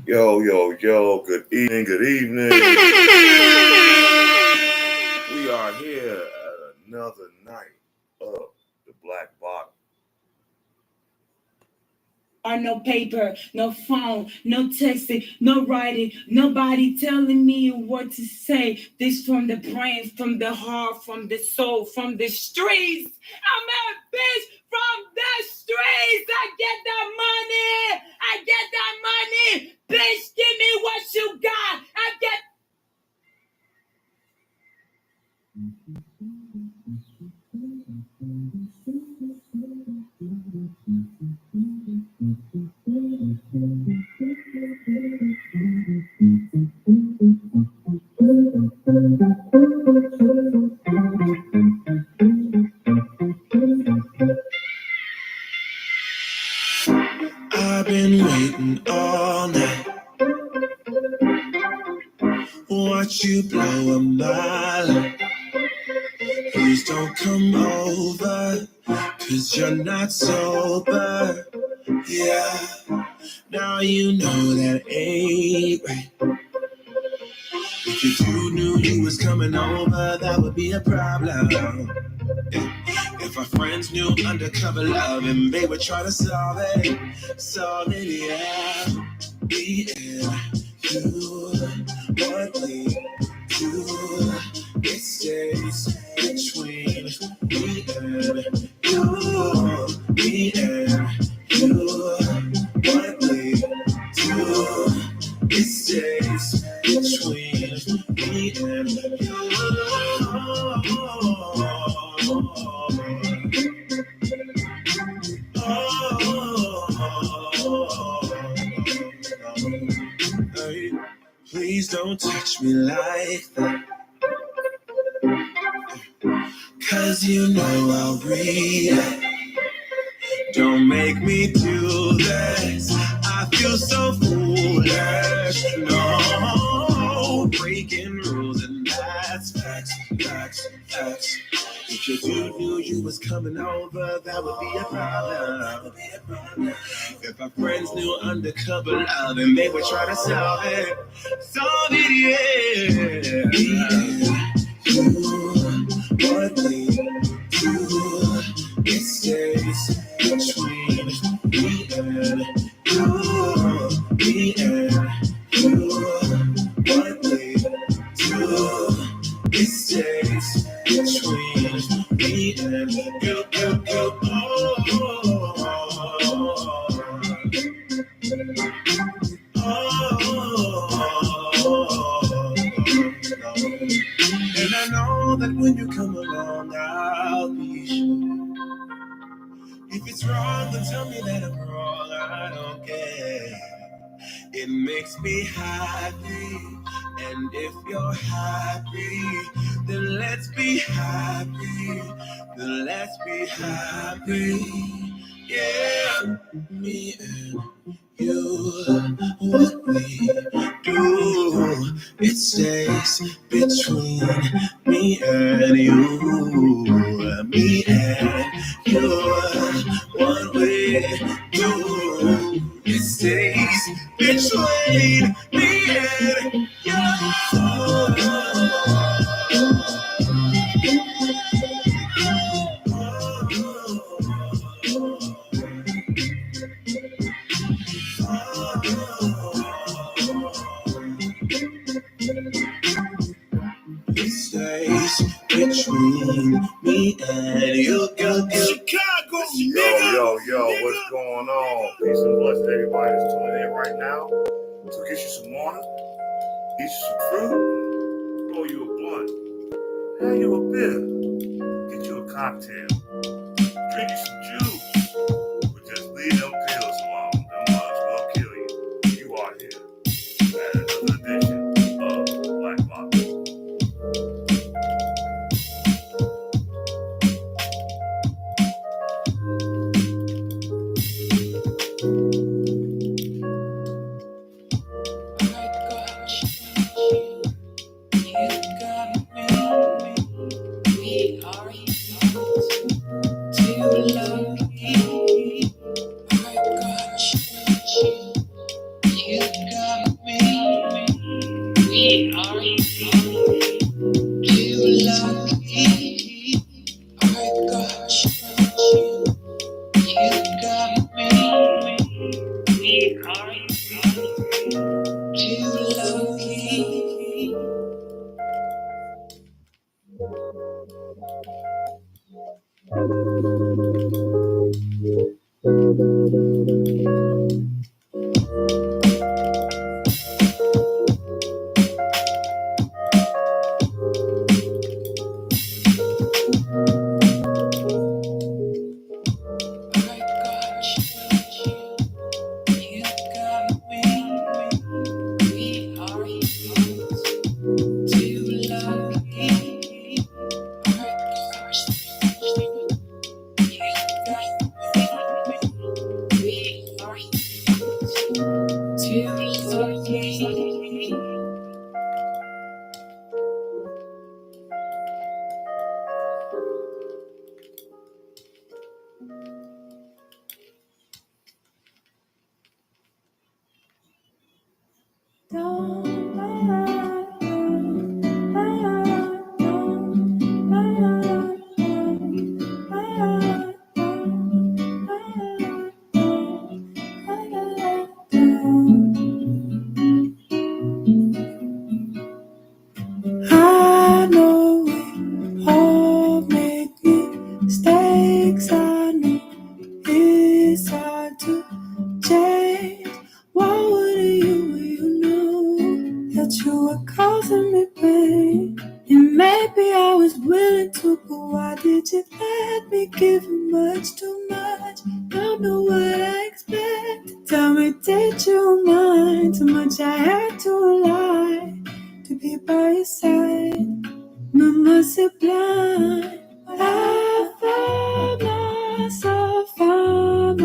Yo, yo, yo, good evening, good evening. We are here at another night of the Black Bottle. Or no paper, no phone, no texting, no writing, nobody telling me what to say. This from the brain, from the heart, from the soul, from the streets. I'm a bitch from the streets. I get that money. I get that money. Bitch, give me what you got. I get. I've been waiting all night. Watch you blow a mile. Please don't come over, 'cause you're not sober. Yeah, now you know that ain't right. If you two knew you was coming over, that would be a problem. If our friends knew undercover love and they would try to solve it, yeah. Me and you, what we do, it stays between me and you. Me and you, what we do, it stays between me and you. Please don't touch me like that, 'cause you know I'll react. Don't make me do this. I feel so foolish. No, breaking rules and that's facts, facts, facts. If your dude knew you was coming over, that would be a problem. If our friends knew undercover love and they would try to solve it, yeah. You, what we do, it stays between me and you. Me and you, what we do, it stays between me and you. And I know that when you come along, I'll be sure. If it's wrong, then tell me that I'm wrong. I don't care. It makes me happy. And if you're happy, then let's be happy. Then let's be happy. Yeah. Me and you, what we do, it stays between me and you. Me and you, what we do, it stays between me and it stays between me and you. Chicago, Yo, what's going on? Peace and blessings to everybody that's tuning in right now. So get you some water, get you some fruit, roll you a blunt, have you a beer, get you a cocktail, drink you some juice, but just leave them pills alone. Them mugs will kill you. You are here at another edition of Black Box. You got me. We are too lucky. I got you. You got me. We are too lucky. I got you. You got me. We are too lucky. I got you. You got me. We are too lucky. I know we all make mistakes. I know it's hard to change. Why wouldn't you when you know that you were causing me pain? And maybe I was willing to, but why did you let me give you much too much? Don't know what I expect. Tell me, did you mind too much? I had to lie to be by your side. Mama said blind. I found myself found.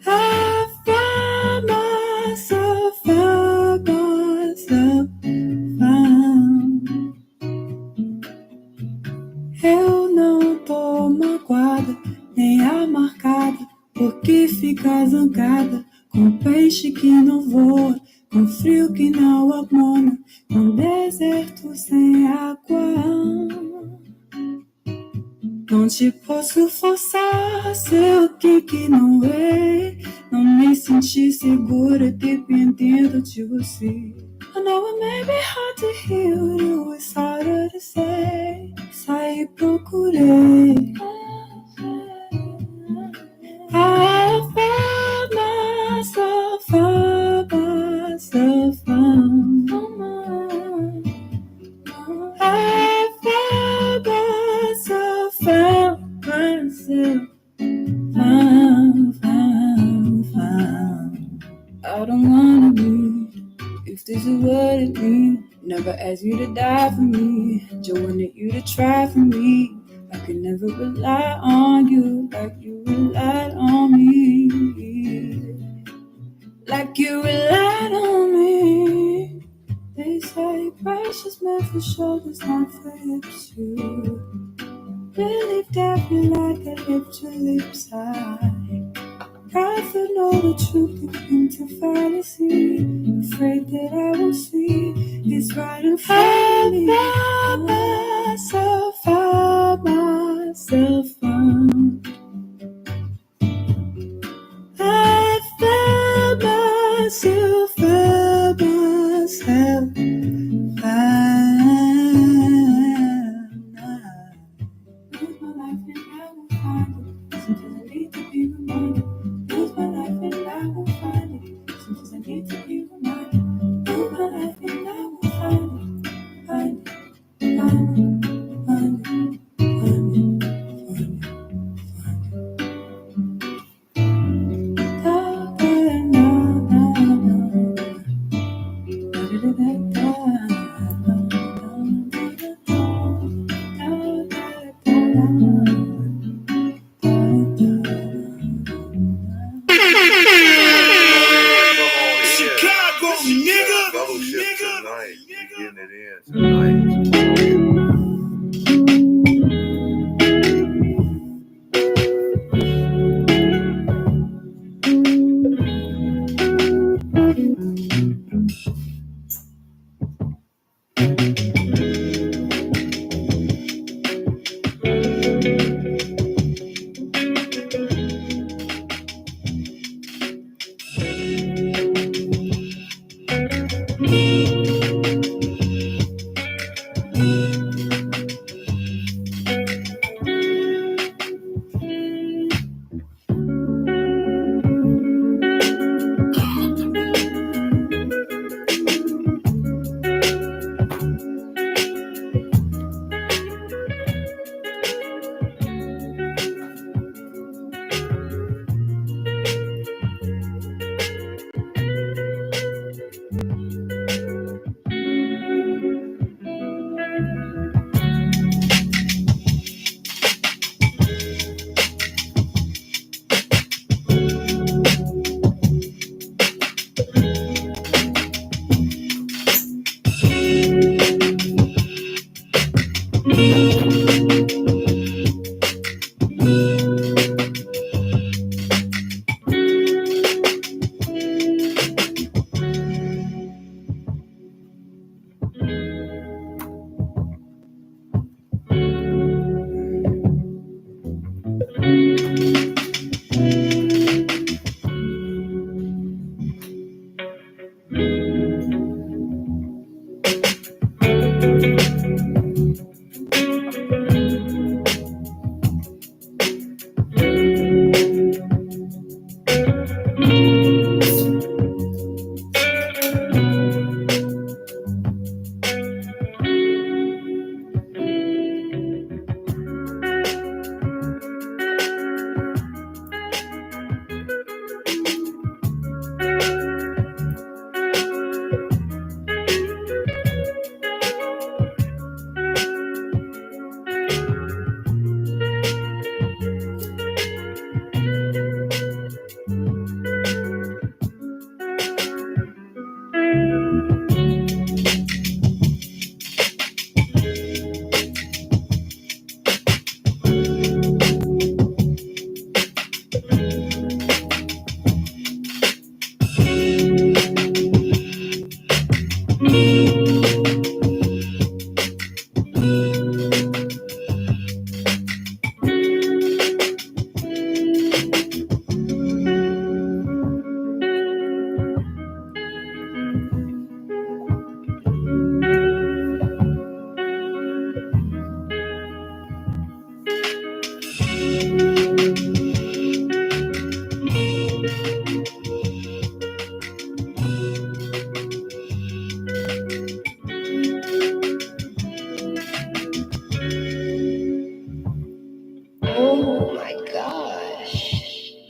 I found myself found. Eu não tô magoada, nem amargada, porque fica zangada com peixe que não voa, com frio que não abona, com deserto sem água. Não te posso forçar a ser o que não é. Não me senti segura dependendo de você. I know it may be hard to hear you, it's harder to say. Saí, procurei. I found myself found. I found myself found. I don't wanna be, if this is what it means. Never ask you to die for me, just wanted you to try for me. I could never rely on you like you relied on me. Like you relied on me. They say precious meant for shoulders, not for hips. You believe that we like that lips to lips. I rather know the truth than into fantasy. Afraid that I will see it's right in front of me. Found myself found. I found myself found. Lose my life and I will find it. Sometimes I need to be reminded. Lose my life and I will find it. Sometimes I need to be reminded. Lose my life and I will find it. Find it.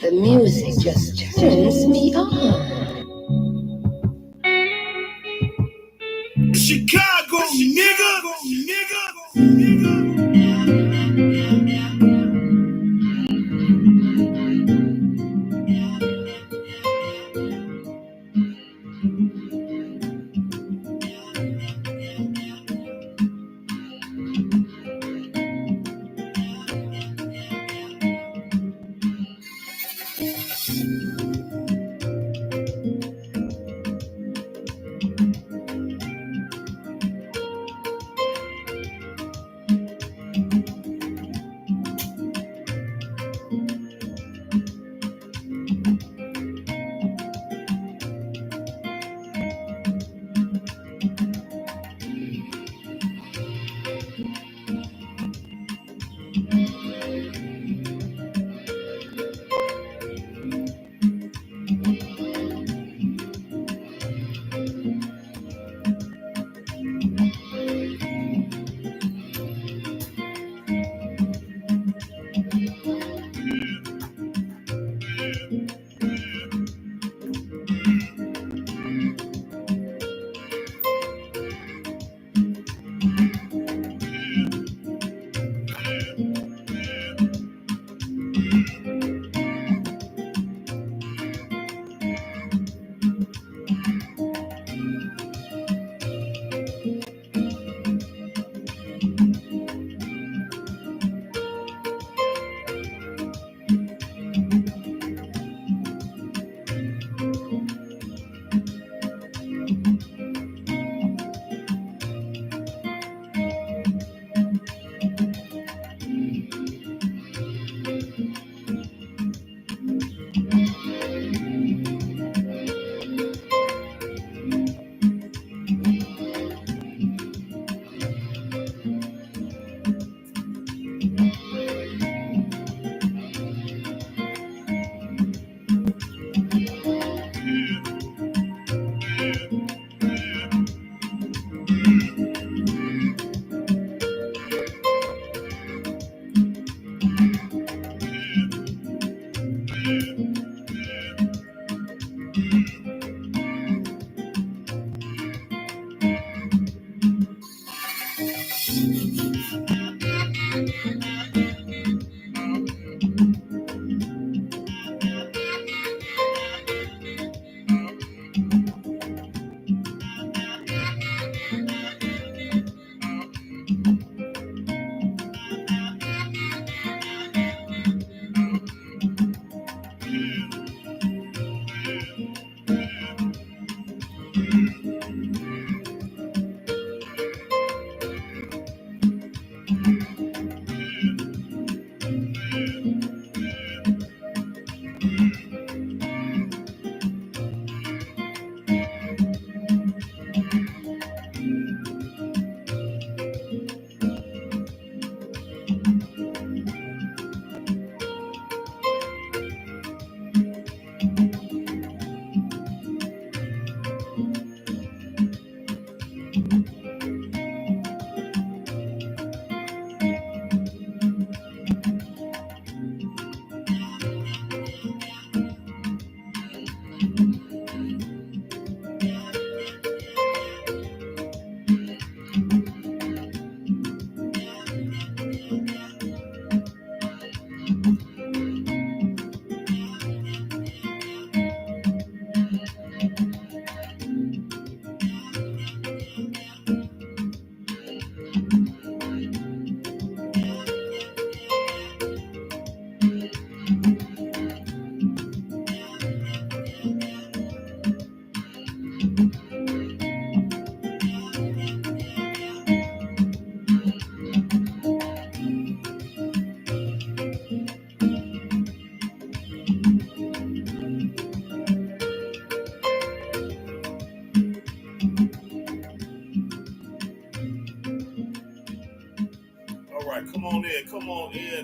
The music just turns me on. Chicago, nigga.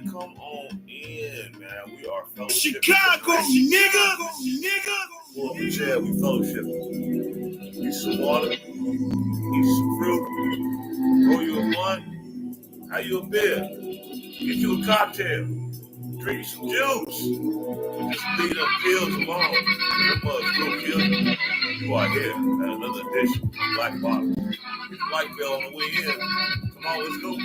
Come on in, man. We are fellowship. Chicago, nigga. Pull up a chair, we fellowship. Eat some water, eat some fruit, roll you a blunt, have you a beer, get you a cocktail, drink you some juice. Just be leave them pills alone. Them mugs will kill you. You are here at another edition of Black Bottle. Get the light bill on the way in. Come on, let's go.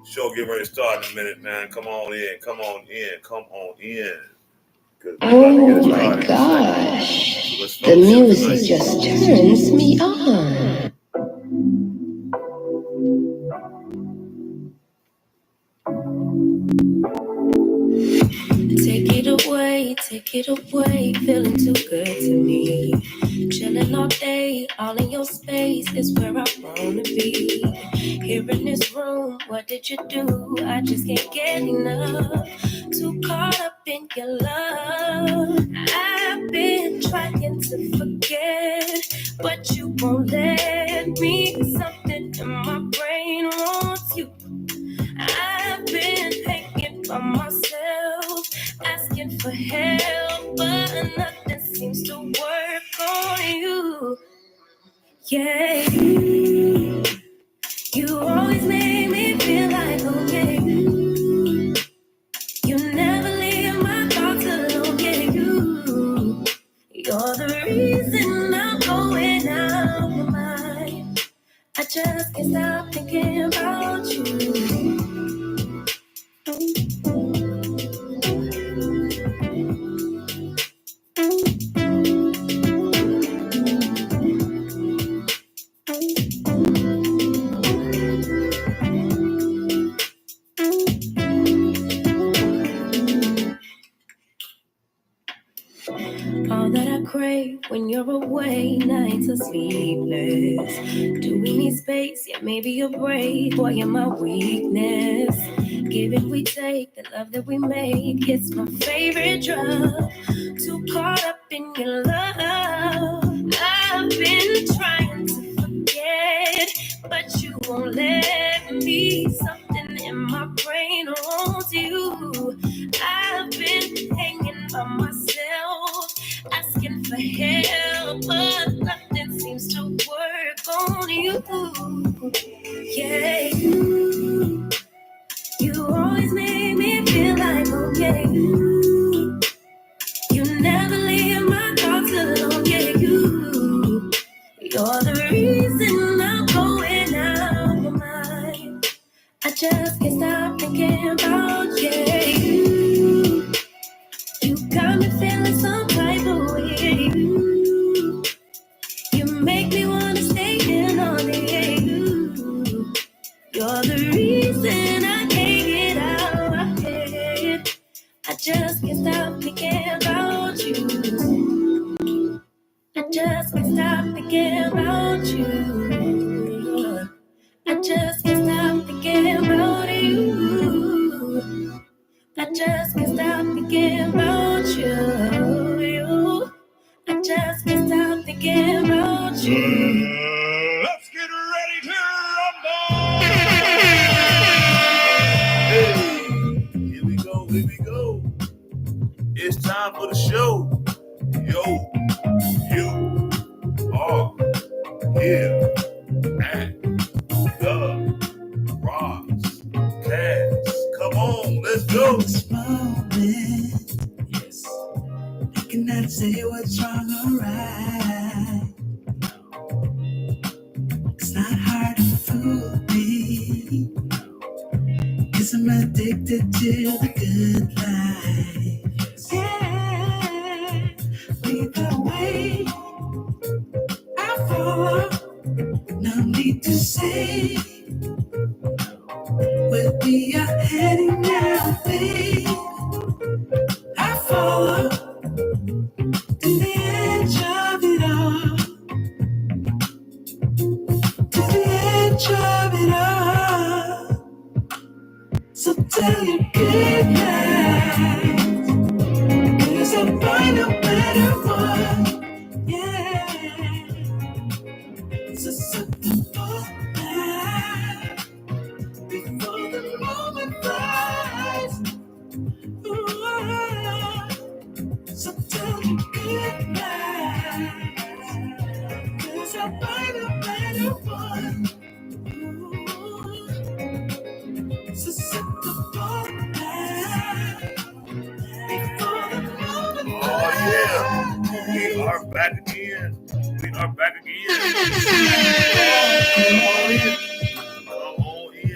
Show getting ready to start in a minute, man. Come on in. Come on in. Come on in. Oh my gosh. The music just turns me on. Take it away, feeling too good to me. Chilling all day, all in your space is where I wanna be. Here in this room, what did you do? I just can't get enough. Too caught up in your love. I've been trying to forget, but you won't let me. Something in my brain wants you. I've been thinking for myself, asking for help, but nothing seems to work on you. Yeah, you always make me feel like okay. You never leave my thoughts alone. Yeah, you're the reason I'm going out of my mind. I just can't stop thinking about you. crave when you're away, nights are sleepless. Do we need space? Yeah, maybe a break. Boy, you're my weakness. Give it, we take. The love that we make, it's my favorite drug. Too caught up in your love. I've been trying to forget, but you won't let me. Something in my brain wants you. I've been hanging by myself, asking for help, but nothing seems to work on you. Yeah, you always make me feel like okay. You never leave my thoughts alone. Yeah, you're the reason I'm going out of my mind. I just can't stop thinking about you. You got me feeling some type of way. You make me wanna stay in on it. You're the reason I can't get out of my head. I just can't stop thinking about you. I just can't stop thinking about you. I just can't stop thinking about you. I just can't stop thinking about you. I just can't stop thinking about you. Let's get ready to rumble! Hey, here we go, here we go. It's time for the show. Yo, you are here at the Ross. Come on, let's go. This moment, yes, I cannot say what's wrong or right. It's not hard to fool me, 'cause I'm addicted to the good life. Yeah, lead the way. I follow, no need to say where we are heading now, babe. I follow to the edge of it all, to the edge of it all. So tell your good night, 'cause I'll find no matter what. Yeah, so set the bar back before the moment flies. Ooh, so tell me good night, 'cause I'll find no matter what. Ooh, so set the bar back before the moment flies. Oh yeah, we are back again. We are back again. Come on in.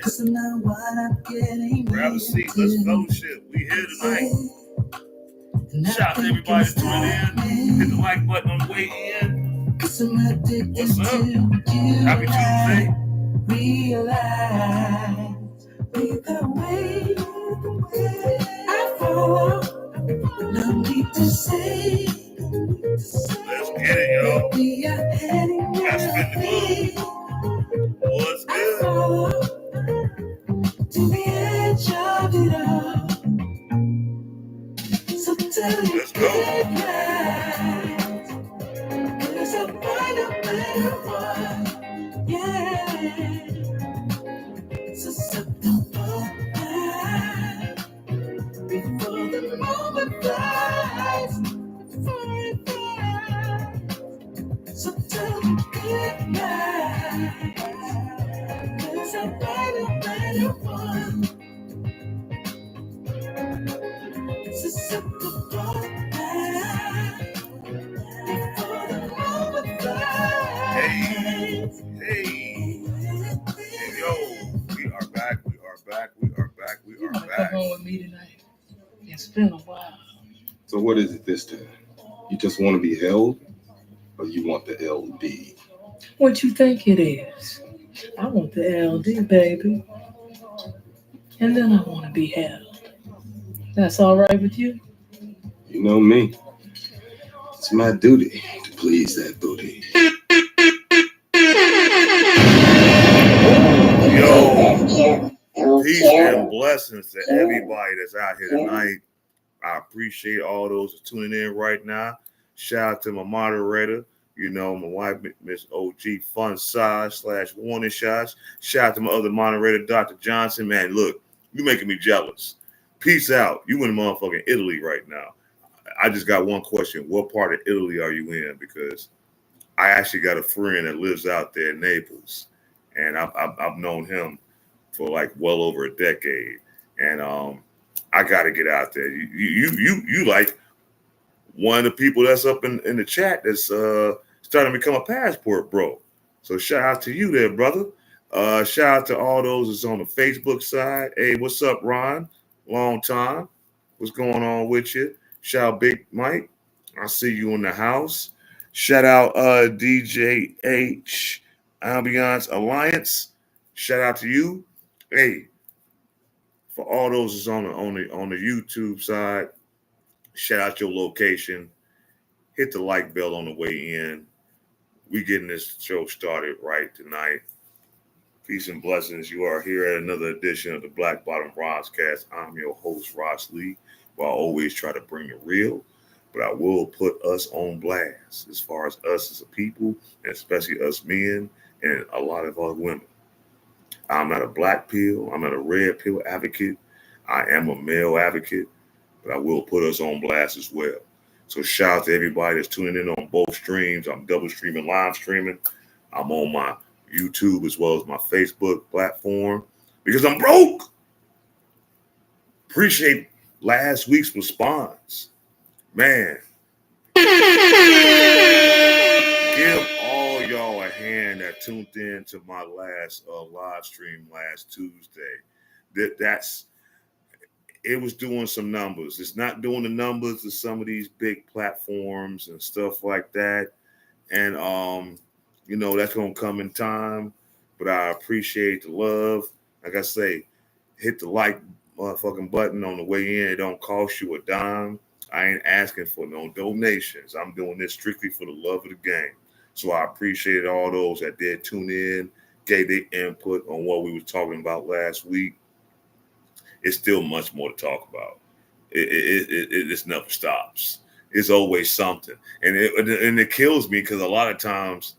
Cause I know what I'm getting. Grab a seat, let's fellowship. We here tonight. Shout out to everybody that's tuning in. Hit the like button on the way in. Cause I'm addicted What's up? to you. Happy Tuesday. Realize, lead the way. I follow, no need to say. Let's get it, y'all. We are heading Gotta spin the now. What's I good? follow to the edge of it all. So tell you Let's go. good night, 'cause I'll find a better one. Yeah, so set the bar back before the moment flies. Before it flies. So tell me good night, 'cause I'll find a better one. So set the bar back before the moment flies. Hey, yo, we are back. We are back. We are back. We You are want to back. come home with me tonight? It's been a while. So what is it this time? You just want to be held, or you want the LD? What you think it is? I want the LD, baby. And then I want to be held. That's all right with you? You know me. It's my duty to please that booty. Yo, peace and blessings to everybody that's out here tonight. I appreciate all those that's tuning in right now. Shout out to my moderator, my wife, Miss OG Fun Size / Warning Shots. Shout out to my other moderator, Dr. Johnson. Man, look, you making me jealous. Peace out. You in motherfucking Italy right now. I just got one question. What part of Italy are you in? Because I actually got a friend that lives out there in Naples, and I've known him for like well over a decade, and I got to get out there. You like one of the people that's up in the chat that's starting to become a passport bro. So shout out to you there, brother. Shout out to all those that's on the Facebook side. Hey, what's up, Ron? Long time. What's going on with you? Shout out Big Mike. I see you in the house. Shout out DJ H Ambiance Alliance. Shout out to you. Hey, for all those that's on the YouTube side, shout out your location. Hit the like bell on the way in. We getting this show started right tonight. Peace and blessings. You are here at another edition of the Black Bottom Roscast. I'm your host, Ross Lee. Well, I always try to bring it real, but I will put us on blast as far as us as a people, and especially us men and a lot of other women. I'm not a black pill. I'm not a red pill advocate. I am a male advocate, but I will put us on blast as well. So shout out to everybody that's tuning in on both streams. I'm double streaming, live streaming. I'm on my YouTube as well as my Facebook platform because I'm broke. Appreciate last week's response. Man, give all y'all a hand that tuned in to my last live stream last Tuesday. It was doing some numbers. It's not doing the numbers of some of these big platforms and stuff like that. And that's gonna come in time. But I appreciate the love. Like I say, hit the like motherfucking button on the way in. It don't cost you a dime. I ain't asking for no donations. I'm doing this strictly for the love of the game. So I appreciate all those that did tune in, gave their input on what we were talking about last week. It's still much more to talk about. It never stops. It's always something. And it kills me because a lot of times,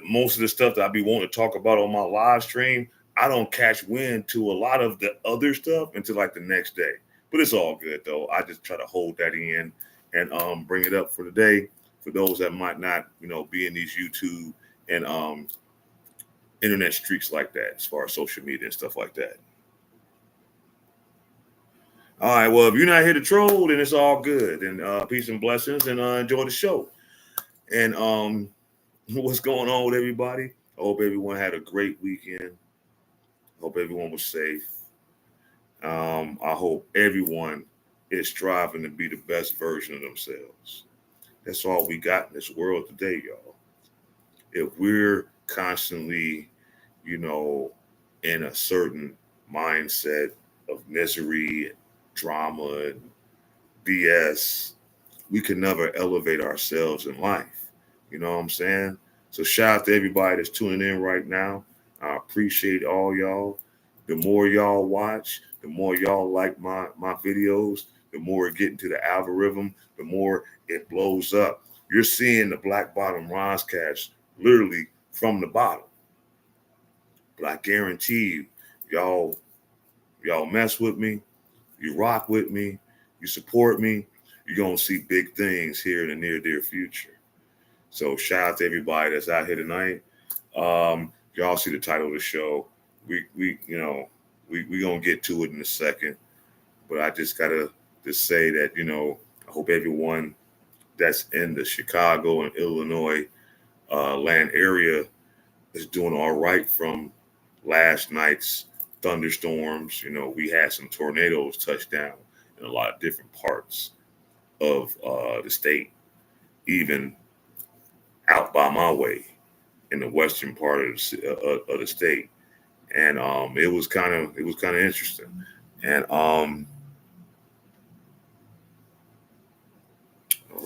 most of the stuff that I be wanting to talk about on my live stream, I don't catch wind to a lot of the other stuff until like the next day. But it's all good though. I just try to hold that in and bring it up for today for those that might not, be in these YouTube and internet streaks like that as far as social media and stuff like that. All right, well, if you're not here to troll, then it's all good. And peace and blessings and enjoy the show. And what's going on with everybody? I hope everyone had a great weekend. Hope everyone was safe. I hope everyone is striving to be the best version of themselves. That's all we got in this world today, y'all. If we're constantly, in a certain mindset of misery and drama and BS, we can never elevate ourselves in life. You know what I'm saying? So shout out to everybody that's tuning in right now. I appreciate all y'all. The more y'all watch, the more y'all like my videos, the more it get into the algorithm, the more it blows up. You're seeing the Black Bottom Roscast literally from the bottom. But I guarantee y'all mess with me, you rock with me, you support me, you're going to see big things here in the near dear future. So shout out to everybody that's out here tonight. Y'all see the title of the show. We gonna get to it in a second, but I just gotta just say that I hope everyone that's in the Chicago and Illinois land area is doing all right from last night's thunderstorms. We had some tornadoes touch down in a lot of different parts of the state, even out by my way in the western part of the state. And it was kind of interesting. And hold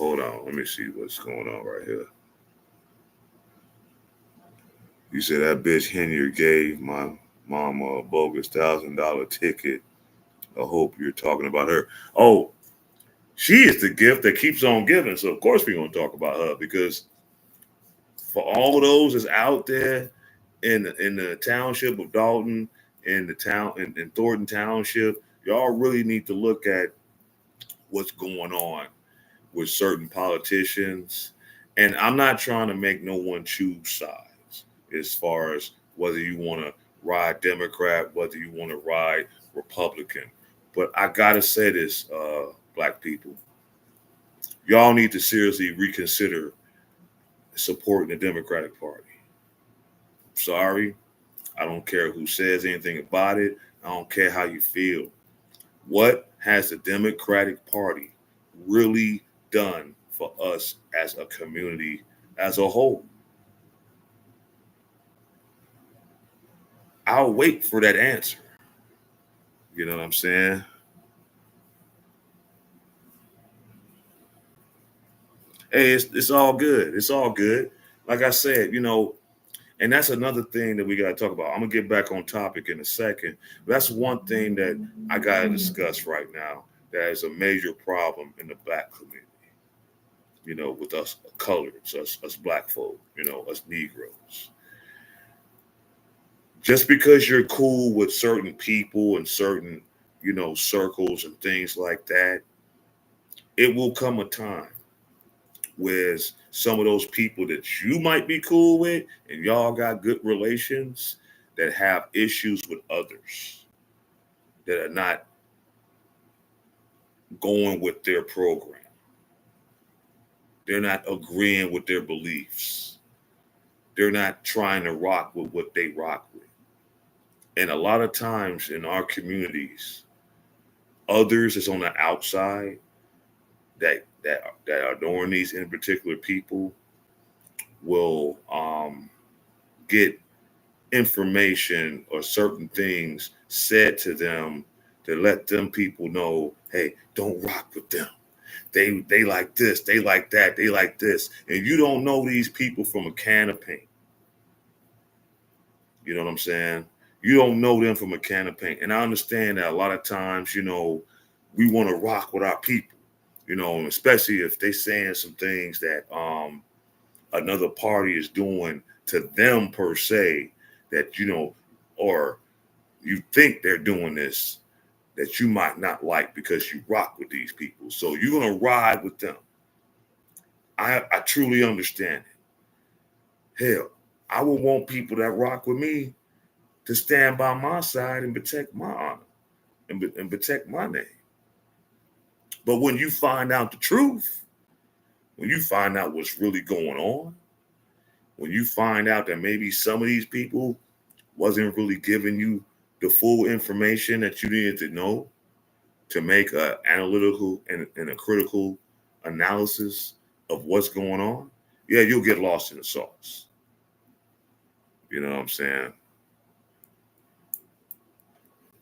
hold on. Let me see what's going on right here. You said that bitch Henry gave my mama a bogus $1,000 ticket. I hope you're talking about her. Oh, she is the gift that keeps on giving. So of course we're gonna talk about her because for all those that's out there in the township of Dolton, in the town in Thornton Township, y'all really need to look at what's going on with certain politicians. And I'm not trying to make no one choose sides as far as whether you want to ride Democrat, whether you want to ride Republican. But I gotta say this, black people, y'all need to seriously reconsider supporting the Democratic Party. Sorry, I don't care who says anything about it. I don't care how you feel. What has the Democratic Party really done for us as a community as a whole? I'll wait for that answer. You know what I'm saying? Hey, it's all good. It's all good. Like I said, and that's another thing that we got to talk about. I'm going to get back on topic in a second. But that's one thing that I got to discuss right now that is a major problem in the black community, with us coloreds, us black folk, us Negroes. Just because you're cool with certain people and certain, circles and things like that, it will come a time where some of those people that you might be cool with and y'all got good relations that have issues with others that are not going with their program. They're not agreeing with their beliefs. They're not trying to rock with what they rock with. And a lot of times in our communities, others is on the outside that are doing these in particular people will get information or certain things said to them to let them people know, hey, don't rock with them. They like this, they like that, they like this. And you don't know these people from a can of paint. You know what I'm saying? You don't know them from a can of paint. And I understand that a lot of times, we want to rock with our people, especially if they saying some things that another party is doing to them per se that, or you think they're doing this that you might not like because you rock with these people. So you're going to ride with them. I truly understand it. Hell, I would want people that rock with me to stand by my side and protect my honor and protect my name. But when you find out the truth, when you find out what's really going on, when you find out that maybe some of these people wasn't really giving you the full information that you needed to know to make an analytical and a critical analysis of what's going on, yeah, you'll get lost in the sauce. You know what I'm saying?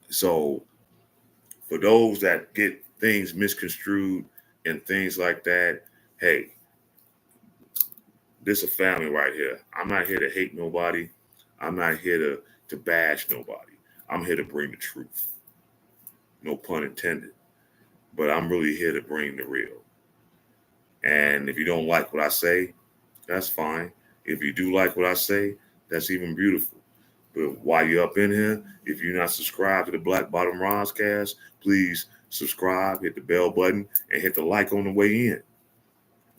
So for those that get things misconstrued and things like that, hey, this is a family right here. I'm not here to hate nobody. I'm not here to bash nobody. I'm here to bring the truth. No pun intended. But I'm really here to bring the real. And if you don't like what I say, that's fine. If you do like what I say, that's even beautiful. But while you're up in here, if you're not subscribed to the Black Bottom Roscast, please subscribe, hit the bell button, and hit the like on the way in.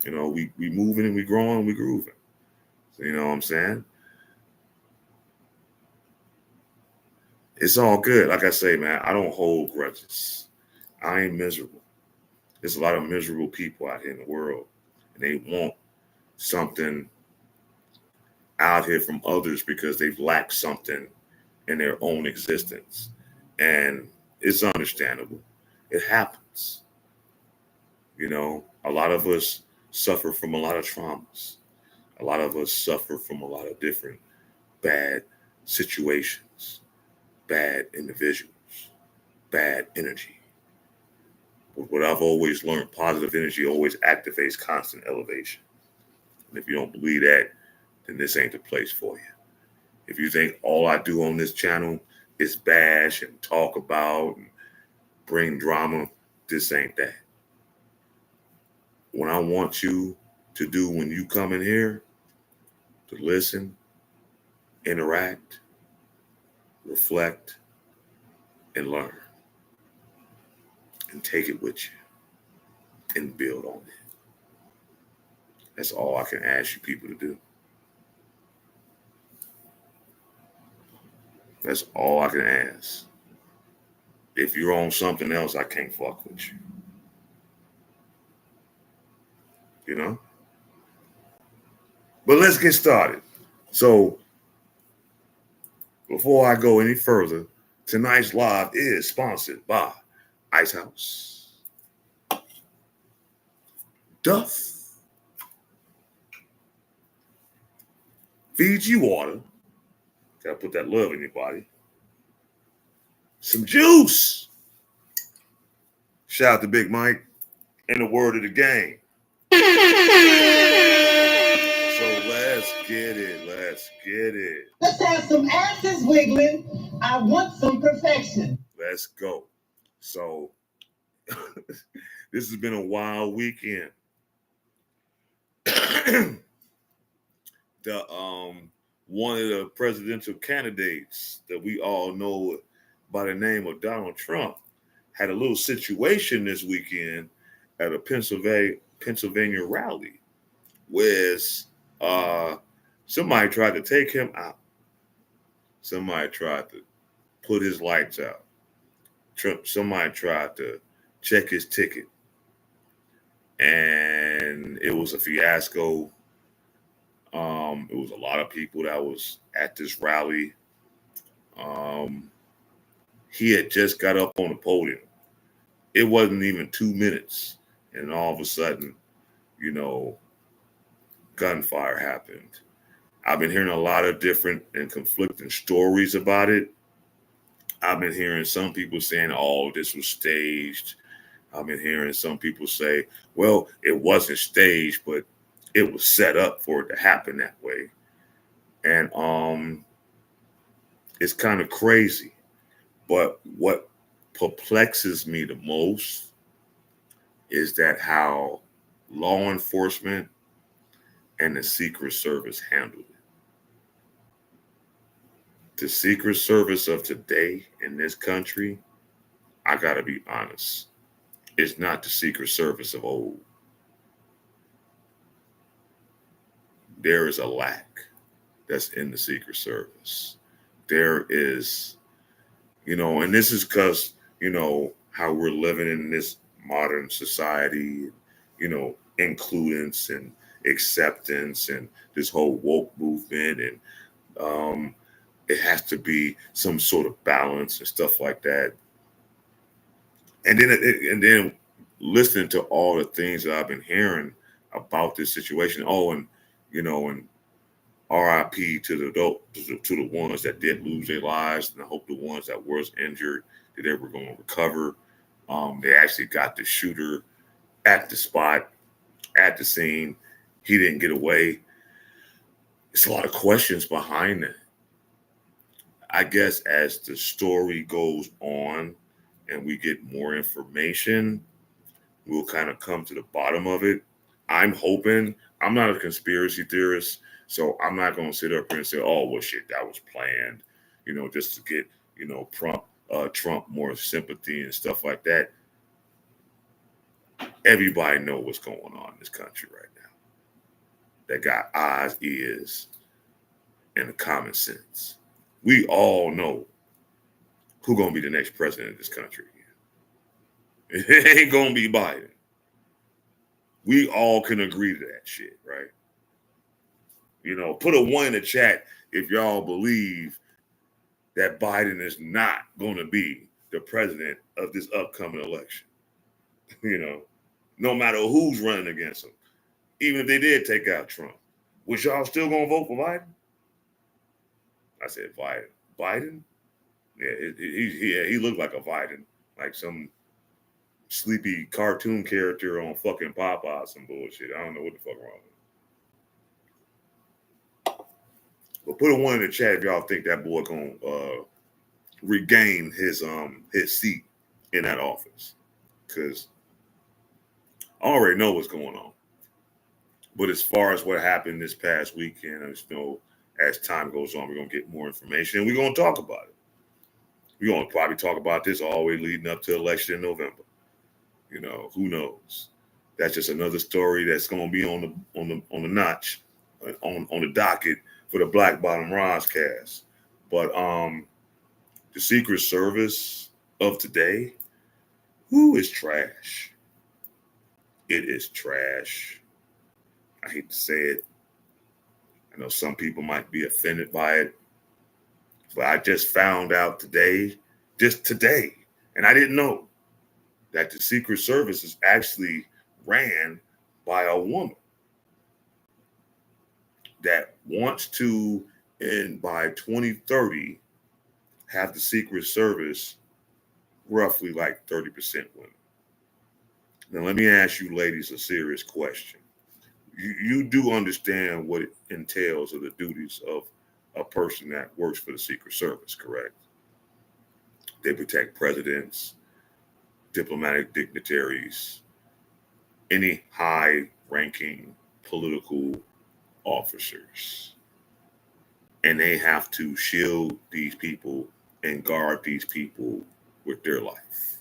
We moving and we growing and we grooving. So, you know what I'm saying? It's all good. Like I say, man, I don't hold grudges. I ain't miserable. There's a lot of miserable people out here in the world, and they want something out here from others because they've lacked something in their own existence. And it's understandable. It happens. A lot of us suffer from a lot of traumas. A lot of us suffer from a lot of different bad situations, bad individuals, bad energy. But what I've always learned, positive energy always activates constant elevation. And if you don't believe that, then this ain't the place for you. If you think all I do on this channel is bash and talk about and bring drama, this ain't that. What I want you to do when you come in here, to listen, interact, reflect, and learn. And take it with you and build on it. That's all I can ask you people to do. That's all I can ask. If you're on something else, I can't fuck with you. You know? But let's get started. So, before I go any further, tonight's live is sponsored by Ice House, Duff, Fiji Water, gotta put that love in your body, some juice, shout out to Big Mike, and the word of the game. So let's get it. Let's have some asses wiggling. I want some perfection. Let's go. So this has been a wild weekend. One of the presidential candidates that we all know by the name of Donald Trump had a little situation this weekend at a Pennsylvania rally where somebody tried to take him out. Somebody tried to put his lights out. Somebody tried to check his ticket. And it was a fiasco. It was a lot of people that was at this rally. He had just got up on the podium. It wasn't even 2 minutes. And all of a sudden, gunfire happened. I've been hearing a lot of different and conflicting stories about it. I've been hearing some people saying, oh, this was staged. I've been hearing some people say, well, it wasn't staged, but it was set up for it to happen that way. And it's kind of crazy. But what perplexes me the most is that how law enforcement and the Secret Service handled it. The Secret Service of today in this country, I gotta be honest, it's not the Secret Service of old. There is a lack that's in the Secret Service. There is, and this is because, how we're living in this modern society, includence and acceptance and this whole woke movement. And it has to be some sort of balance and stuff like that. And then listening to all the things that I've been hearing about this situation. Oh, and RIP to the ones that did lose their lives, and I hope the ones that was injured that they were going to recover. They actually got the shooter at the spot, at the scene. He didn't get away. It's a lot of questions behind that. I guess as the story goes on and we get more information, we'll kind of come to the bottom of it. I'm hoping, I'm not a conspiracy theorist, so I'm not going to sit up here and say, oh, well, shit, that was planned, just to get, Trump more sympathy and stuff like that. Everybody know what's going on in this country right now. They got eyes, ears, and a common sense. We all know who's going to be the next president of this country again. It ain't going to be Biden. We all can agree to that shit, right? Put a 1 in the chat if y'all believe that Biden is not going to be the president of this upcoming election. No matter who's running against him. Even if they did take out Trump. Was y'all still going to vote for Biden? I said Biden. Biden? Yeah, he looked like a Biden. Like some sleepy cartoon character on fucking Popeye, some bullshit. I don't know what the fuck wrong with him. But put a 1 in the chat if y'all think that boy gonna regain his seat in that office. Because I already know what's going on. But as far as what happened this past weekend, I just know as time goes on, we're going to get more information and we're going to talk about it. We're going to probably talk about this all the way leading up to election in November. You know, who knows? That's just another story that's going to be on the notch, on the docket for the Black Bottom Roscast. But the Secret Service of today, who is trash? It is trash. I hate to say it. I know some people might be offended by it, but I just found out today, and I didn't know that the Secret Service is actually ran by a woman that wants to, and by 2030, have the Secret Service roughly like 30% women. Now, let me ask you ladies a serious question. You do understand what it entails of the duties of a person that works for the Secret Service, correct? They protect presidents, diplomatic dignitaries, any high-ranking political officers. And they have to shield these people and guard these people with their life.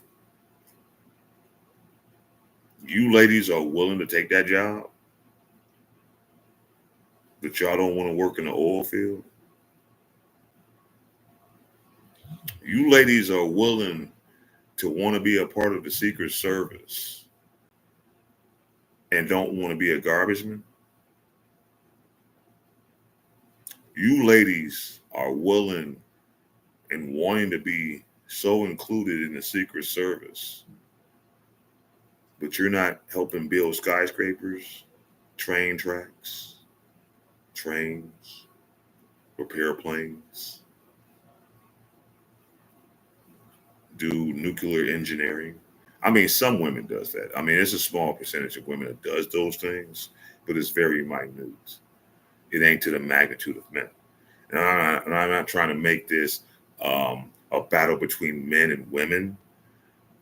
You ladies are willing to take that job? But y'all don't want to work in the oil field? You ladies are willing to want to be a part of the Secret Service and don't want to be a garbage man? You ladies are willing and wanting to be so included in the Secret Service, but you're not helping build skyscrapers, train tracks, trains, repair planes, do nuclear engineering. I mean, some women does that. I mean, it's a small percentage of women that does those things, but it's very minute. It ain't to the magnitude of men. And I'm not trying to make this a battle between men and women,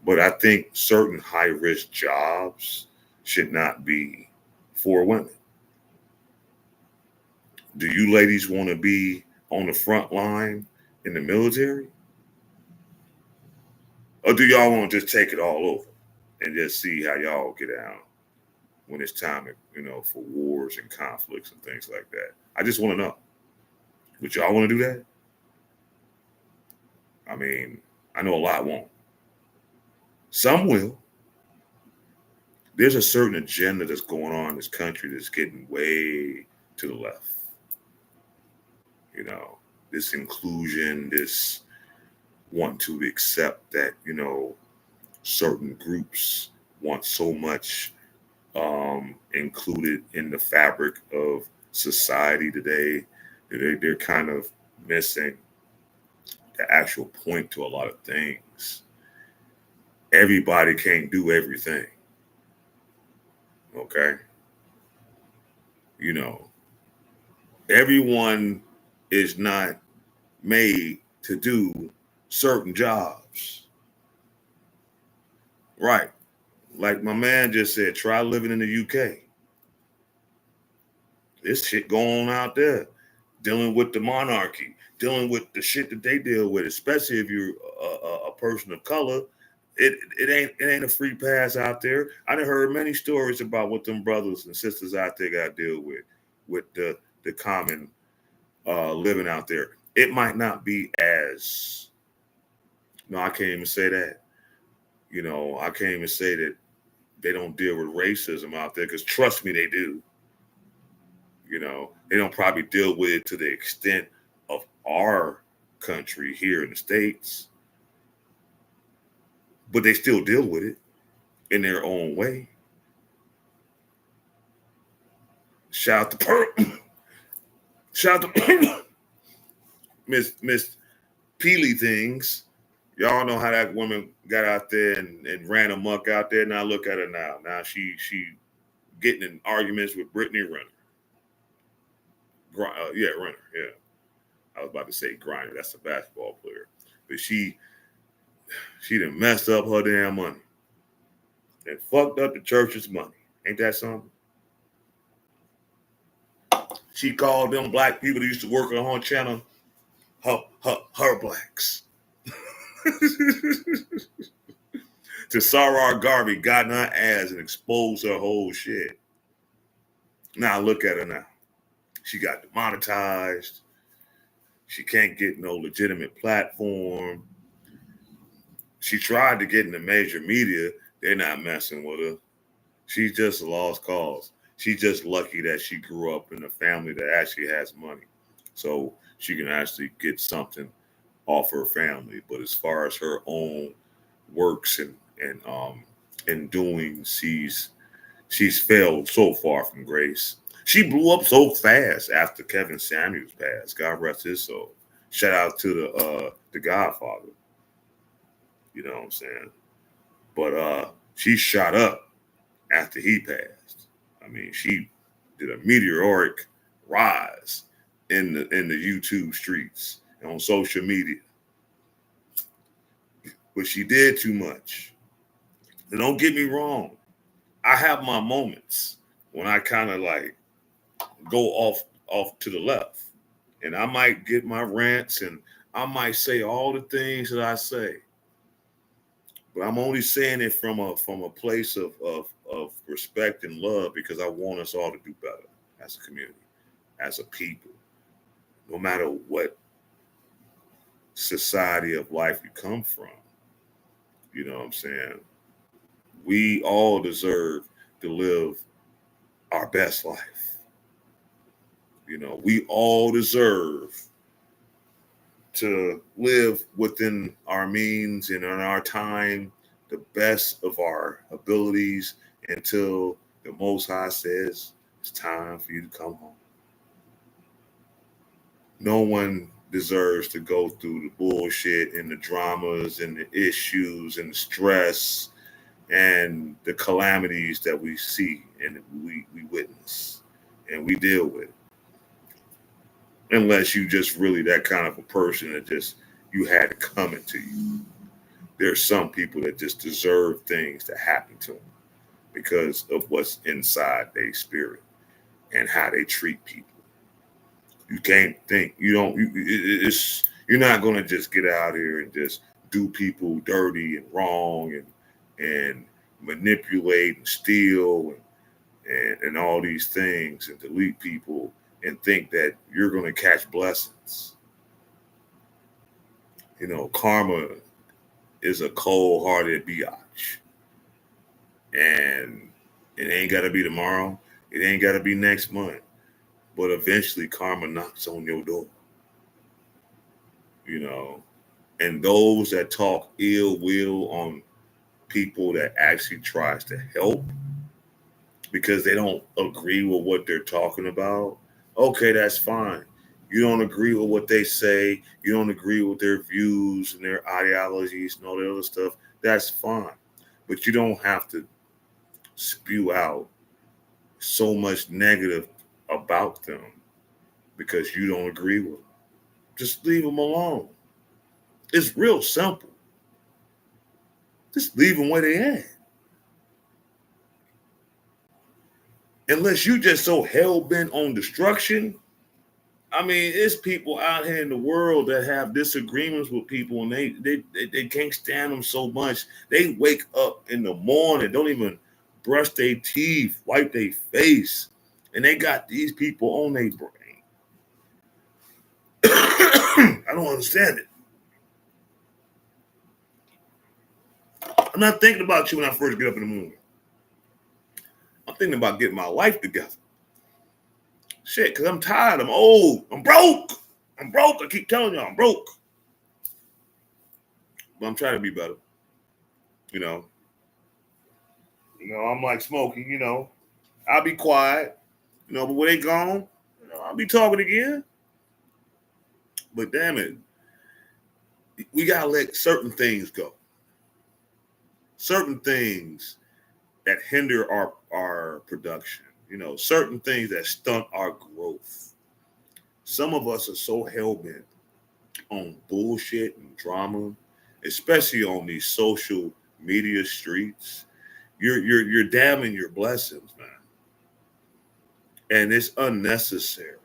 but I think certain high-risk jobs should not be for women. Do you ladies want to be on the front line in the military? Or do y'all want to just take it all over and just see how y'all get down when it's time, for wars and conflicts and things like that? I just want to know. Would y'all want to do that? I mean, I know a lot won't. Some will. There's a certain agenda that's going on in this country that's getting way to the left. This inclusion, this want to accept that, certain groups want so much included in the fabric of society today. They're kind of missing the actual point to a lot of things. Everybody can't do everything. Okay? Everyone is not made to do certain jobs. Right. Like my man just said, try living in the UK. This shit going on out there, dealing with the monarchy, dealing with the shit that they deal with, especially if you're a person of color. It ain't a free pass out there. I done heard many stories about what them brothers and sisters out there got to deal with the common living out there. It might not be as, no, I can't even say that. I can't even say that they don't deal with racism out there, because trust me, they do. They don't probably deal with it to the extent of our country here in the States, but they still deal with it in their own way. Shout out to Miss Peely Things. Y'all know how that woman got out there and ran amok out there. Now look at her now. Now she getting in arguments with Brittany Renner. Renner. Yeah, I was about to say Griner. That's a basketball player, but she done messed up her damn money and fucked up the church's money. Ain't that something? She called them black people that used to work on her channel her blacks. To Sarah Garvey got in her ass and exposed her whole shit. Now look at her now. She got demonetized. She can't get no legitimate platform. She tried to get in the major media. They're not messing with her. She's just a lost cause. She's just lucky that she grew up in a family that actually has money. So she can actually get something off her family. But as far as her own works and doing, she's failed so far from grace. She blew up so fast after Kevin Samuels passed. God rest his soul. Shout out to the Godfather. You know what I'm saying? But she shot up after he passed. I mean, she did a meteoric rise in the YouTube streets and on social media. But she did too much. And don't get me wrong. I have my moments when I kind of like go off to the left. And I might get my rants and I might say all the things that I say. But I'm only saying it from a place of respect and love because I want us all to do better as a community, as a people. No matter what society of life you come from. You know what I'm saying? We all deserve to live our best life. You know, we all deserve to live within our means and in our time, the best of our abilities until the Most High says it's time for you to come home. No one deserves to go through the bullshit and the dramas and the issues and the stress and the calamities that we see and we witness and we deal with. Unless you just really that kind of a person that just you had it coming to you. There's some people that just deserve things to happen to them because of what's inside their spirit and how they treat people. You can't think, you're not going to just get out here and just do people dirty and wrong and manipulate and steal and all these things and delete people and think that you're going to catch blessings. You know, karma is a cold-hearted biatch. And it ain't got to be tomorrow. It ain't got to be next month. But eventually karma knocks on your door. You know, and those that talk ill will on people that actually tries to help because they don't agree with what they're talking about, okay, that's fine. You don't agree with what they say. You don't agree with their views and their ideologies and all the other stuff. That's fine. But you don't have to spew out so much negative about them because you don't agree with them. Just leave them alone. It's real simple. Just leave them where they at. Unless you just so hell-bent on destruction. I mean, it's people out here in the world that have disagreements with people and they can't stand them so much. They wake up in the morning, don't even brush their teeth, wipe their face, and they got these people on their brain. I don't understand it. I'm not thinking about you when I first get up in the morning. I'm thinking about getting my life together. Shit, because I'm tired. I'm old. I'm broke. I keep telling y'all I'm broke. But I'm trying to be better. You know, I'm like Smokey, I'll be quiet, but when they gone, I'll be talking again. But damn it, we gotta let certain things go. Certain things that hinder our production. Certain things that stunt our growth. Some of us are so hell-bent on bullshit and drama, especially on these social media streets. You're damning your blessings, man. And it's unnecessary.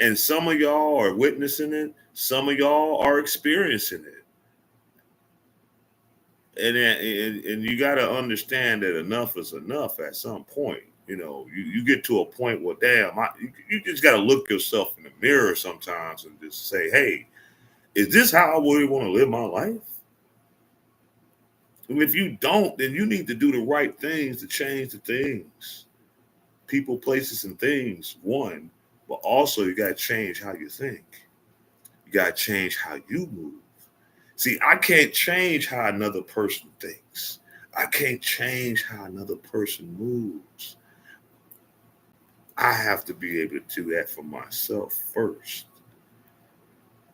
And some of y'all are witnessing it, some of y'all are experiencing it. And you got to understand that enough is enough at some point. You get to a point where, damn, you just got to look yourself in the mirror sometimes and just say, hey, is this how I really want to live my life? And if you don't, then you need to do the right things to change the things. People, places, and things, one, but also you got to change how you think. You got to change how you move. See, I can't change how another person thinks. I can't change how another person moves. I have to be able to do that for myself first.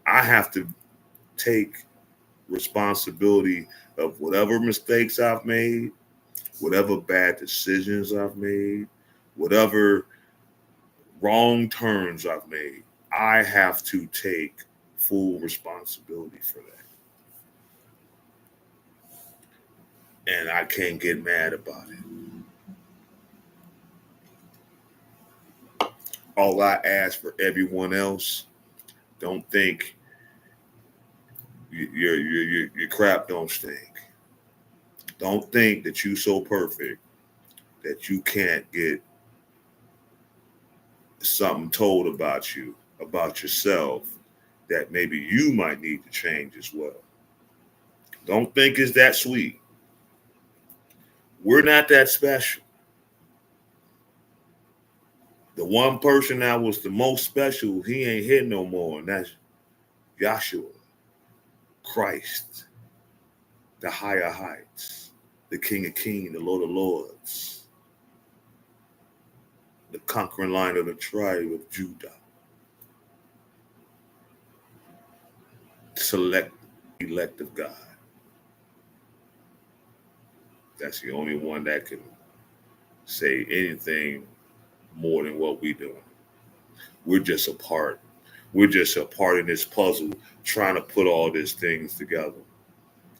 I have to take responsibility of whatever mistakes I've made, whatever bad decisions I've made, whatever wrong turns I've made. I have to take full responsibility for that. And I can't get mad about it. All I ask for everyone else, don't think your crap don't stink. Don't think that you so perfect that you can't get something told about you, about yourself, that maybe you might need to change as well. Don't think it's that sweet. We're not that special. The one person that was the most special, he ain't here no more, and that's Yahshua, Christ, the higher heights, the King of Kings, the Lord of Lords, the conquering line of the tribe of Judah. Select, elect of God. That's the only one that can say anything more than what we're doing. We're just a part. We're just a part in this puzzle, trying to put all these things together.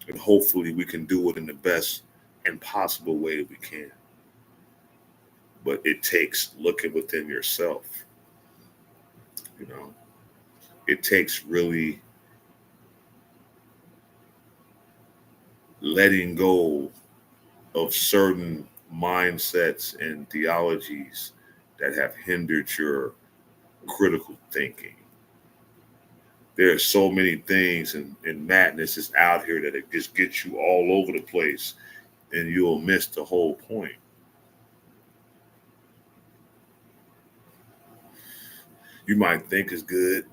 And hopefully we can do it in the best and possible way that we can. But it takes looking within yourself. It takes really letting go of certain mindsets and theologies that have hindered your critical thinking. There are so many things and madness is out here that it just gets you all over the place and you'll miss the whole point. You might think it's good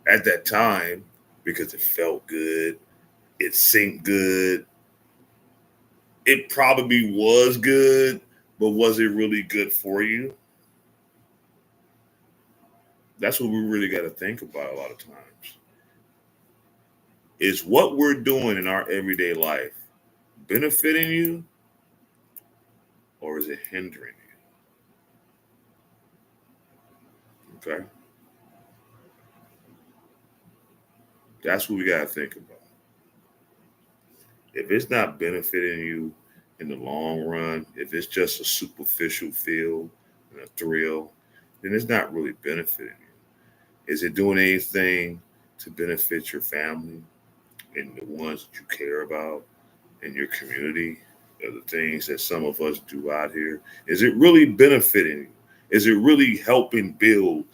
at that time because it felt good, it seemed good. It probably was good, but was it really good for you? That's what we really got to think about a lot of times. Is what we're doing in our everyday life benefiting you or is it hindering you? Okay? That's what we got to think about. If it's not benefiting you in the long run, if it's just a superficial feel and a thrill, then it's not really benefiting you. Is it doing anything to benefit your family and the ones that you care about in your community, or the things that some of us do out here? Is it really benefiting you? Is it really helping build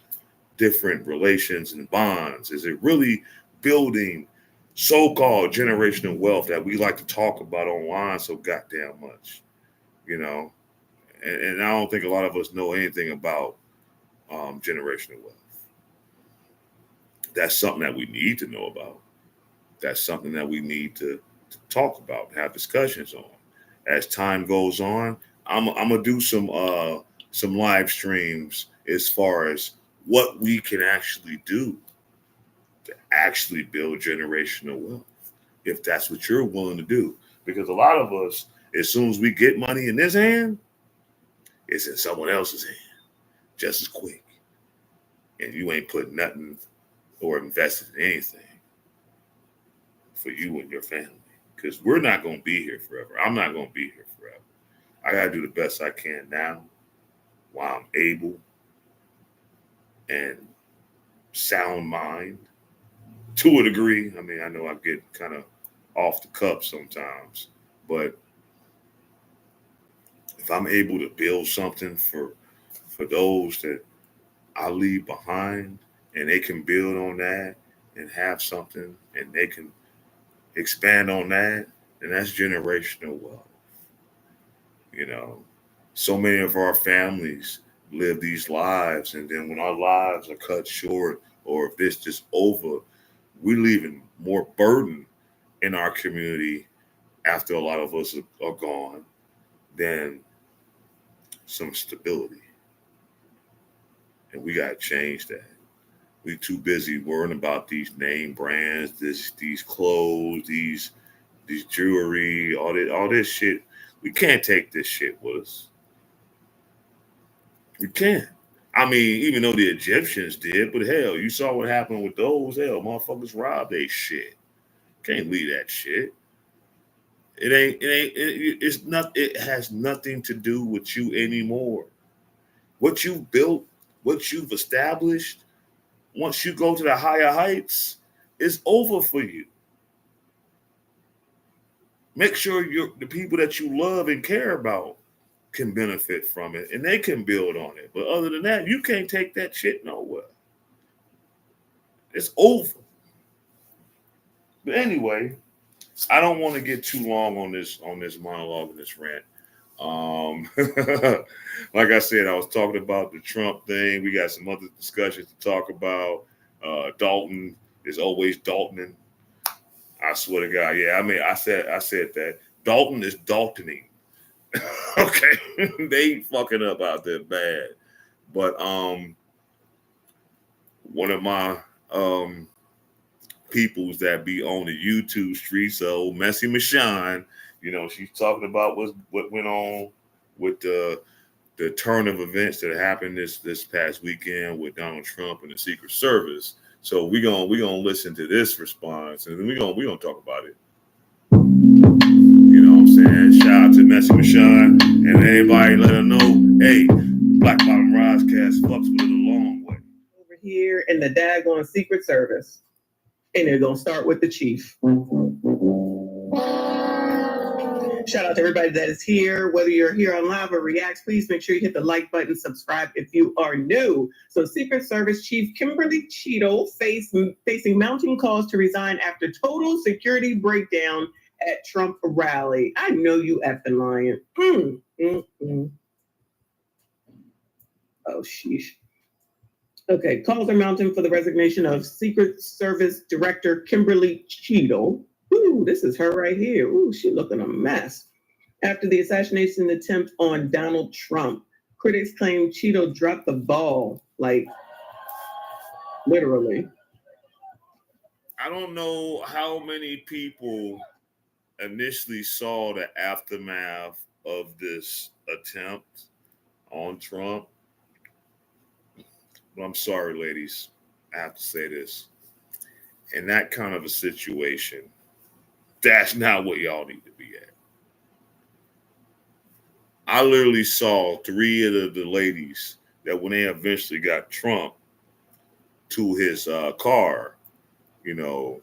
different relations and bonds? Is it really building so-called generational wealth that we like to talk about online so goddamn much? And I don't think a lot of us know anything about generational wealth. That's something that we need to know about. That's something that we need to talk about, have discussions on. As time goes on, I'm gonna do some live streams as far as what we can actually do to actually build generational wealth if that's what you're willing to do. Because a lot of us, as soon as we get money in this hand, it's in someone else's hand just as quick. And you ain't put nothing or invested in anything for you and your family. Because we're not going to be here forever. I'm not going to be here forever. I got to do the best I can now while I'm able and sound mind to a degree. I mean, I know I get kind of off the cuff sometimes, but if I'm able to build something for those that I leave behind and they can build on that and have something and they can expand on that, then that's generational wealth. You know, so many of our families live these lives, and then when our lives are cut short or if this just over, we're leaving more burden in our community after a lot of us are gone than some stability. And we got to change that. We too busy worrying about these name brands, these clothes, these jewelry, all this shit. We can't take this shit with us. We can't. I mean, even though the Egyptians did, but hell, you saw what happened with those. Hell, motherfuckers robbed they shit. Can't leave that shit. It's not, it has nothing to do with you anymore. What you built, what you've established, once you go to the higher heights, it's over for you. Make sure the people that you love and care about can benefit from it and they can build on it. But other than that, you can't take that shit nowhere. It's over. But anyway, I don't want to get too long on this monologue and this rant. Like I said, I was talking about the Trump thing. We got some other discussions to talk about. Dolton is always Daltoning. I swear to God. Yeah, I mean, I said that. Dolton is Daltoning. Okay. They fucking up out there bad. But one of my peoples that be on the YouTube streets, so Messy Michonne, you know, she's talking about what went on with the turn of events that happened this past weekend with Donald Trump and the Secret Service. So we're gonna listen to this response and then we're gonna talk about it. You know what I'm saying? Shout out to Messy Michonne and everybody let her know, hey, Black Bottom Risecast fucks with it a long way. Over here in the daggone Secret Service. And they're going to start with the chief. Shout out to everybody that is here. Whether you're here on live or reacts, please make sure you hit the like button, subscribe if you are new. So Secret Service Chief Kimberly Cheeto facing mounting calls to resign after total security breakdown at Trump rally. I know you effing lying. Oh, sheesh. Okay, calls are mounting for the resignation of Secret Service Director Kimberly Cheeto. Ooh, this is her right here. Ooh, she looking a mess. After the assassination attempt on Donald Trump, critics claim Cheeto dropped the ball, like literally. I don't know how many people initially saw the aftermath of this attempt on Trump. But I'm sorry, ladies, I have to say this. In that kind of a situation, that's not what y'all need to be at. I literally saw 3 of the ladies that when they eventually got Trump to his car, you know,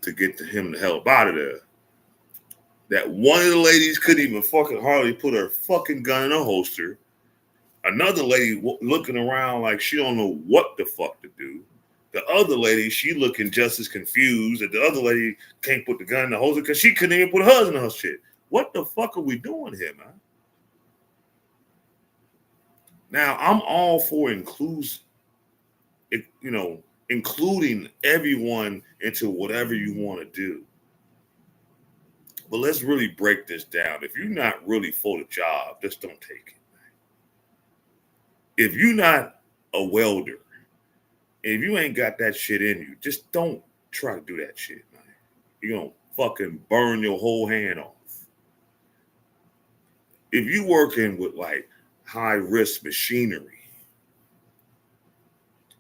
to get him the hell out of there, that one of the ladies couldn't even fucking hardly put her fucking gun in a holster. Another lady looking around like she don't know what the fuck to do. The other lady, she looking just as confused that the other lady can't put the gun in the holster because she couldn't even put hers in her shit. What the fuck are we doing here, man? Now, I'm all for inclusion, you know, including everyone into whatever you want to do. But let's really break this down. If you're not really for the job, just don't take it. If you're not a welder If you ain't got that shit in you, just don't try to do that shit, man. You're gonna fucking burn your whole hand off. If you working with like high risk machinery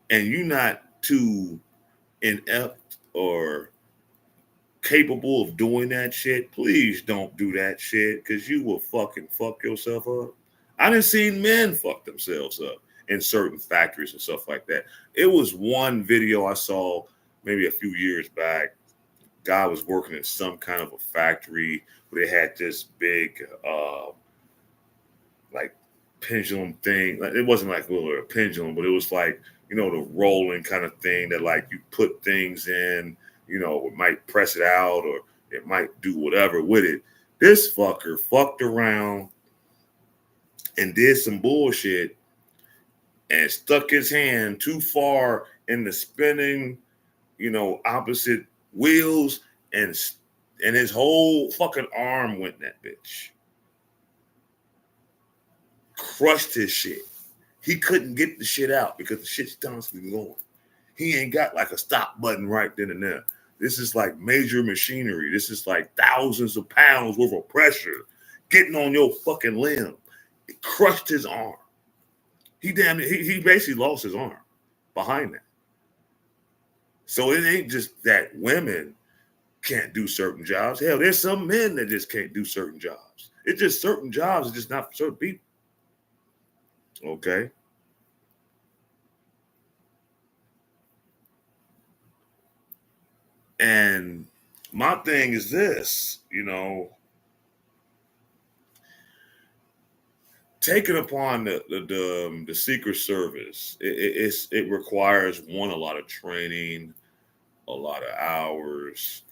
and you're not too inept or capable of doing that shit, please don't do that shit because you will fucking fuck yourself up. I done seen men fuck themselves up in certain factories and stuff like that. It was one video I saw maybe a few years back. Guy was working in some kind of a factory where they had this big like pendulum thing. It wasn't like a pendulum, but it was like, you know, the rolling kind of thing that like you put things in, you know, it might press it out or it might do whatever with it. This fucker fucked around and did some bullshit and stuck his hand too far in the spinning, you know, opposite wheels and his whole fucking arm went in that bitch. Crushed his shit. He couldn't get the shit out because the shit's constantly going. He ain't got like a stop button right then and there. This is like major machinery. This is like thousands of pounds worth of pressure getting on your fucking limb. It crushed his arm. He basically lost his arm behind that. So it ain't just that women can't do certain jobs. Hell, there's some men that just can't do certain jobs. It's just certain jobs are just not for certain people. Okay? And my thing is this, you know, taking upon the Secret Service, it requires a lot of training, a lot of hours,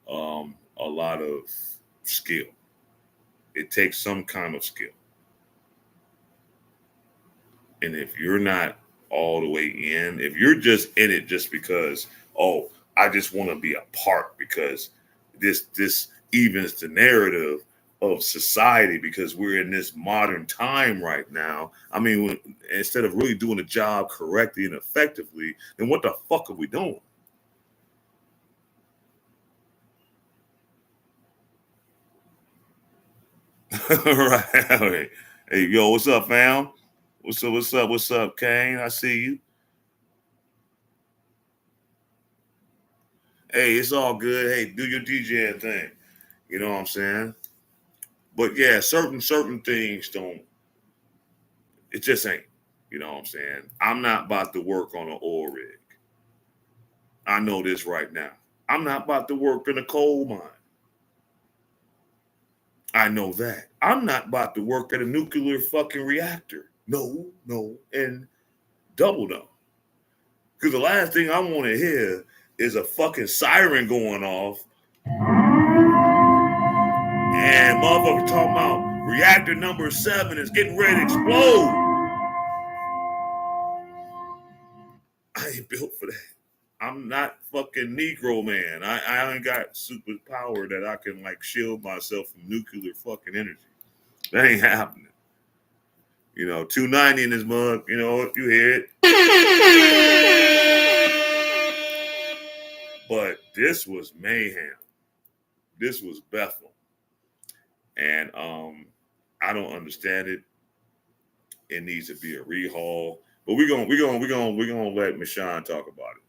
a lot of skill. It takes some kind of skill. And if you're not all the way in, if you're just in it just because, oh, I just want to be a part because this evens the narrative of society because we're in this modern time right now. I mean, instead of really doing the job correctly and effectively, then what the fuck are we doing? Right. Hey, yo, what's up, fam? What's up, Kane? I see you. Hey, it's all good. Hey, do your DJing thing. You know what I'm saying? But yeah, certain things don't. It just ain't. You know what I'm saying? I'm not about to work on an oil rig. I know this right now. I'm not about to work in a coal mine. I know that. I'm not about to work at a nuclear fucking reactor. No, and double no. Because the last thing I want to hear is a fucking siren going off and motherfucker talking about reactor number 7 is getting ready to explode. I ain't built for that. I'm not fucking Negro man. I ain't got superpower that I can like shield myself from nuclear fucking energy. That ain't happening. You know, 290 in this mug, you know, you hear it. But this was mayhem. This was Bethel. And I don't understand it. It needs to be a rehaul. But we're gonna let Michonne talk about it.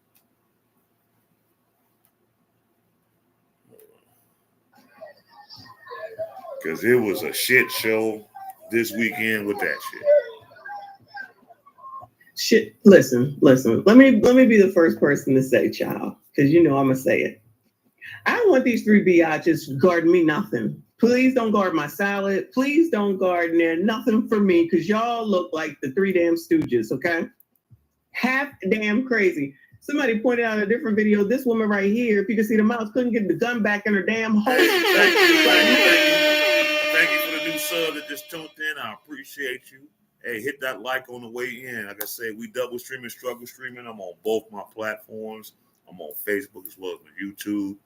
Because it was a shit show this weekend with that shit. Shit, listen. Let me be the first person to say, child, because you know I'm gonna say it. I don't want these 3 biatches guarding me nothing. Please don't guard my salad. Please don't guard nothing for me, because y'all look like the 3 damn stooges, okay? Half damn crazy. Somebody pointed out a different video. This woman right here, if you can see the mouse, couldn't get the gun back in her damn hole. Thank you for the new sub that just tuned in. I appreciate you. Hey, hit that like on the way in. Like I said, we double streaming, struggle streaming. I'm on both my platforms. I'm on Facebook as well as my YouTube.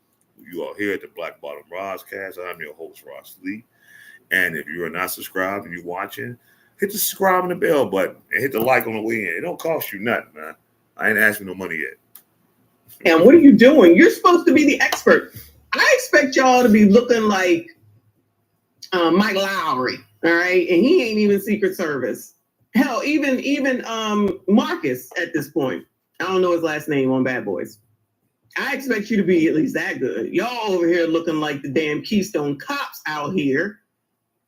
You are here at the Black Bottom Roscast. I'm your host, Ross Lee. And if you are not subscribed and you're watching, hit the subscribe and the bell button and hit the like on the way in. It don't cost you nothing, man. I ain't asked for no money yet. And what are you doing? You're supposed to be the expert. I expect y'all to be looking like Mike Lowry, all right? And he ain't even Secret Service. Hell, even Marcus at this point. I don't know his last name on Bad Boys. I expect you to be at least that good. Y'all over here looking like the damn Keystone Cops out here.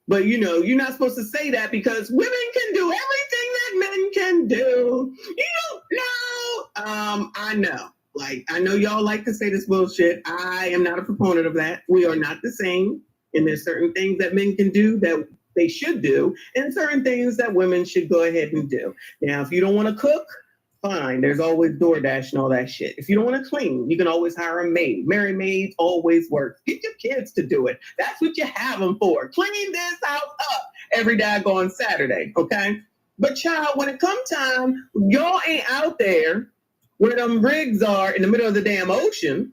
But you know, you're not supposed to say that because women can do everything that men can do. You don't know. I know. Like, I know y'all like to say this bullshit. I am not a proponent of that. We are not the same. And there's certain things that men can do that they should do, and certain things that women should go ahead and do. Now, if you don't want to cook, fine. There's always DoorDash and all that shit. If you don't want to clean, you can always hire a maid. Married maids always work. Get your kids to do it. That's what you have them for. Clean this house up every daggone Saturday, okay? But child, when it comes time, y'all ain't out there where them rigs are in the middle of the damn ocean.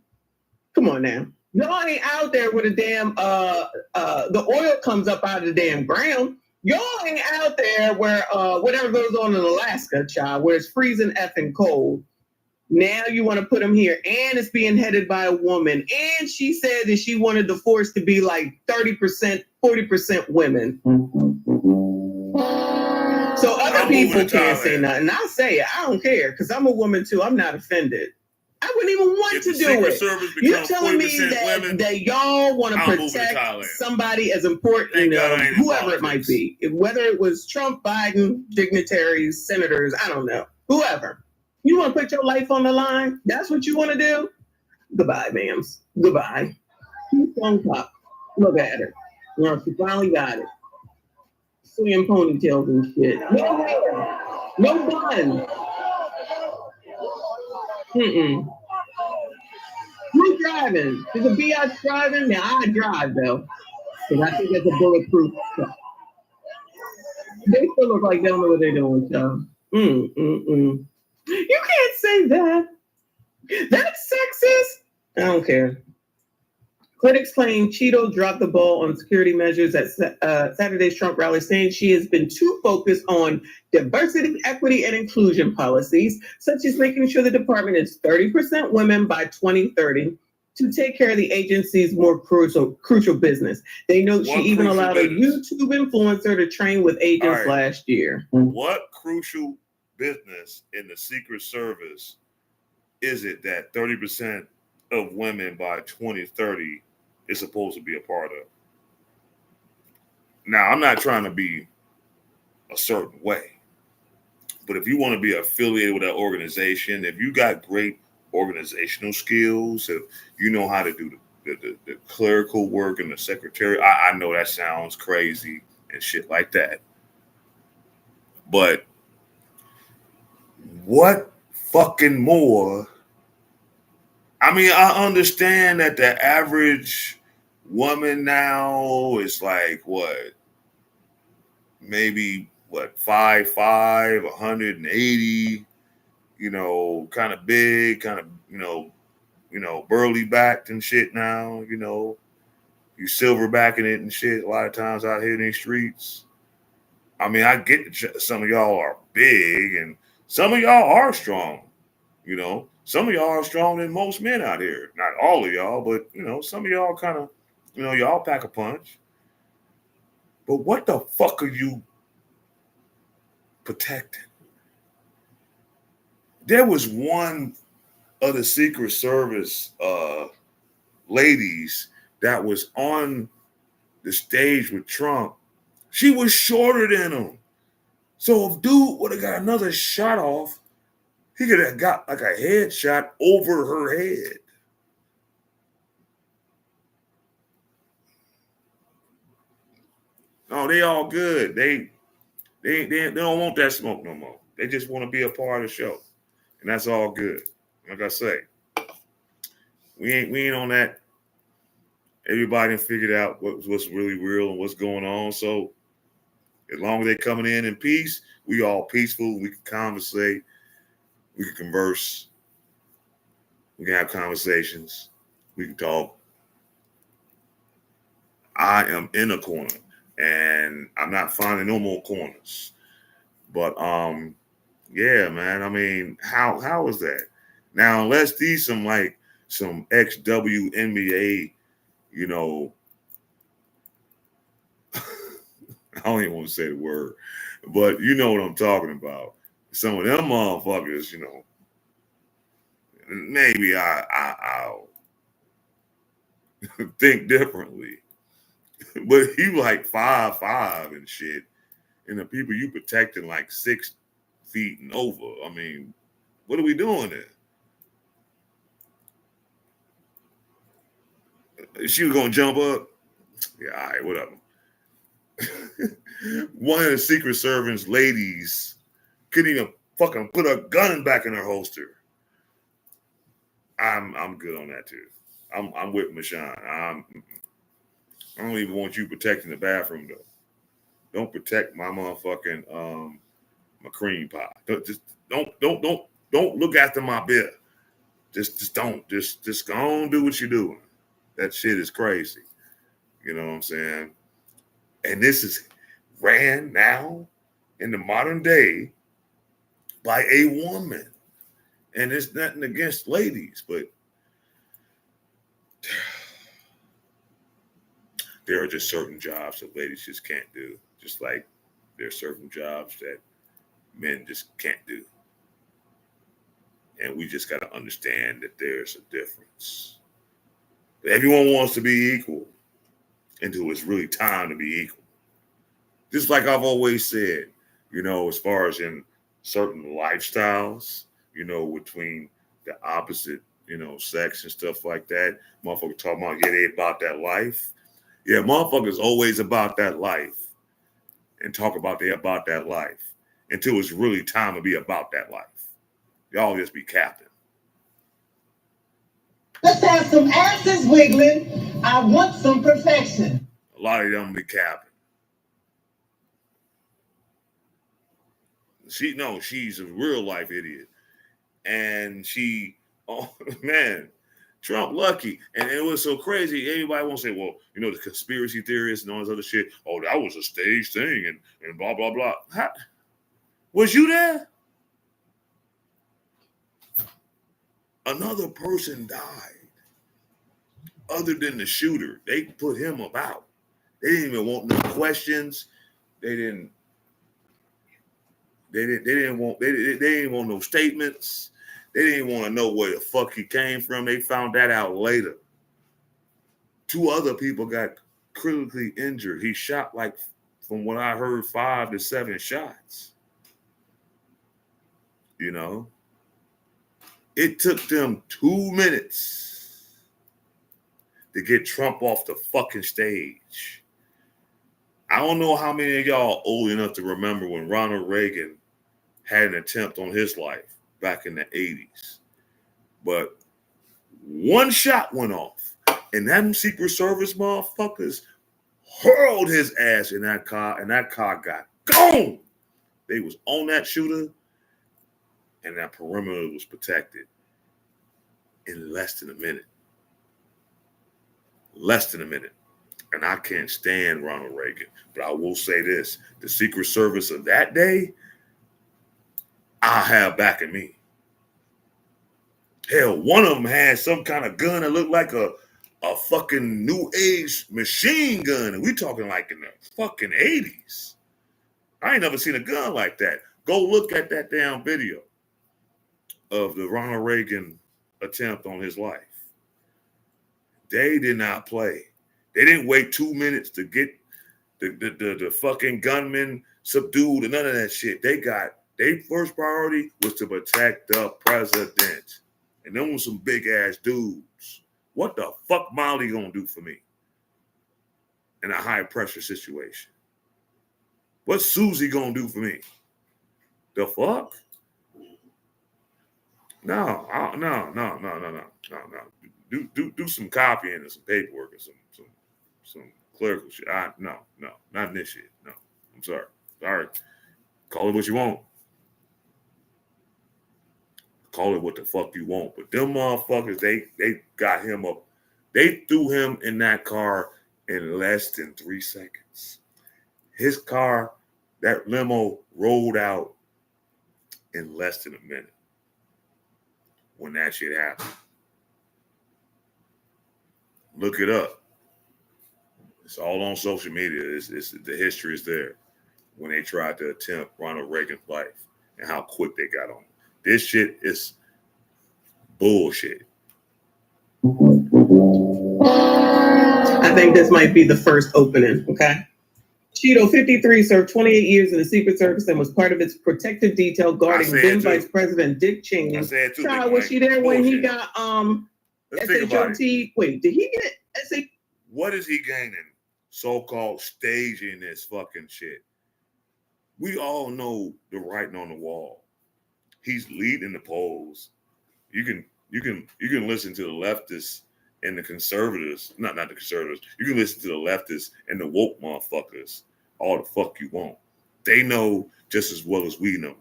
Come on now. Y'all ain't out there where the damn the oil comes up out of the damn ground. Y'all ain't out there where whatever goes on in Alaska, child, where it's freezing effing cold. Now you want to put them here, and it's being headed by a woman. And she said that she wanted the force to be like 30%, 40% women. So other people can't say nothing. I'll say it. I don't care because I'm a woman too. I'm not offended. I wouldn't even want to do it. You're telling me that y'all want to protect somebody as important, whoever it might be, whether it was Trump, Biden, dignitaries, senators, I don't know, whoever. You want to put your life on the line? That's what you want to do? Goodbye, ma'ams. Goodbye. Keystone Cop. Look at her. She finally got it. Swinging ponytails and shit. No hair. No bun. Who's driving? Is a biatch driving? Now I drive though, because I think that's a bulletproof truck. They still look like they don't know what they're doing, so. You can't say that. That's sexist. I don't care. Critics claim Cheeto dropped the ball on security measures at Saturday's Trump rally, saying she has been too focused on diversity, equity, and inclusion policies, such as making sure the department is 30% women by 2030 to take care of the agency's more crucial business. They note she even allowed a YouTube influencer to train with agents last year. What crucial business in the Secret Service is it that 30% of women by 2030 is supposed to be a part of? Now, I'm not trying to be a certain way, but if you want to be affiliated with that organization, if you got great organizational skills, if you know how to do the clerical work and the secretary, I know that sounds crazy and shit like that, but what fucking more? I mean, I understand that the average woman now is like what? Maybe what, 5'5", 180, kind of big, kind of, burly backed and shit now, you silverbacking it and shit a lot of times out here in these streets. I mean, I get that some of y'all are big and some of y'all are strong, Some of y'all are stronger than most men out here. Not all of y'all, but, some of y'all kind of, y'all pack a punch. But what the fuck are you protecting? There was one of the Secret Service ladies that was on the stage with Trump. She was shorter than him. So if dude would have got another shot off, he could have got like a headshot over her head. No, they all good. They don't want that smoke no more. They just want to be a part of the show, and that's all good. Like I say, we ain't on that. Everybody figured out what's really real and what's going on. So as long as they're coming in peace, we all peaceful. We can conversate. We can converse. We can have conversations. We can talk. I am in a corner, and I'm not finding no more corners. But Yeah, man. I mean, how is that? Now, unless these some ex WNBA, you know, I don't even want to say the word, but you know what I'm talking about. Some of them motherfuckers, you know, maybe I'll think differently. But he like 5'5" and shit, and the people you protecting like 6 feet and over. I mean, what are we doing there? She was gonna jump up. Yeah, all right, whatever. One of the Secret Service ladies couldn't even fucking put a gun back in her holster. I'm good on that too. I'm with Michonne. I don't even want you protecting the bathroom though. Don't protect my motherfucking my cream pie. Don't look after my beer. Just don't. Just go on, do what you're doing. That shit is crazy. You know what I'm saying? And this is ran now in the modern day by a woman. And it's nothing against ladies, but there are just certain jobs that ladies just can't do. Just like there are certain jobs that men just can't do. And we just got to understand that there's a difference. But everyone wants to be equal until it's really time to be equal. Just like I've always said, you know, as far as in certain lifestyles, you know, between the opposite, you know, sex and stuff like that. Motherfuckers talking about, yeah, they about that life. Yeah, motherfuckers always about that life and talk about they about that life until it's really time to be about that life. Y'all just be capping. Let's have some asses wiggling. I want some perfection. A lot of them be capping. She's a real life idiot. And oh man, Trump lucky. And it was so crazy. Everybody won't say, well, you know, the conspiracy theorists and all this other shit. Oh, that was a staged thing and blah, blah, blah. Was you there? Another person died. Other than the shooter, they put him about. They didn't even want no questions. They didn't want no statements. They didn't want to know where the fuck he came from. They found that out later. 2 other people got critically injured. He shot like, from what I heard, 5 to 7 shots. You know? It took them 2 minutes to get Trump off the fucking stage. I don't know how many of y'all old enough to remember when Ronald Reagan had an attempt on his life back in the 80s. But one shot went off, and them Secret Service motherfuckers hurled his ass in that car, and that car got gone. They was on that shooter, and that perimeter was protected in less than a minute. Less than a minute. And I can't stand Ronald Reagan, but I will say this: the Secret Service of that day, I have backing me. Hell, one of them had some kind of gun that looked like a fucking new age machine gun. And we talking like in the fucking 80s. I ain't never seen a gun like that. Go look at that damn video of the Ronald Reagan attempt on his life. They did not play. They didn't wait 2 minutes to get the fucking gunman subdued and none of that shit. Their first priority was to protect the president. And them was some big ass dudes. What the fuck Molly gonna do for me in a high pressure situation? What's Susie gonna do for me? The fuck? No. Do some copying and some paperwork and some clerical shit. No, not in this shit. No, I'm sorry. Call it what you want. Call it what the fuck you want. But them motherfuckers, they got him up. They threw him in that car in less than 3 seconds. His car, that limo, rolled out in less than a minute when that shit happened. Look it up. It's all on social media. It's the history is there when they tried to attempt Ronald Reagan's life and how quick they got on him. This shit is bullshit. I think this might be the first opening, okay? Cheeto, 53, served 28 years in the Secret Service and was part of its protective detail guarding then Vice President Dick Cheney. I said too. Child, was she there when he got Let's think about SHOT? it. Wait, did he get SHOT? What is he gaining? So-called staging this fucking shit. We all know the writing on the wall. He's leading the polls. You can listen to the leftists and the conservatives, not the conservatives. You can listen to the leftists and the woke motherfuckers all the fuck you want. They know just as well as we know.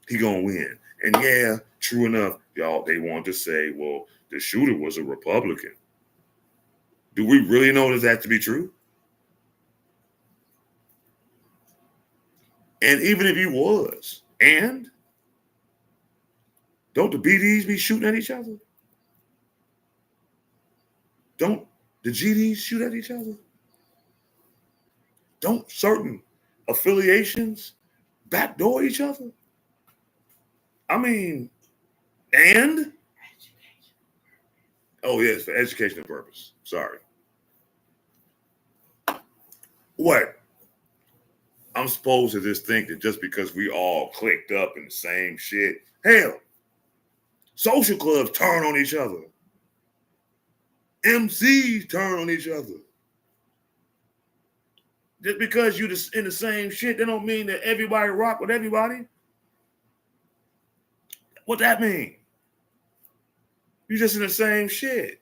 He gonna win. And yeah, true enough, y'all, they want to say, well, the shooter was a Republican. Do we really know that to be true? And even if he was, and don't the BDs be shooting at each other? Don't the GDs shoot at each other? Don't certain affiliations backdoor each other? I mean, and? Oh, yes, for educational purpose. Sorry. What? I'm supposed to just think that just because we all clicked up in the same shit, hell, social clubs turn on each other. MCs turn on each other. Just because you're in the same shit, that don't mean that everybody rock with everybody. What that mean? You're just in the same shit.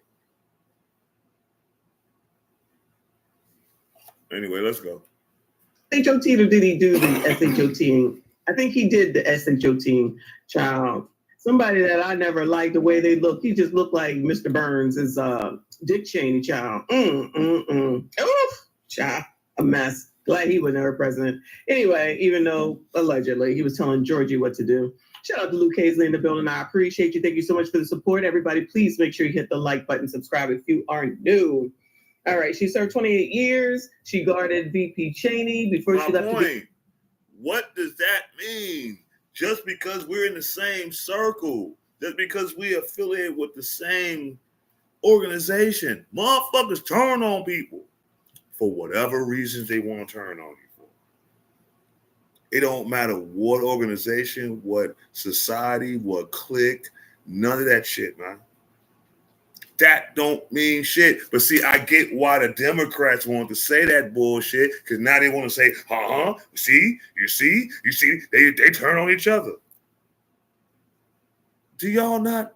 Anyway, let's go. SHOT, or did he do the SHOT? I think he did the SHOT, child. Somebody that I never liked the way they look. He just looked like Mr. Burns is Dick Cheney, child. Oof, child, a mess. Glad he was never president. Anyway, even though allegedly he was telling Georgie what to do. Shout out to Luke Hazley in the building. I appreciate you. Thank you so much for the support. Everybody, please make sure you hit the like button, subscribe if you are new. All right, she served 28 years. She guarded VP Cheney before she left. What does that mean? Just because we're in the same circle, just because we affiliate with the same organization, motherfuckers turn on people for whatever reasons they want to turn on you for. It don't matter what organization, what society, what clique, none of that shit, man. That don't mean shit. But see, I get why the Democrats want to say that bullshit, because now they want to say, see, you see, they turn on each other. Do y'all not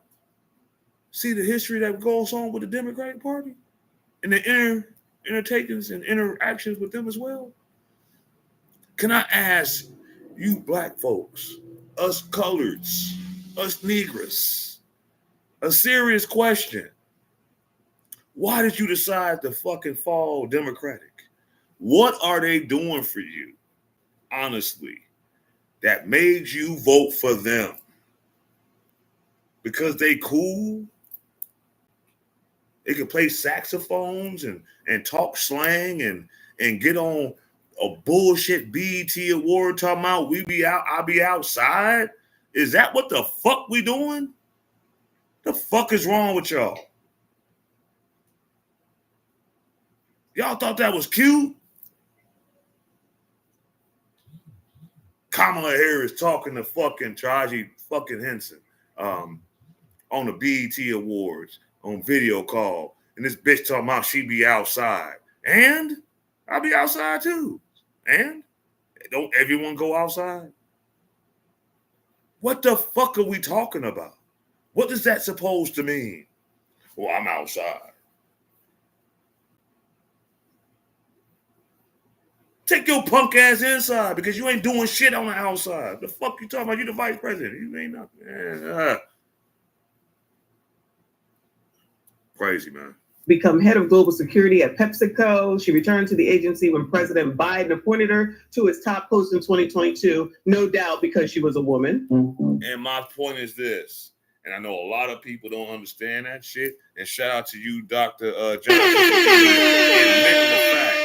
see the history that goes on with the Democratic Party and the intertakings and interactions with them as well? Can I ask you black folks, us coloreds, us Negroes, a serious question? Why did you decide to fucking fall Democratic? What are they doing for you, honestly, that made you vote for them? Because they cool? They can play saxophones and talk slang and get on a bullshit BET award talking about I'll be outside? Is that what the fuck we doing? The fuck is wrong with y'all? Y'all thought that was cute? Kamala Harris talking to fucking Taraji fucking Henson on the BET Awards on video call. And this bitch talking about she be outside. And I'll be outside too. And don't everyone go outside? What the fuck are we talking about? What is that supposed to mean? Well, I'm outside. Take your punk ass inside because you ain't doing shit on the outside. The fuck you talking about? You the vice president. You ain't nothing. Crazy, man. become head of global security at PepsiCo. She returned to the agency when President Biden appointed her to his top post in 2022, no doubt because she was a woman. And my point is this, and I know a lot of people don't understand that shit, and shout out to you, Dr. Johnson, for admitting the fact.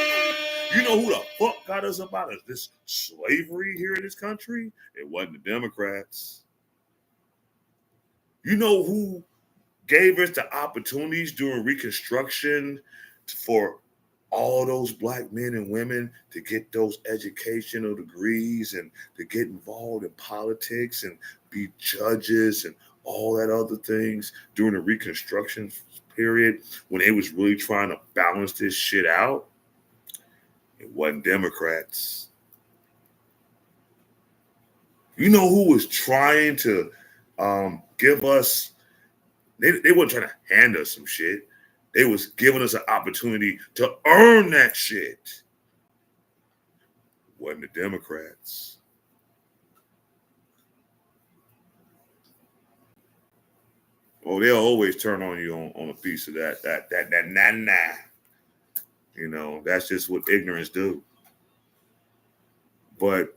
You know who the fuck got us up out of this slavery here in this country? It wasn't the Democrats. You know who gave us the opportunities during Reconstruction for all those black men and women to get those educational degrees and to get involved in politics and be judges and all that other things during the Reconstruction period when they was really trying to balance this shit out? It wasn't Democrats. You know who was trying to give us, they weren't trying to hand us some shit. They was giving us an opportunity to earn that shit. It wasn't the Democrats. Oh, they'll always turn on you on a piece of that nah. You know, that's just what ignorance do. But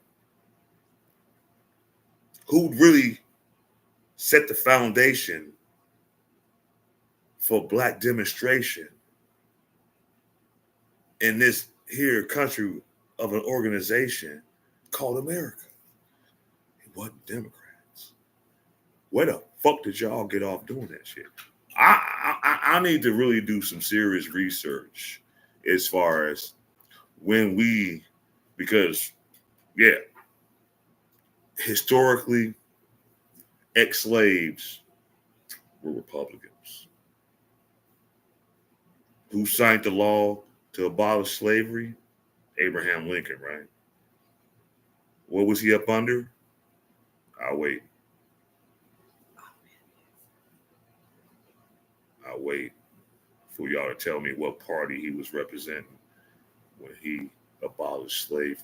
who really set the foundation for black demonstration in this here country of an organization called America? It wasn't Democrats. Where the fuck did y'all get off doing that shit? I need to really do some serious research as far as when we, because yeah, historically, ex-slaves were Republicans. Who signed the law to abolish slavery? Abraham Lincoln, right? What was he up under? I'll wait for y'all to tell me what party he was representing when he abolished slavery.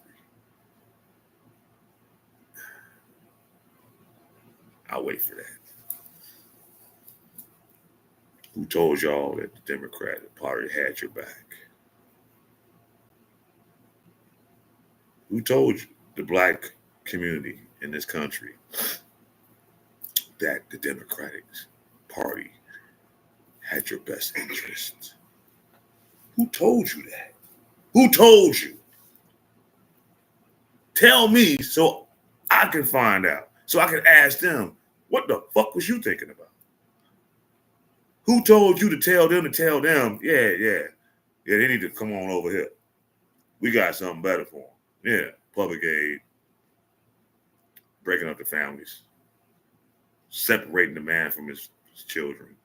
I'll wait for that. Who told y'all that the Democratic Party had your back? Who told you, the black community in this country, that the Democratic Party had your best interest? Who told you that? Who told you? Tell me so I can find out. So I can ask them, what the fuck was you thinking about? Who told you to tell them, yeah, they need to come on over here. We got something better for them. Yeah, public aid, breaking up the families, separating the man from his children,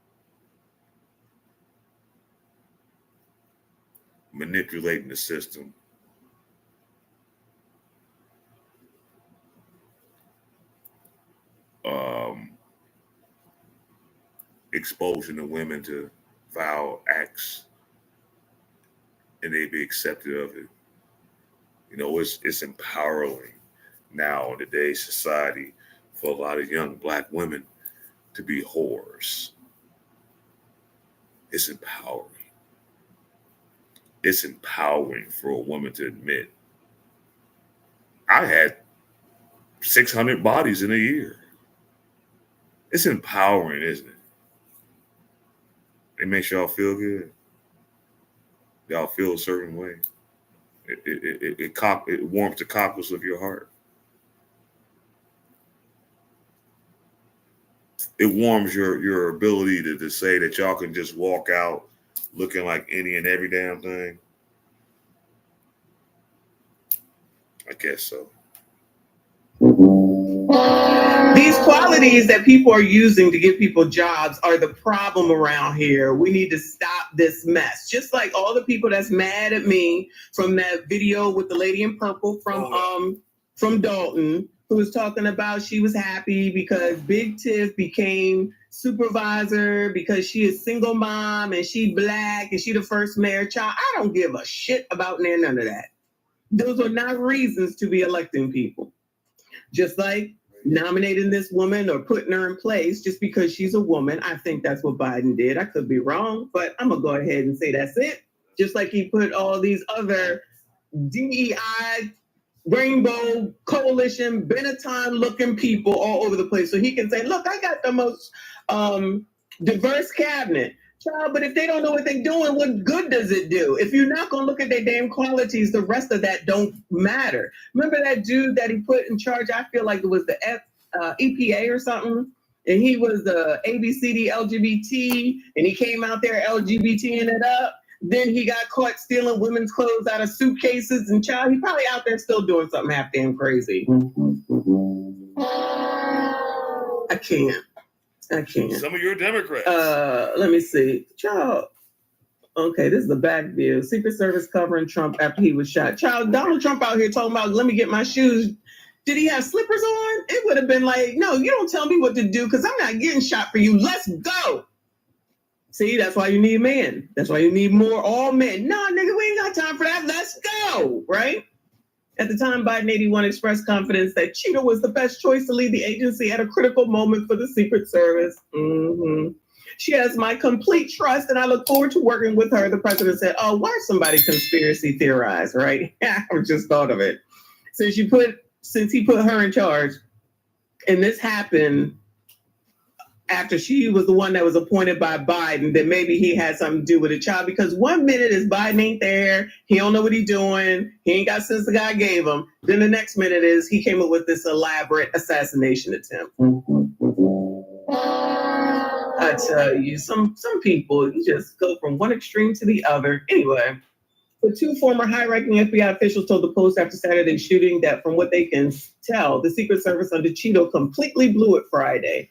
manipulating the system. Exposing the women to foul acts and they be accepted of it. You know, it's empowering now in today's society for a lot of young black women to be whores. It's empowering. It's empowering for a woman to admit, I had 600 bodies in a year. It's empowering, isn't it? It makes y'all feel good. Y'all feel a certain way. It warms the cockles of your heart. It warms your ability to say that y'all can just walk out looking like any and every damn thing. I guess so. These qualities that people are using to give people jobs are the problem around here. We need to stop this mess. Just like all the people that's mad at me from that video with the lady in purple from Dolton, who was talking about she was happy because Big Tiff became supervisor because she is single mom and she black and she the first mayor child. I don't give a shit about none of that. Those are not reasons to be electing people. Just like nominating this woman or putting her in place just because she's a woman. I think that's what Biden did. I could be wrong, but I'm going to go ahead and say that's it. Just like he put all these other DEI, Rainbow Coalition, Benetton looking people all over the place. So he can say, look, I got the most diverse cabinet. Child, but if they don't know what they're doing, what good does it do? If you're not going to look at their damn qualities, the rest of that don't matter. Remember that dude that he put in charge? I feel like it was the EPA or something. And he was the ABCD LGBT, and he came out there LGBTing it up. Then he got caught stealing women's clothes out of suitcases. And child, he probably out there still doing something half damn crazy. I can't. Some of your Democrats. Let me see. Child. Okay, this is the back view. Secret Service covering Trump after he was shot. Child, Donald Trump out here talking about, let me get my shoes. Did he have slippers on? It would have been like, no, you don't tell me what to do because I'm not getting shot for you. Let's go. See, that's why you need men. That's why you need more all men. No, nigga, we ain't got time for that. Let's go, right? At the time, Biden 81 expressed confidence that Cheetah was the best choice to lead the agency at a critical moment for the Secret Service. Mm-hmm. She has my complete trust, and I look forward to working with her. The president said, oh, why somebody conspiracy theorize, right? I just thought of it. Since he put her in charge, and this happened after she was the one that was appointed by Biden, that maybe he had something to do with it, child, because 1 minute is Biden ain't there, he don't know what he's doing, he ain't got sense the guy gave him. Then the next minute is he came up with this elaborate assassination attempt. I tell you, some people, you just go from one extreme to the other. Anyway, the two former high-ranking FBI officials told the Post after Saturday's shooting that from what they can tell, the Secret Service under Cheeto completely blew it Friday.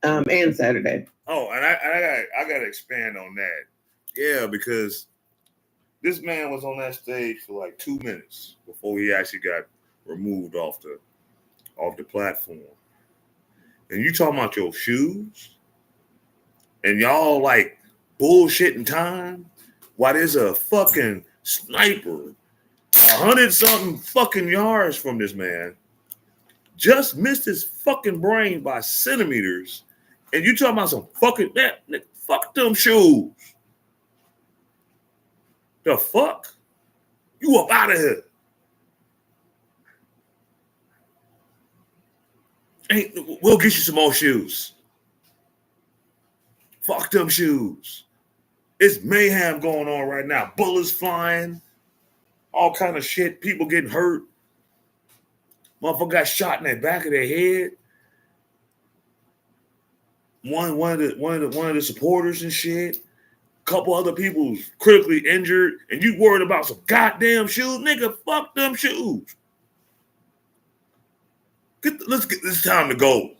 And Saturday. Oh, and I got to expand on that. Yeah, because this man was on that stage for like 2 minutes before he actually got removed off the platform. And you talking about your shoes, and y'all like bullshitting time while there's a fucking sniper 100-something fucking yards from this man, just missed his fucking brain by centimeters. And you talking about some fucking that nigga, fuck them shoes. The fuck? You up out of here. We'll get you some more shoes. Fuck them shoes. It's mayhem going on right now. Bullets flying. All kind of shit. People getting hurt. Motherfucker got shot in the back of their head. One of the supporters and shit. Couple other people critically injured, and you worried about some goddamn shoes, nigga? Fuck them shoes. It's time to go.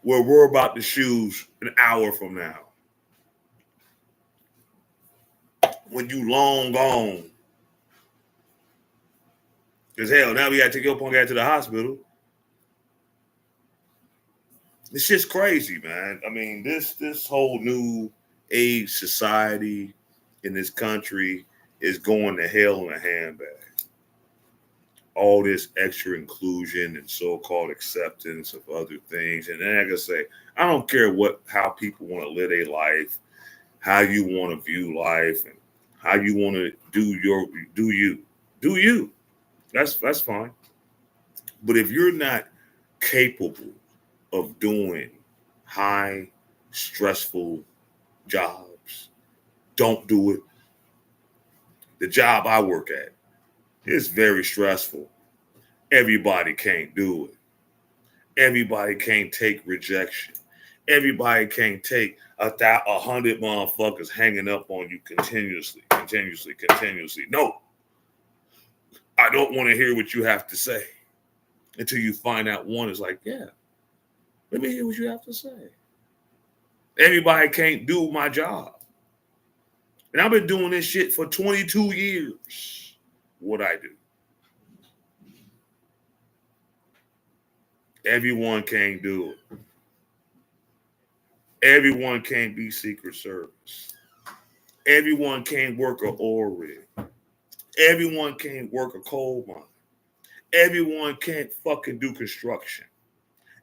We'll worry about the shoes an hour from now, when you long gone. Because hell, now we gotta take your punk guy to the hospital. This shit's crazy, man. I mean, this whole new age society in this country is going to hell in a handbag. All this extra inclusion and so-called acceptance of other things. And then I can say, I don't care how people want to live their life, how you want to view life, and how you want to do you. That's fine. But if you're not capable of doing high, stressful jobs, don't do it. The job I work at is very stressful. Everybody can't do it. Everybody can't take rejection. Everybody can't take 100 motherfuckers hanging up on you continuously. No, I don't want to hear what you have to say until you find out one is like, yeah, let me hear what you have to say. Everybody can't do my job. And I've been doing this shit for 22 years. What I do. Everyone can't do it. Everyone can't be Secret Service. Everyone can't work an oil rig. Everyone can't work a coal mine. Everyone can't fucking do construction.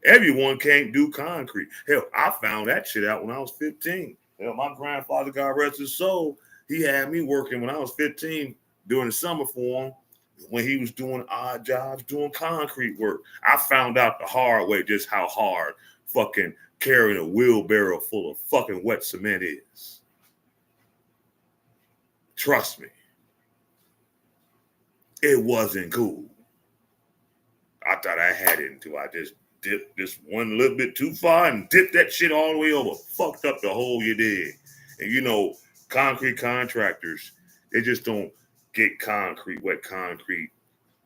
Everyone can't do concrete. Hell, I found that shit out when I was 15. Hell, my grandfather, God rest his soul, he had me working when I was 15 during the summer for him when he was doing odd jobs, doing concrete work. I found out the hard way just how hard fucking carrying a wheelbarrow full of fucking wet cement is. Trust me. It wasn't cool. I thought I had it until I just dipped this one little bit too far and dipped that shit all the way over. Fucked up the hole you did. And you know, concrete contractors, they just don't get concrete, wet concrete,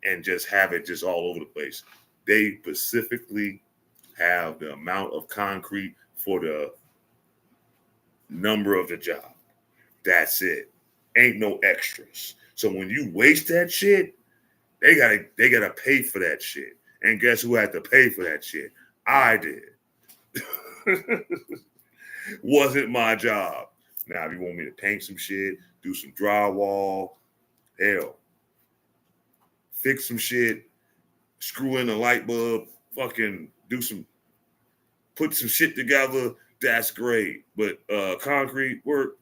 and just have it just all over the place. They specifically have the amount of concrete for the number of the job. That's it. Ain't no extras. So when you waste that shit, they gotta pay for that shit. And guess who had to pay for that shit? I did. Wasn't my job. Now, if you want me to paint some shit, do some drywall, hell, fix some shit, screw in a light bulb, fucking put some shit together, that's great. But concrete work,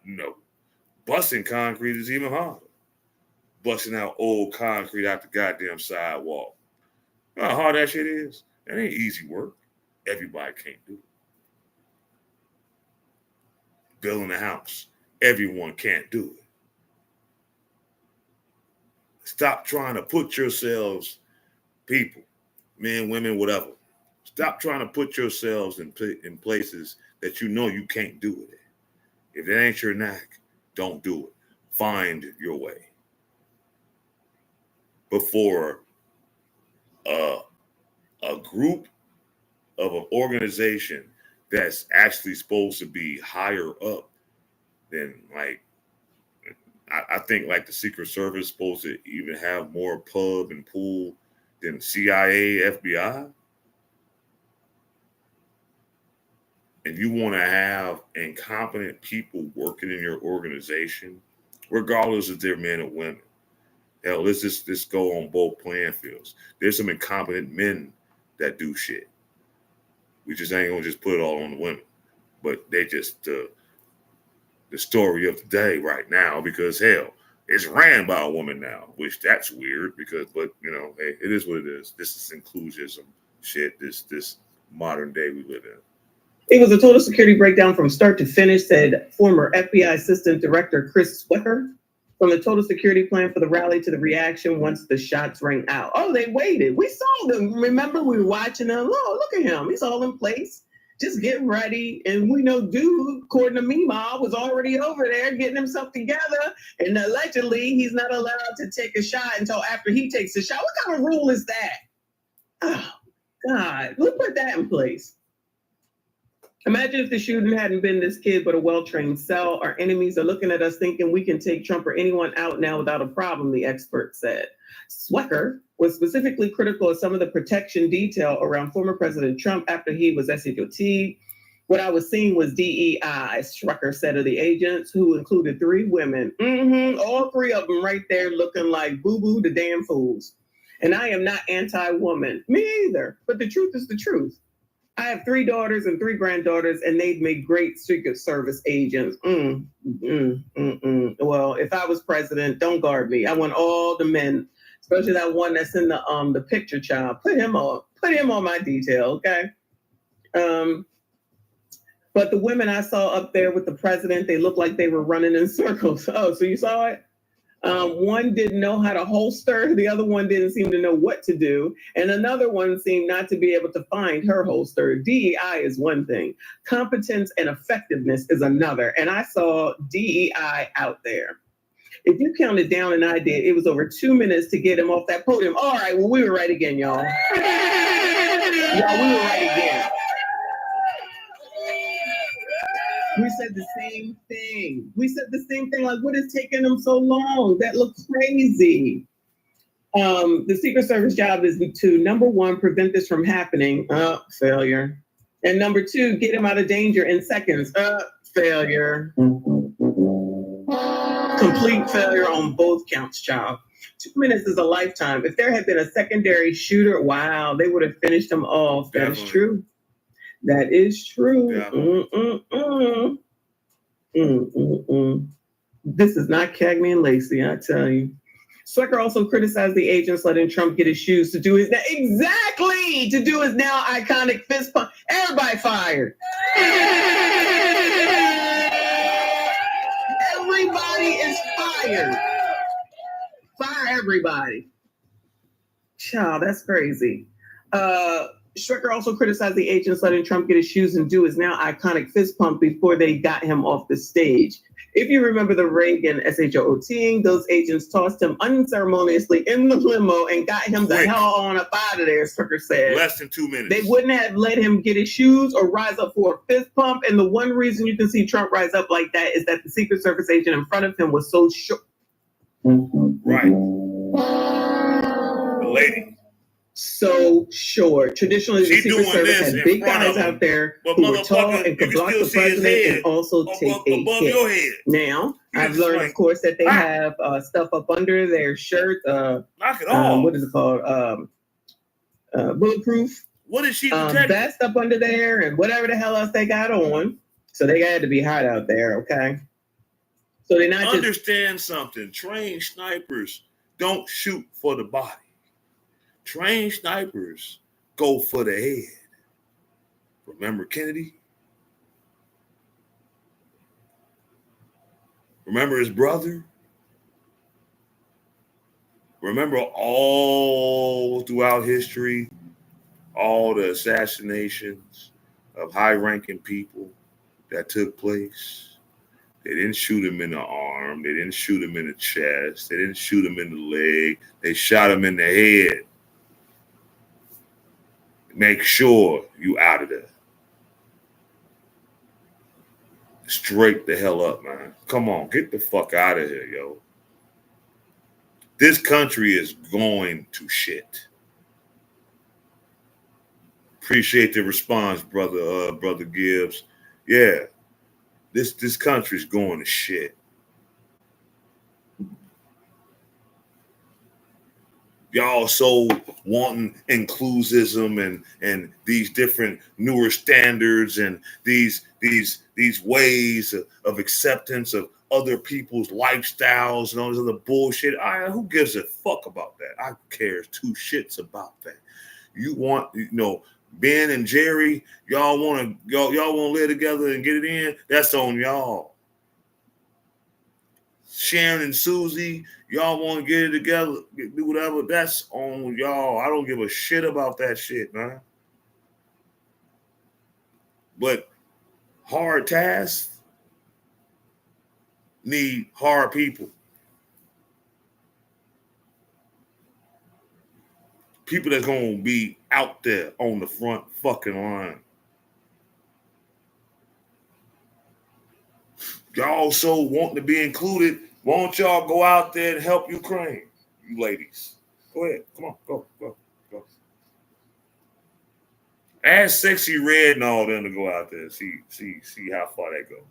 no. Busting concrete is even harder. Busting out old concrete out the goddamn sidewalk. You know how hard that shit is? That ain't easy work. Everybody can't do it. Building a house. Everyone can't do it. Stop trying to put yourselves, people, men, women, whatever. Stop trying to put yourselves in places that you know you can't do it in. If it ain't your knack, don't do it. Find your way. Before a group of an organization that's actually supposed to be higher up than, like, I think like the Secret Service is supposed to even have more pub and pool than CIA, FBI. And you want to have incompetent people working in your organization, regardless if they're men or women. Hell, let's just go on both playing fields. There's some incompetent men that do shit. We just ain't gonna just put it all on the women. But they just the story of the day right now, because hell, it's ran by a woman now, which that's weird but you know, hey, it is what it is. This is inclusionism shit, this modern day we live in. It was a total security breakdown from start to finish, said former FBI Assistant Director Chris Swecker. From the total security plan for the rally to the reaction once the shots rang out. Oh, they waited. We saw them. Remember, we were watching them. Oh, look at him. He's all in place. Just get ready. And we know dude, according to Meemaw, was already over there getting himself together. And allegedly, he's not allowed to take a shot until after he takes a shot. What kind of rule is that? Oh, God. Who put that in place? Imagine if the shooting hadn't been this kid, but a well-trained cell. Our enemies are looking at us thinking we can take Trump or anyone out now without a problem, the expert said. Swecker was specifically critical of some of the protection detail around former President Trump after he was SHOT. What I was seeing was DEI, Swecker said of the agents, who included 3 women. All 3 of them right there looking like boo-boo the damn fools. And I am not anti-woman. Me either. But the truth is the truth. I have 3 daughters and 3 granddaughters, and they've made great Secret Service agents. Well, if I was president, don't guard me. I want all the men, especially that one that's in the picture, child. Put him on my detail, okay? But the women I saw up there with the president, they looked like they were running in circles. Oh, so you saw it? One didn't know how to holster. The other one didn't seem to know what to do. And another one seemed not to be able to find her holster. DEI is one thing. Competence and effectiveness is another. And I saw DEI out there. If you counted down and I did, it was over 2 minutes to get him off that podium. All right, well, we were right again, y'all. We were right again. We said the same thing. Like, what is taking them so long? That looks crazy. The Secret Service job is to, number 1, prevent this from happening. Failure. And number 2, get him out of danger in seconds. Failure. Complete failure on both counts, child. 2 minutes is a lifetime. If there had been a secondary shooter, wow, they would have finished him off. That is true. That is true. This is not Cagney and Lacey, I tell you. Swecker also criticized the agents letting Trump get his shoes to do his now iconic fist pump. Everybody fired. Everybody is fired. Fire everybody. Child, that's crazy. Schrecker also criticized the agents letting Trump get his shoes and do his now iconic fist pump before they got him off the stage. If you remember the Reagan SHOTing, those agents tossed him unceremoniously in the limo and got him the hell on up out of there, Schrecker said. Less than 2 minutes. They wouldn't have let him get his shoes or rise up for a fist pump. And the one reason you can see Trump rise up like that is that the Secret Service agent in front of him was so short. Right. The lady. So short. Traditionally, the Secret Service had big guys out there who were tall and could block the president and also take a hit. Now, I've learned, of course, that they have stuff up under their shirt. Knock it off. What is it called? Bulletproof. What is she protecting? Vest up under there and whatever the hell else they got on. So they had to be hot out there, okay? So they're not Understand something. Trained snipers don't shoot for the body. Trained snipers go for the head. Remember Kennedy? Remember his brother? Remember all throughout history, all the assassinations of high-ranking people that took place? They didn't shoot him in the arm. They didn't shoot him in the chest. They didn't shoot him in the leg. They shot him in the head. Make sure you out of there. Straight the hell up, man. Come on, get the fuck out of here, yo. This country is going to shit. Appreciate the response, brother Gibbs. Yeah, this country's going to shit. Y'all so wanting inclusism and these different newer standards and these ways of acceptance of other people's lifestyles and all this other bullshit. Who gives a fuck about that? I care two shits about that. You want, Ben and Jerry, y'all want to live together and get it in? That's on y'all. Sharon and Susie, y'all want to get it together, do whatever, that's on y'all. I don't give a shit about that shit, man. But hard tasks need hard people. People that's going to be out there on the front fucking line. Y'all so wanting to be included. Won't y'all go out there and help Ukraine? You ladies. Go ahead. Come on. Go. Ask Sexy Red and all them to go out there and see how far they go.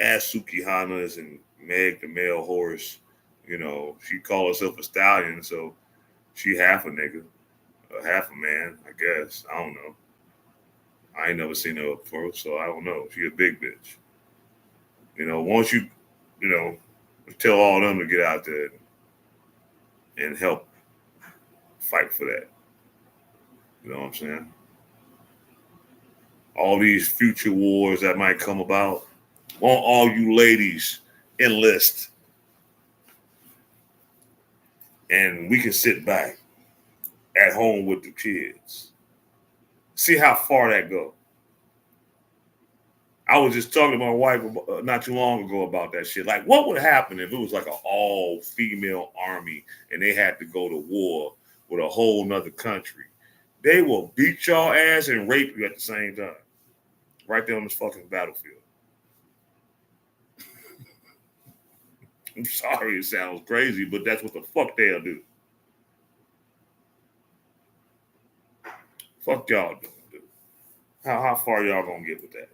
Ask Suki Hanas and Meg the male horse. She call herself a stallion, so she half a nigga. Half a man, I guess. I don't know. I ain't never seen her up close, so I don't know. She a big bitch. Once you, tell all them to get out there and help fight for that. You know what I'm saying? All these future wars that might come about, won't all you ladies enlist? And we can sit back at home with the kids. See how far that goes. I was just talking to my wife not too long ago about that shit. Like, what would happen if it was like an all-female army and they had to go to war with a whole nother country? They will beat y'all ass and rape you at the same time. Right there on this fucking battlefield. I'm sorry it sounds crazy, but that's what the fuck they'll do. Fuck y'all doing, dude. How far y'all gonna get with that?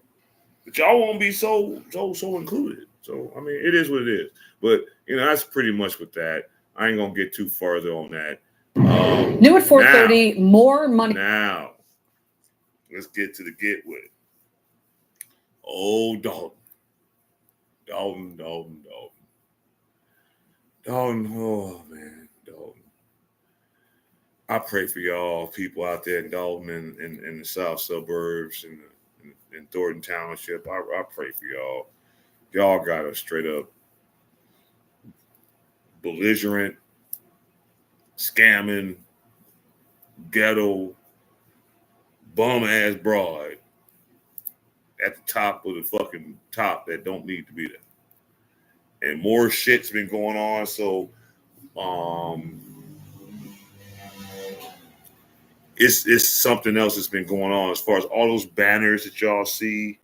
But y'all won't be so included. So, I mean, it is what it is. But, that's pretty much with that. I ain't going to get too further on that. New at 4:30, more money. Now, let's get to the get with it. Oh, Dolton. Dolton. Oh, man. Dolton. I pray for y'all people out there in Dolton and in the south suburbs and in Thornton Township. I pray for y'all. Y'all got a straight up belligerent, scamming, ghetto, bum ass broad at the top of the fucking top that don't need to be there. And more shit's been going on. So it's something else that's been going on as far as all those banners that y'all see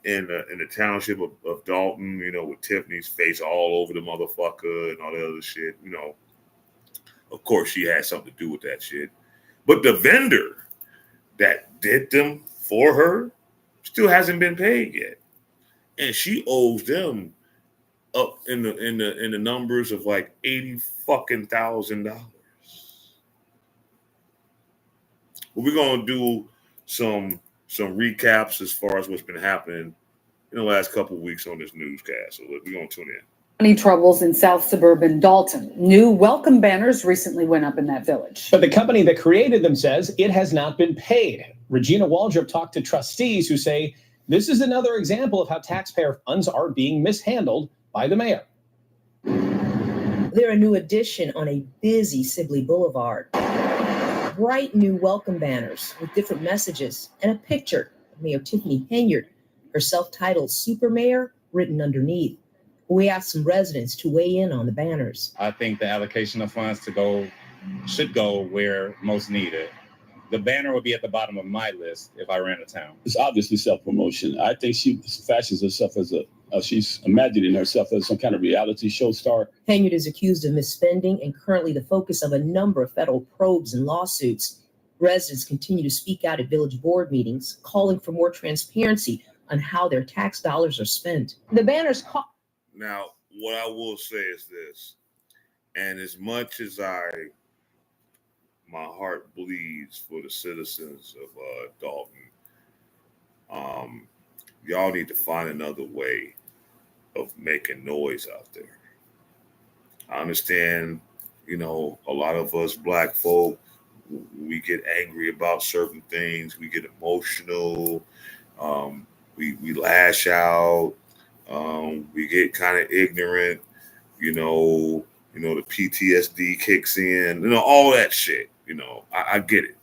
in the township of Dolton, with Tiffany's face all over the motherfucker and all that other shit. Of course she had something to do with that shit. But the vendor that did them for her still hasn't been paid yet. And she owes them up in the numbers of like $80,000. Well, we're gonna do some recaps as far as what's been happening in the last couple of weeks on this newscast. So we're gonna tune in. Money troubles in South suburban Dolton. New welcome banners recently went up in that village. But the company that created them says it has not been paid. Regina Waldrop talked to trustees who say this is another example of how taxpayer funds are being mishandled by the mayor. They're a new addition on a busy Sibley Boulevard. Bright new welcome banners with different messages and a picture of Mayor Tiffany Henyard, her self-titled Super Mayor, written underneath. We asked some residents to weigh in on the banners. I think the allocation of funds should go where most needed. The banner would be at the bottom of my list if I ran a town. It's obviously self-promotion. I think she fashions herself as she's imagining herself as some kind of reality show star. Henyard is accused of misspending and currently the focus of a number of federal probes and lawsuits. Residents continue to speak out at village board meetings, calling for more transparency on how their tax dollars are spent. The banners Now, what I will say is this, and as much as my heart bleeds for the citizens of Dolton, y'all need to find another way of making noise out there. I understand, a lot of us black folk, we get angry about certain things, we get emotional, we lash out. We get kind of ignorant, the PTSD kicks in, all that shit, I get it,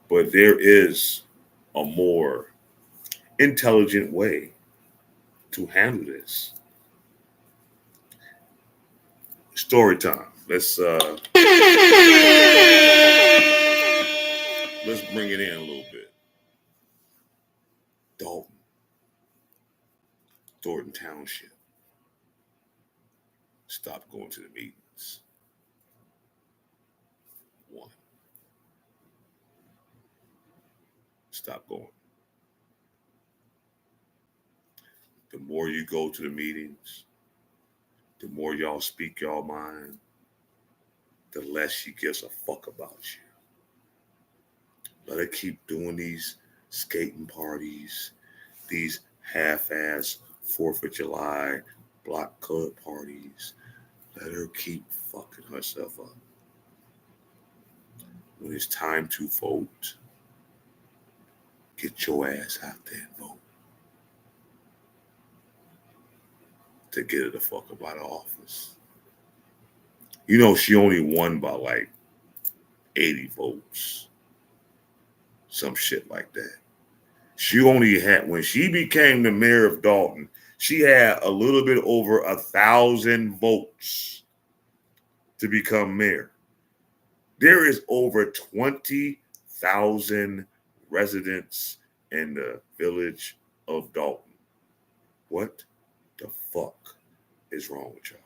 but there is a more intelligent way to handle this. Story time. Let's bring it in a little bit. Dolton. Thornton Township. Stop going to the meetings. 1. Stop going. The more you go to the meetings, the more y'all speak y'all mind, the less she gives a fuck about you. Let her keep doing these skating parties, these half-ass 4th of July block club parties. Let her keep fucking herself up. When it's time to vote, get your ass out there and vote. To get her the fuck up out of office. She only won by like 80 votes. Some shit like that. She only had, when she became the mayor of Dolton, she had a little bit over 1,000 votes to become mayor. There is over 20,000 residents in the village of Dolton. What the fuck is wrong with y'all?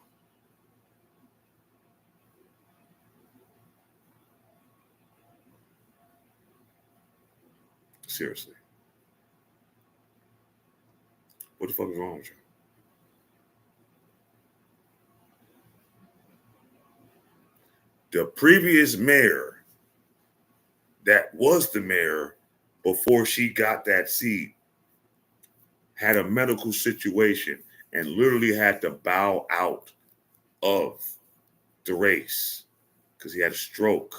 Seriously. What the fuck is wrong with you? The previous mayor that was the mayor before she got that seat had a medical situation and literally had to bow out of the race because he had a stroke.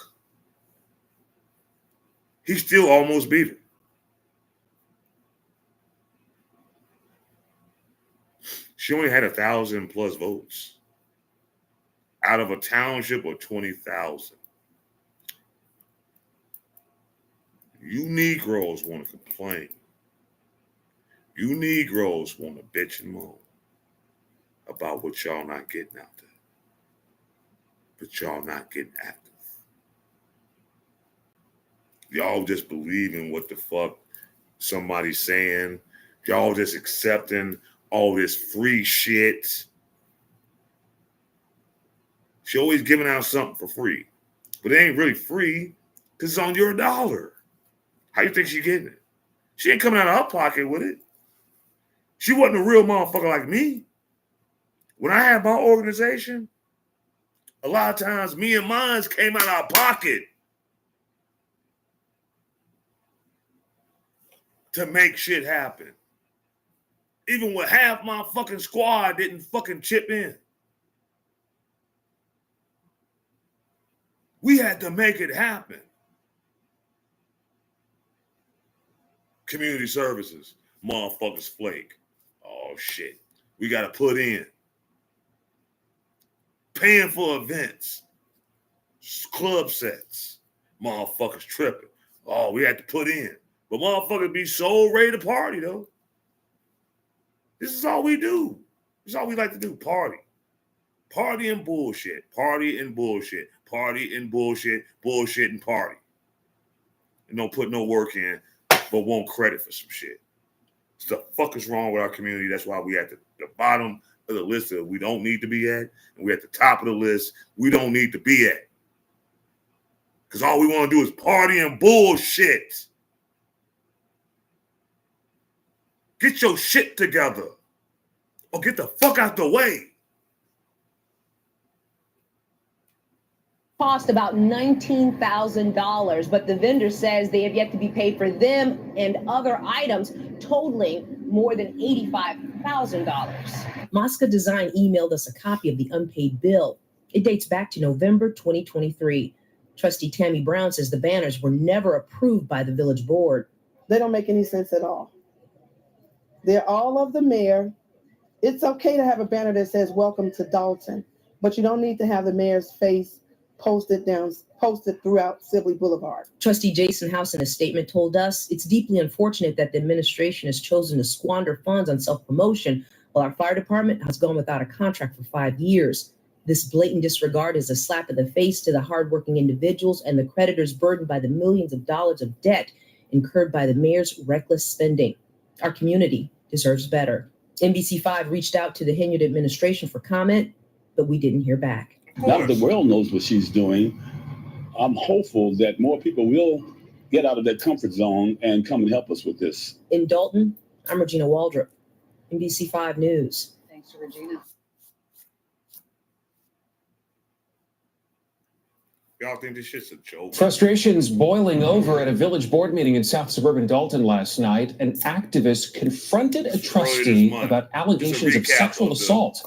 He still almost beat her. She only had 1,000 plus votes out of a township of 20,000. You Negroes want to complain. You Negroes want to bitch and moan about what y'all not getting out there. But y'all not getting active. Y'all just believing what the fuck somebody's saying. Y'all just accepting all this free shit. She always giving out something for free. But it ain't really free because it's on your dollar. How you think she getting it? She ain't coming out of her pocket with it. She wasn't a real motherfucker like me. When I had my organization, a lot of times me and mine came out of our pocket to make shit happen. Even with half my fucking squad didn't fucking chip in. We had to make it happen. Community services, motherfuckers flake. Oh shit. We got to put in. Paying for events. Club sets. Motherfuckers tripping. Oh, we had to put in. But motherfuckers be so ready to party though. This is all we do. This is all we like to do. Party. Party and bullshit. Party and bullshit. Party and bullshit. Bullshit and party. And don't put no work in, but want credit for some shit. What the fuck is wrong with our community? That's why we at the bottom of the list that we don't need to be at, and we at the top of the list we don't need to be at. Because all we want to do is party and bullshit. Get your shit together or get the fuck out the way. Cost about $19,000, but the vendor says they have yet to be paid for them and other items totaling more than $85,000. Mosca Design emailed us a copy of the unpaid bill. It dates back to November 2023. Trustee Tammy Brown says the banners were never approved by the village board. They don't make any sense at all. They're all of the mayor. It's okay to have a banner that says welcome to Dolton, but you don't need to have the mayor's face posted throughout Sibley Boulevard. Trustee Jason House in a statement told us it's deeply unfortunate that the administration has chosen to squander funds on self-promotion while our fire department has gone without a contract for 5 years. This blatant disregard is a slap in the face to the hardworking individuals and the creditors burdened by the millions of dollars of debt incurred by the mayor's reckless spending. Our community deserves better. NBC5 reached out to the Henyard administration for comment, but we didn't hear back. Now that the world knows what she's doing, I'm hopeful that more people will get out of their comfort zone and come and help us with this. In Dolton, I'm Regina Waldrop, NBC5 News. Thanks to Regina. Y'all think this shit's a joke? Frustrations boiling over at a village board meeting in South Suburban Dolton last night. An activist confronted a trustee about allegations of sexual assault.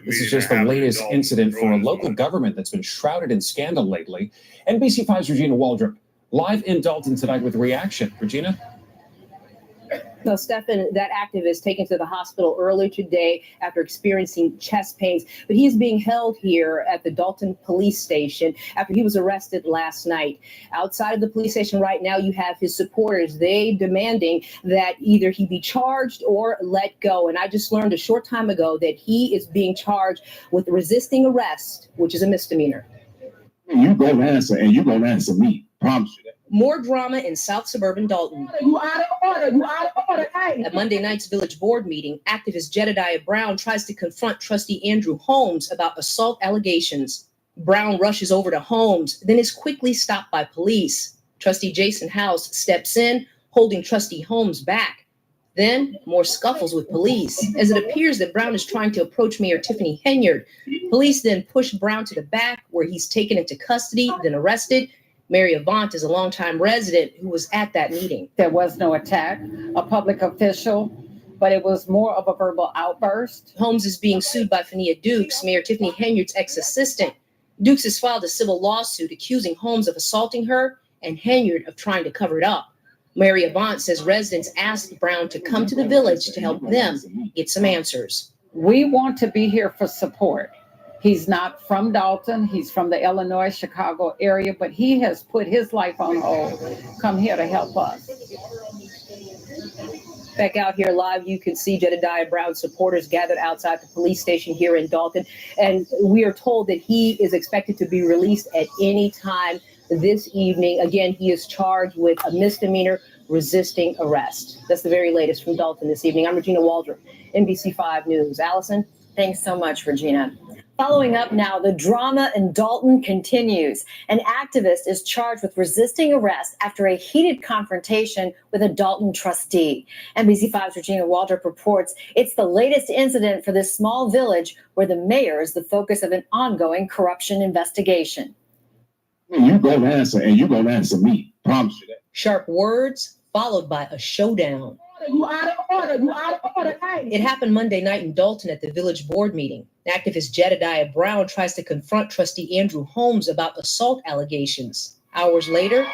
This is just the latest incident for a local government that's been shrouded in scandal lately. NBC5's Regina Waldrop, live in Dolton tonight with reaction. Regina? Now, Stefan, that activist taken to the hospital earlier today after experiencing chest pains, but he is being held here at the Dolton police station after he was arrested last night. Outside of the police station right now, you have his supporters. They demanding that either he be charged or let go. And I just learned a short time ago that he is being charged with resisting arrest, which is a misdemeanor. You gonna answer, and you gonna answer me. Promise you that. More drama in South Suburban Dolton. You out of order. You out of order. Hey. At Monday night's village board meeting, activist Jedediah Brown tries to confront trustee Andrew Holmes about assault allegations. Brown rushes over to Holmes, then is quickly stopped by police. Trustee Jason House steps in, holding trustee Holmes back. Then, more scuffles with police, as it appears that Brown is trying to approach Mayor Tiffany Henyard. Police then push Brown to the back, where he's taken into custody, then arrested. Mary Avant is a longtime resident who was at that meeting. There was no attack, a public official, but it was more of a verbal outburst. Holmes is being sued by Fania Dukes, Mayor Tiffany Henyard's ex-assistant. Dukes has filed a civil lawsuit accusing Holmes of assaulting her and Henyard of trying to cover it up. Mary Avant says residents asked Brown to come to the village to help them get some answers. We want to be here for support. He's not from Dolton. He's from the Illinois, Chicago area, but he has put his life on hold. Come here to help us. Back out here live, you can see Jedediah Brown supporters gathered outside the police station here in Dolton. And we are told that he is expected to be released at any time this evening. Again, he is charged with a misdemeanor resisting arrest. That's the very latest from Dolton this evening. I'm Regina Waldron, NBC5 News. Allison? Thanks so much, Regina. Following up now, the drama in Dolton continues. An activist is charged with resisting arrest after a heated confrontation with a Dolton trustee. NBC5's Regina Waldrop reports it's the latest incident for this small village where the mayor is the focus of an ongoing corruption investigation. You gonna answer, and you gonna answer me. Promise you that. Sharp words followed by a showdown. You out of order. You out of order. Hey. It happened Monday night in Dolton at the village board meeting. Activist Jedediah Brown tries to confront trustee Andrew Holmes about assault allegations. Hours later,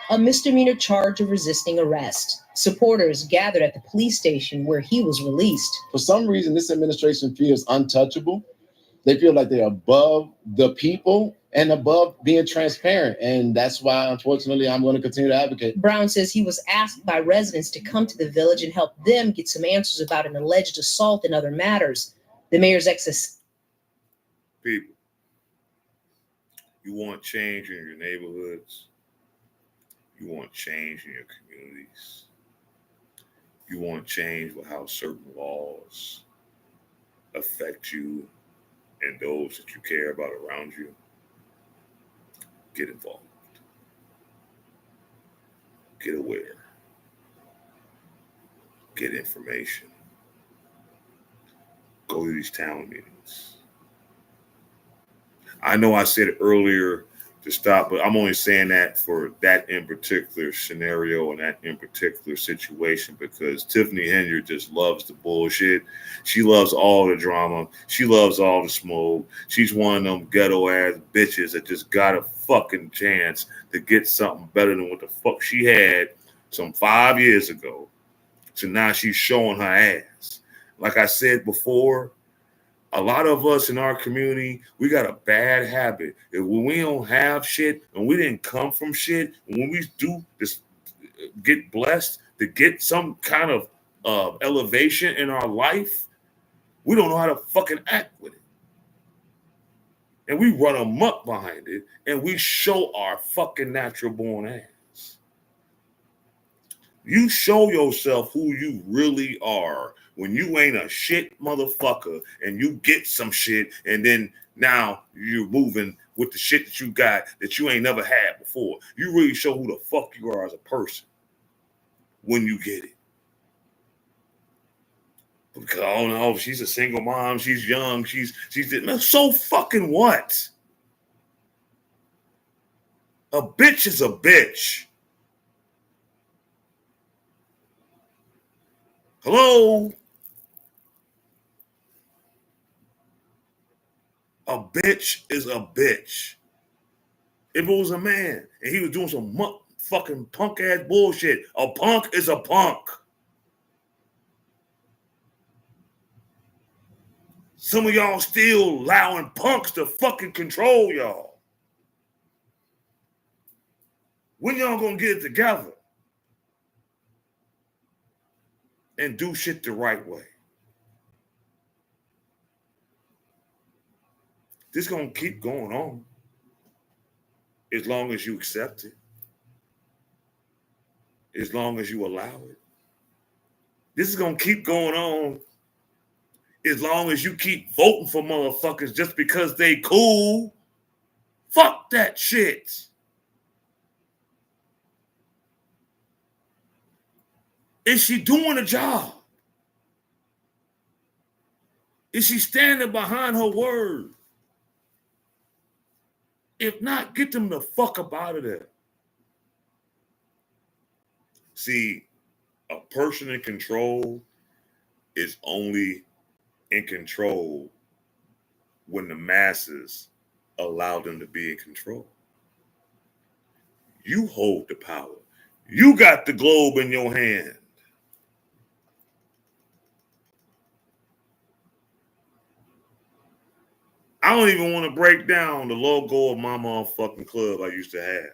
a misdemeanor charge of resisting arrest. Supporters gathered at the police station where he was released. For some reason, this administration feels untouchable. They feel like they're above the people and above being transparent. And that's why, unfortunately, I'm going to continue to advocate. Brown says he was asked by residents to come to the village and help them get some answers about an alleged assault and other matters. The mayor's People, you want change in your neighborhoods. You want change in your communities. You want change with how certain laws affect you and those that you care about around you. Get involved. Get aware. Get information. Go to these town meetings. I know I said earlier to stop, but I'm only saying that for that in particular scenario and that in particular situation because Tiffany Henyard just loves the bullshit. She loves all the drama. She loves all the smoke. She's one of them ghetto ass bitches that just got a fucking chance to get something better than what the fuck she had some 5 years ago. So now she's showing her ass. Like I said before, a lot of us in our community, we got a bad habit. If when we don't have shit and we didn't come from shit, when we do this, get blessed to get some kind of elevation in our life, we don't know how to fucking act with it. And we run amok behind it and we show our fucking natural born ass. You show yourself who you really are when you ain't a shit motherfucker and you get some shit and then now you're moving with the shit that you got that you ain't never had before. You really show who the fuck you are as a person when you get it. Because, oh no, she's a single mom, she's young, she's so fucking what? A bitch is a bitch. Hello? A bitch is a bitch. If it was a man and he was doing some fucking punk ass bullshit, a punk is a punk. Some of y'all still allowing punks to fucking control y'all. When y'all gonna get it together and do shit the right way? This is going to keep going on as long as you accept it, as long as you allow it. This is going to keep going on as long as you keep voting for motherfuckers just because they cool. Fuck that shit. Is she doing a job? Is she standing behind her word? If not, get them the fuck up out of there. See, a person in control is only in control when the masses allow them to be in control. You hold the power. You got the globe in your hand. I don't even want to break down the logo of my motherfucking club I used to have.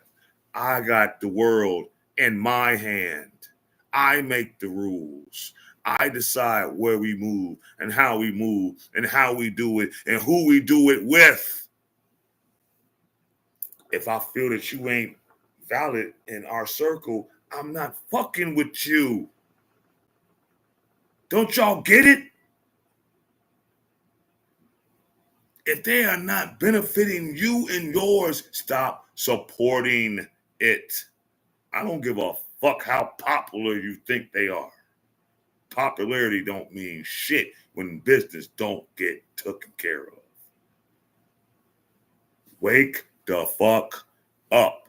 I got the world in my hand. I make the rules. I decide where we move and how we move and how we do it and who we do it with. If I feel that you ain't valid in our circle, I'm not fucking with you. Don't y'all get it? If they are not benefiting you and yours, stop supporting it. I don't give a fuck how popular you think they are. Popularity don't mean shit when business don't get taken care of. Wake the fuck up.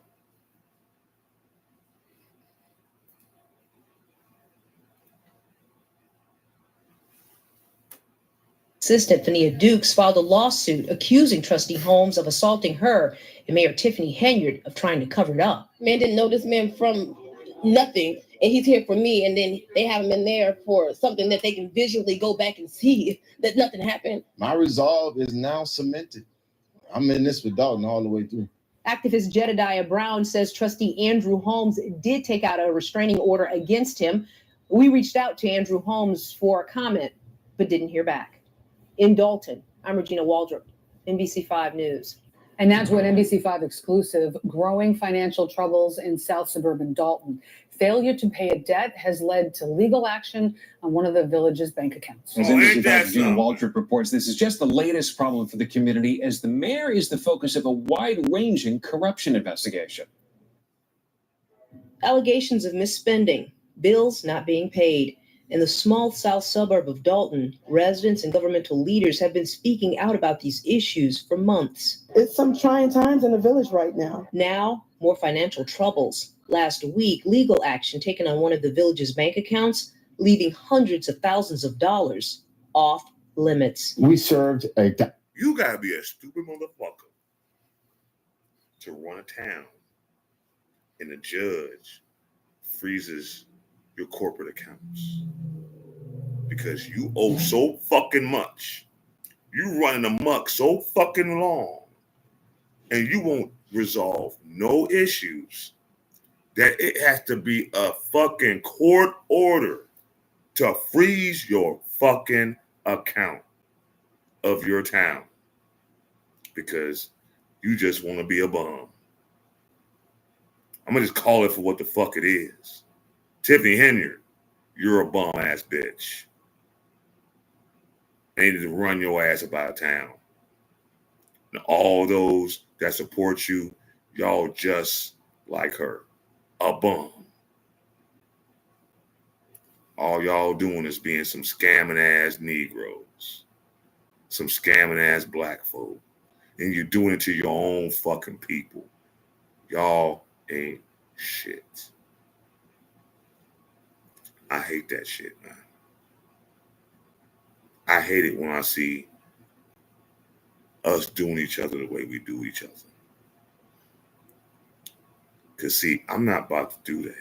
Assistant Fania Dukes filed a lawsuit accusing Trustee Holmes of assaulting her and Mayor Tiffany Henyard of trying to cover it up. Man didn't know this man from nothing, and he's here for me, and then they have him in there for something that they can visually go back and see that nothing happened. My resolve is now cemented. I'm in this with Dalton all the way through. Activist Jedediah Brown says Trustee Andrew Holmes did take out a restraining order against him. We reached out to Andrew Holmes for a comment, but didn't hear back. In Dolton, I'm Regina Waldrop, NBC5 News. And now to an NBC5 exclusive, growing financial troubles in South Suburban Dolton. Failure to pay a debt has led to legal action on one of the village's bank accounts. As NBC5's Regina Waldrop reports, this is just the latest problem for the community, as the mayor is the focus of a wide-ranging corruption investigation. Allegations of misspending, bills not being paid. In the small south suburb of Dolton, residents and governmental leaders have been speaking out about these issues for months. It's some trying times in the village right now. Now, more financial troubles. Last week, legal action taken on one of the village's bank accounts, leaving hundreds of thousands of dollars off limits. We served a... You gotta be a stupid motherfucker to run a town and the judge freezes your corporate accounts because you owe so fucking much. You running amok so fucking long and you won't resolve no issues that it has to be a fucking court order to freeze your fucking account of your town because you just want to be a bum. I'm gonna just call it for what the fuck it is. Tiffany Henyard, you're a bum ass bitch. They need to run your ass about town. And all those that support you, y'all just like her, a bum. All y'all doing is being some scamming ass Negroes, some scamming ass black folk, and you're doing it to your own fucking people. Y'all ain't shit. I hate that shit, man. I hate it when I see us doing each other the way we do each other. Cause see, I'm not about to do that.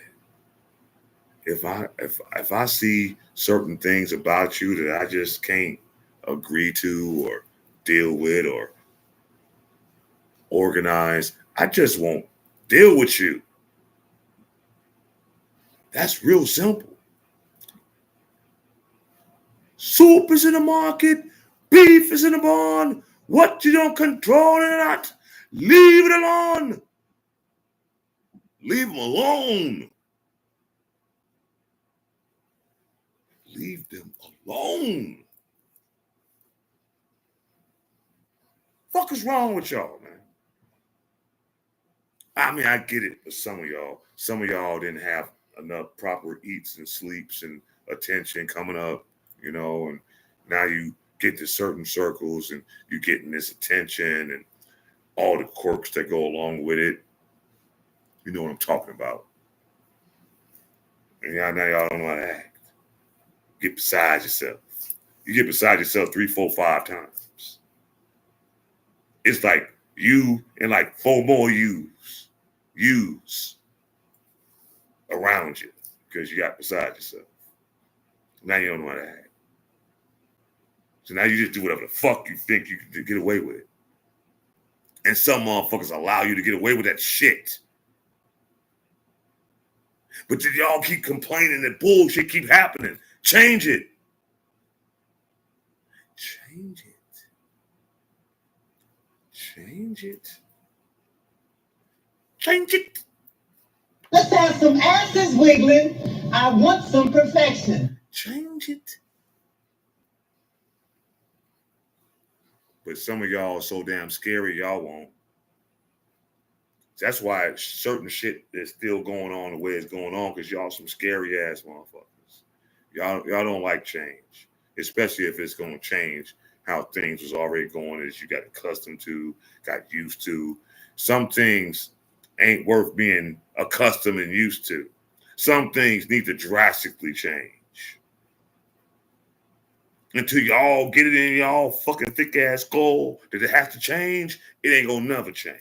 If I see certain things about you that I just can't agree to or deal with or organize, I just won't deal with you. That's real simple. Soup is in the market, beef is in the barn. What you don't control or not, leave it alone. Leave them alone. Leave them alone. Fuck is wrong with y'all, man? I mean, I get it for some of y'all. Some of y'all didn't have enough proper eats and sleeps and attention coming up, you know, and now you get to certain circles and you're getting this attention and all the quirks that go along with it. You know what I'm talking about. And now y'all don't know how to act. Get beside yourself. You get beside yourself 3, 4, 5 times. It's like you and like 4 more yous around you because you got beside yourself. Now you don't know how to act. So now you just do whatever the fuck you think you can get away with. And some motherfuckers allow you to get away with that shit. But y'all keep complaining that bullshit keep happening. Change it. Change it. Change it. Change it. Let's have some asses wiggling. I want some perfection. Change it. But some of y'all are so damn scary, y'all won't. That's why certain shit is still going on the way it's going on, because y'all some scary ass motherfuckers. Y'all don't like change, especially if it's going to change how things was already going as you got accustomed to, got used to. Some things ain't worth being accustomed and used to. Some things need to drastically change. Until y'all get it in y'all fucking thick ass skull that it has to change, it ain't gonna never change.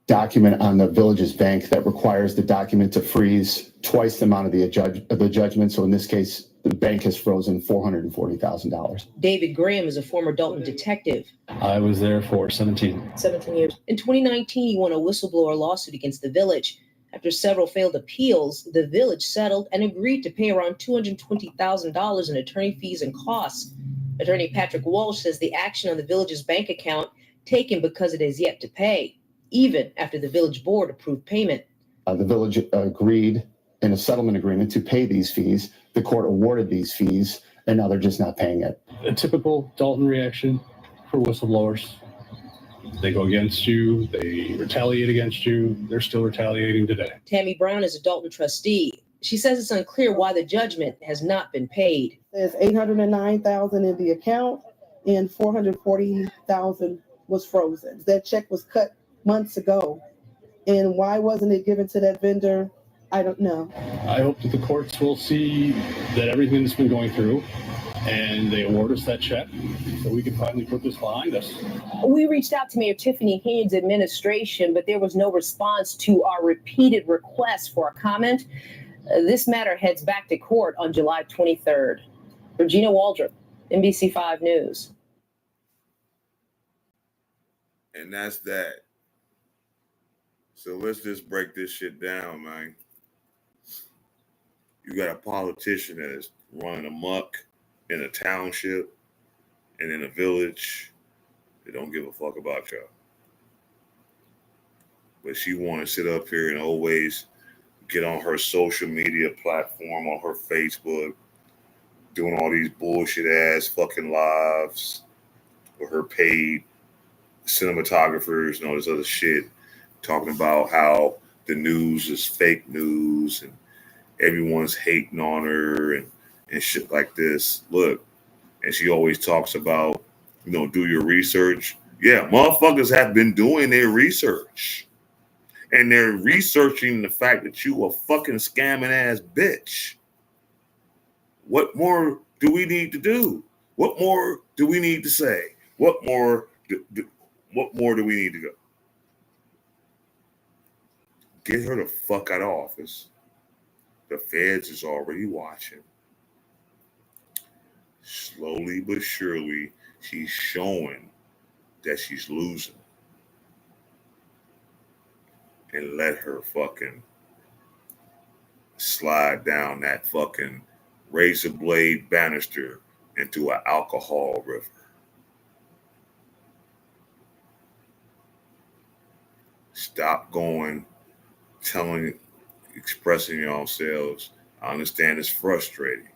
Document on the village's bank that requires the document to freeze twice the amount of the judgment. So in this case, the bank has frozen $440,000. David Graham is a former Dolton detective. I was there for 17 years. In 2019, he won a whistleblower lawsuit against the village. After several failed appeals, the village settled and agreed to pay around $220,000 in attorney fees and costs. Attorney Patrick Walsh says the action on the village's bank account taken because it is yet to pay, even after the village board approved payment. The village agreed in a settlement agreement to pay these fees. The court awarded these fees, and now they're just not paying it. A typical Dolton reaction for whistleblowers. They go against you, they retaliate against you, they're still retaliating today. Tammy Brown is a Dolton trustee. She says it's unclear why the judgment has not been paid. There's $809,000 in the account and $440,000 was frozen. That check was cut months ago. And why wasn't it given to that vendor? I don't know. I hope that the courts will see that everything that's been going through and they award us that check so we can finally put this behind us. We reached out to Mayor Tiffany Haynes' administration, but there was no response to our repeated requests for a comment. This matter heads back to court on July 23rd. Regina Waldrop, NBC5 News. And that's that. So let's just break this shit down, man. You got a politician that is running amok in a township and in a village. They don't give a fuck about y'all. But she want to sit up here and always get on her social media platform, on her Facebook, doing all these bullshit ass fucking lives with her paid cinematographers and all this other shit, talking about how the news is fake news and everyone's hating on her and shit like this. Look, and she always talks about, do your research. Yeah, motherfuckers have been doing their research. And they're researching the fact that you a fucking scamming ass bitch. What more do we need to do? What more do we need to say? What more do we need to go? Get her the fuck out of office. The feds is already watching. Slowly but surely, she's showing that she's losing. And let her fucking slide down that fucking razor blade banister into an alcohol river. Stop going, expressing yourselves. I understand it's frustrating,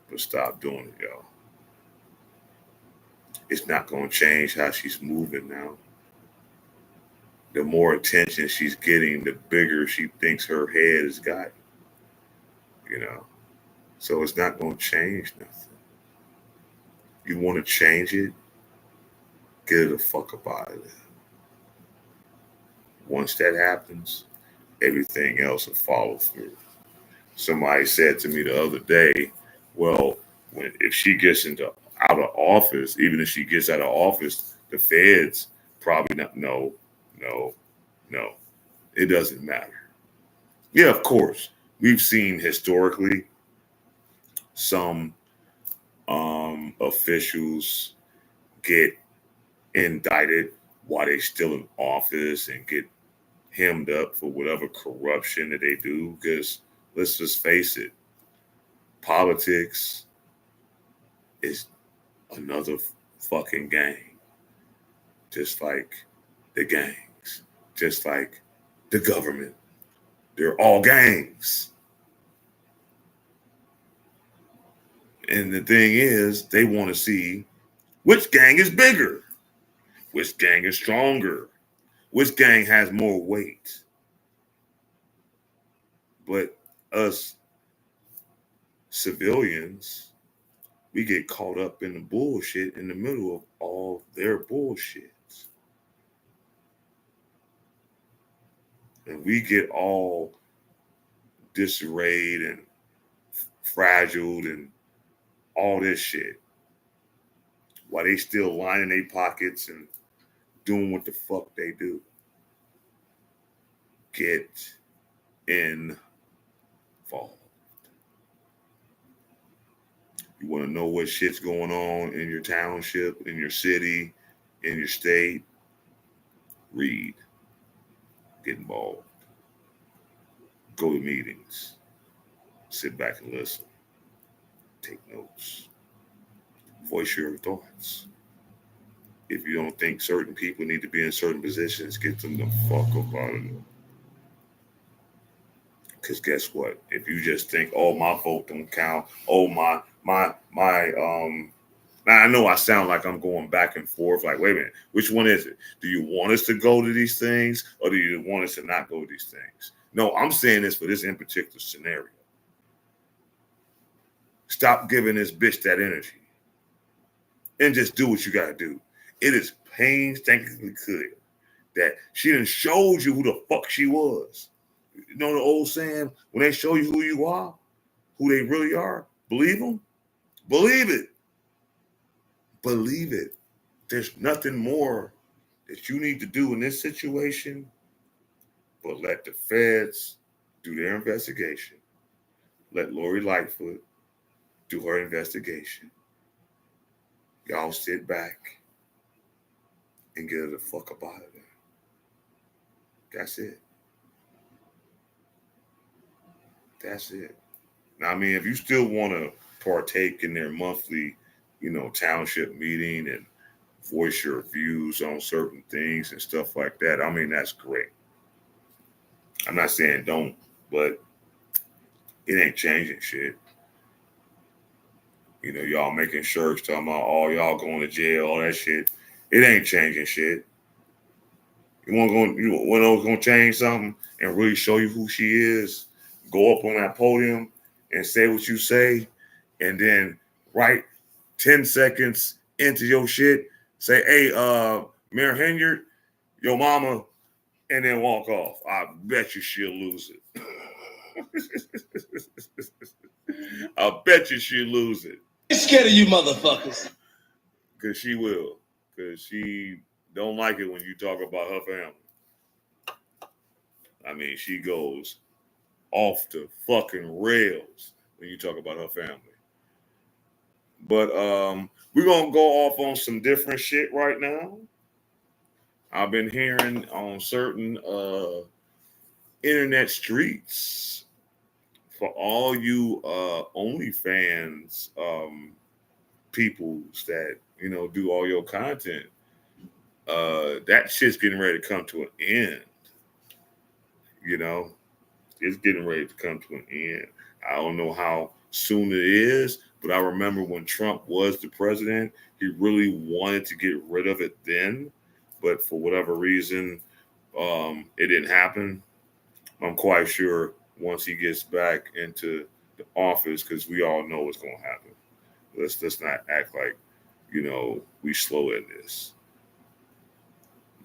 but stop doing it, y'all. It's not going to change how she's moving now. the more attention she's getting, the bigger she thinks her head has gotten. You know, so it's not going to change nothing. You want to change it, get her the fuck up out of there. Once that happens, everything else will follow through. Somebody said to me the other day, well, if she gets out of office, even if she gets out of office, the feds probably not. No. It doesn't matter. Yeah, of course. We've seen historically some officials get indicted while they're still in office and get hemmed up for whatever corruption that they do. Because let's just face it, politics is another fucking gang. Just like the gangs, just like the government. They're all gangs. And the thing is, they want to see which gang is bigger, which gang is stronger, which gang has more weight. But us civilians, we get caught up in the bullshit in the middle of all their bullshit. And we get all disarrayed and fragile and all this shit while they still lining their pockets and doing what the fuck they do. Get involved. You want to know what shit's going on in your township, in your city, in your state? Read. Get involved. Go to meetings. Sit back and listen. Take notes. Voice your thoughts. If you don't think certain people need to be in certain positions, get them the fuck up out of there. Because guess what? If you just think, oh, my vote don't count, oh, now I know I sound like I'm going back and forth. Like, wait a minute, which one is it? Do you want us to go to these things or do you want us to not go to these things? No, I'm saying this for this in particular scenario. Stop giving this bitch that energy and just do what you got to do. It is painstakingly clear that she done showed you who the fuck she was. You know the old saying, when they show you who you are, who they really are, believe them? Believe it. Believe it. There's nothing more that you need to do in this situation but let the feds do their investigation. Let Lori Lightfoot do her investigation. Y'all sit back and get her the fuck up out of there. That's it. That's it. Now, I mean, if you still want to partake in their monthly, township meeting and voice your views on certain things and stuff like that, I mean, that's great. I'm not saying don't, but it ain't changing shit. Y'all making shirts talking about all y'all going to jail, all that shit. It ain't changing shit. You want to change something and really show you who she is? Go up on that podium and say what you say, and then right 10 seconds into your shit, say, hey, Mayor Henyard, your mama, and then walk off. I bet you she'll lose it. I bet you she'll lose it. I'm scared of you motherfuckers. Because she will. Because she don't like it when you talk about her family. I mean, she goes off the fucking rails when you talk about her family. But we're going to go off on some different shit right now. I've been hearing on certain internet streets, for all you OnlyFans peoples that, do all your content, that shit's getting ready to come to an end. It's getting ready to come to an end. I don't know how soon it is, but I remember when Trump was the president, he really wanted to get rid of it then. But for whatever reason, It didn't happen. I'm quite sure once he gets back into the office, because we all know what's going to happen. Let's not act like, we slow in this.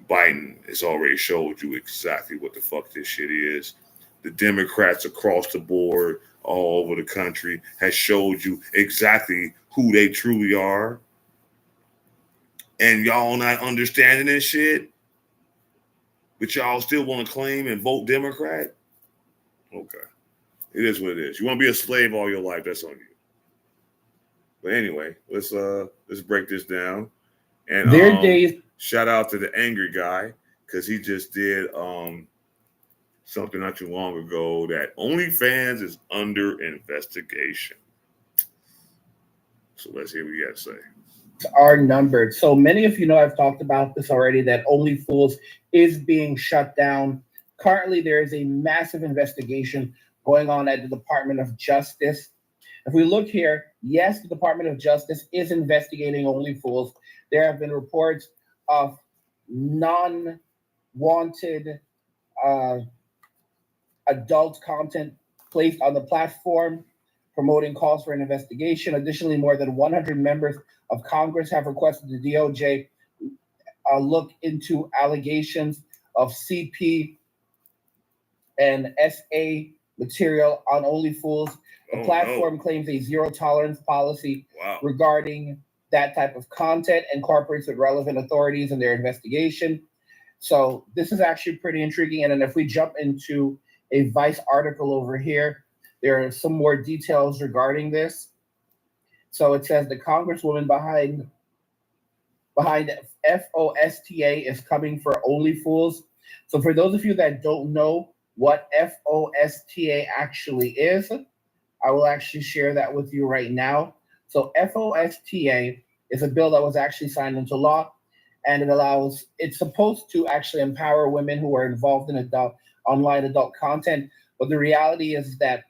Biden has already showed you exactly what the fuck this shit is. The Democrats across the board, all over the country, has showed you exactly who they truly are. And y'all not understanding this shit, but y'all still want to claim and vote Democrat? Okay. It is what it is. You want to be a slave all your life, that's on you. But anyway, let's break this down. And their days. Shout out to the angry guy, because he just did something not too long ago that OnlyFans is under investigation. So let's hear what you got to say. Are numbered. So many of you know I've talked about this already, that OnlyFools is being shut down. Currently, there is a massive investigation going on at the Department of Justice. If we look here, yes, the Department of Justice is investigating OnlyFools. There have been reports of non-wanted adult content placed on the platform, promoting calls for an investigation. Additionally, more than 100 members of Congress have requested the DOJ look into allegations of CP and SA material on OnlyFools. The platform claims a zero tolerance policy regarding that type of content and cooperates with relevant authorities in their investigation. So this is actually pretty intriguing. And then if we jump into a Vice article over here, there are some more details regarding this. So it says the Congresswoman behind FOSTA is coming for OnlyFools. So for those of you that don't know what FOSTA actually is, I will actually share that with you right now. So FOSTA is a bill that was actually signed into law, and it's supposed to actually empower women who are involved in online adult content. But the reality is that,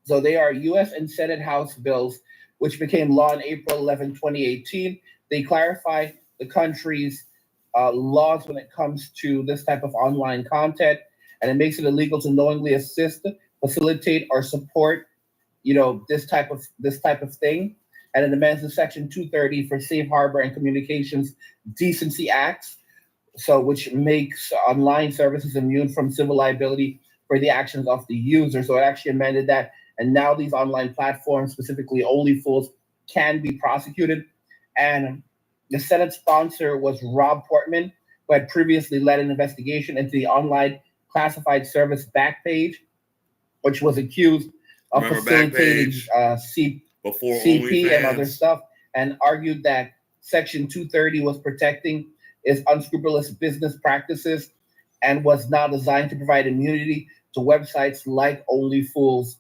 so they are U.S. and Senate House bills, which became law on April 11, 2018. They clarify the country's laws when it comes to this type of online content, and it makes it illegal to knowingly assist, facilitate, or support, this type of thing. And it amends the Section 230 for Safe Harbor and Communications Decency Acts, which makes online services immune from civil liability for the actions of the user. So it actually amended that, and now these online platforms, specifically OnlyFools, can be prosecuted. And the Senate sponsor was Rob Portman, who had previously led an investigation into the online classified service Backpage, which was accused of facilitating CP and other stuff, and argued that Section 230 was protecting its unscrupulous business practices and was not designed to provide immunity to websites like OnlyFools.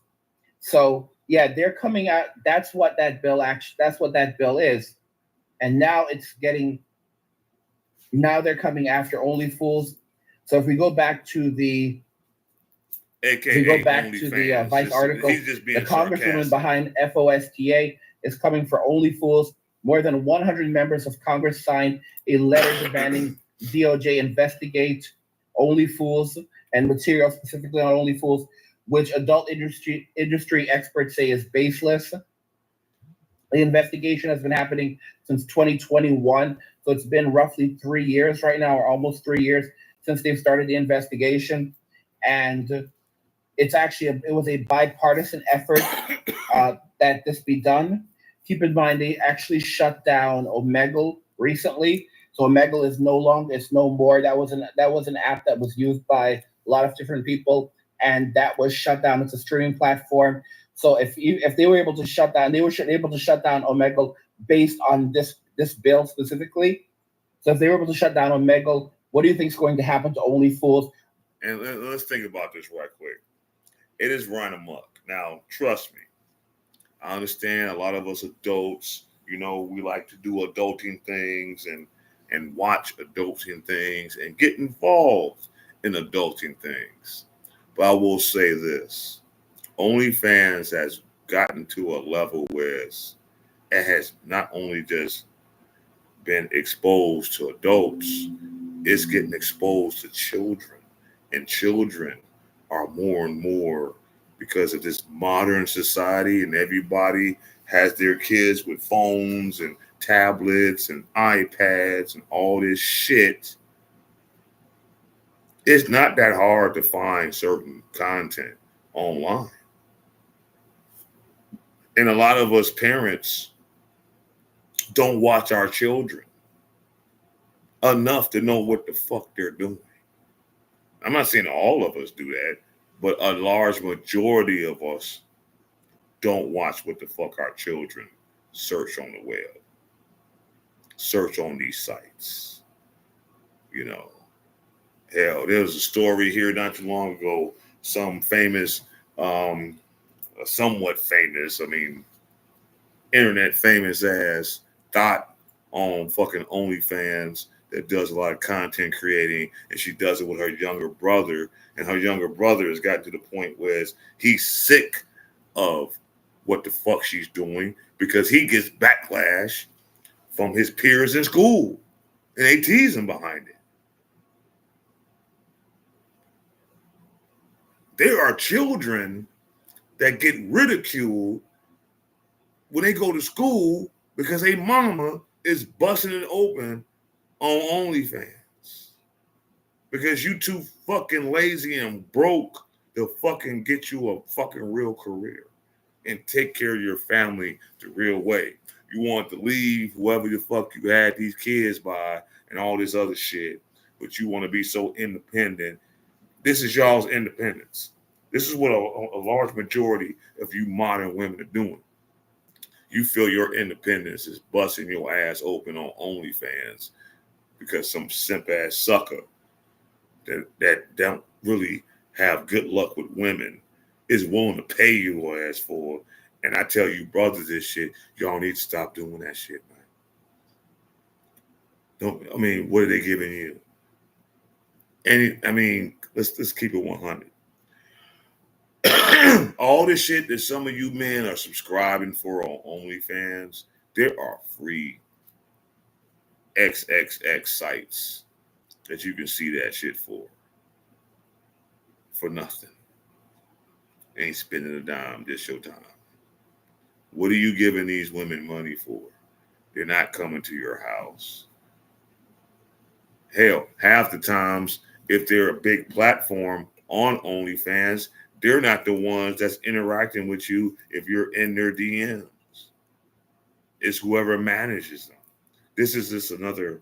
So yeah, they're coming out. That's what that bill is. And now they're coming after OnlyFools. So if we go back to the Vice article, the Congresswoman behind FOSTA is coming for OnlyFools. More than 100 members of Congress signed a letter demanding DOJ investigate OnlyFools and material specifically on OnlyFools, which adult industry experts say is baseless. The investigation has been happening since 2021, so it's been roughly 3 years right now, or almost 3 years since they've started the investigation. And it was a bipartisan effort that this be done. Keep in mind, they actually shut down Omegle recently. So Omegle is no more. That was an app that was used by a lot of different people, and that was shut down. It's a streaming platform. So if they were able to shut down, they were able to shut down Omegle based on this bill specifically. So if they were able to shut down Omegle, what do you think is going to happen to OnlyFools? And let's think about this right quick. It is run amok. Now, trust me, I understand a lot of us adults, we like to do adulting things and watch adulting things and get involved in adulting things. But I will say this. OnlyFans has gotten to a level where it has not only just been exposed to adults, it's getting exposed to children, and children are more and more, because of this modern society, and everybody has their kids with phones and tablets and iPads and all this shit. It's not that hard to find certain content online. And a lot of us parents don't watch our children enough to know what the fuck they're doing. I'm not saying all of us do that, but a large majority of us don't watch what the fuck our children search on the web, search on these sites. You know, hell, there was a story here not too long ago, some famous, somewhat famous, I mean, internet famous ass Dot on fucking OnlyFans that does a lot of content creating, and she does it with her younger brother, and her younger brother has gotten to the point where he's sick of what the fuck she's doing because he gets backlash from his peers in school, and they tease him behind it. There are children that get ridiculed when they go to school because a mama is busting it open on OnlyFans because you too fucking lazy and broke to fucking get you a fucking real career and take care of your family the real way. You want to leave whoever the fuck you had these kids by and all this other shit, but you want to be so independent. This is y'all's independence. This is what a large majority of you modern women are doing. You feel your independence is busting your ass open on OnlyFans because some simp ass sucker that don't really have good luck with women is willing to pay your ass for it. And I tell you brothers this shit, y'all need to stop doing that shit, man. What are they giving you? Let's keep it 100. All this shit that some of you men are subscribing for on OnlyFans, there are free XXX sites that you can see that shit for nothing. Ain't spending a dime, just your time. What are you giving these women money for? They're not coming to your house. Hell, half the times, if they're a big platform on OnlyFans, they're not the ones that's interacting with you if you're in their DMs. It's whoever manages them. This is just another,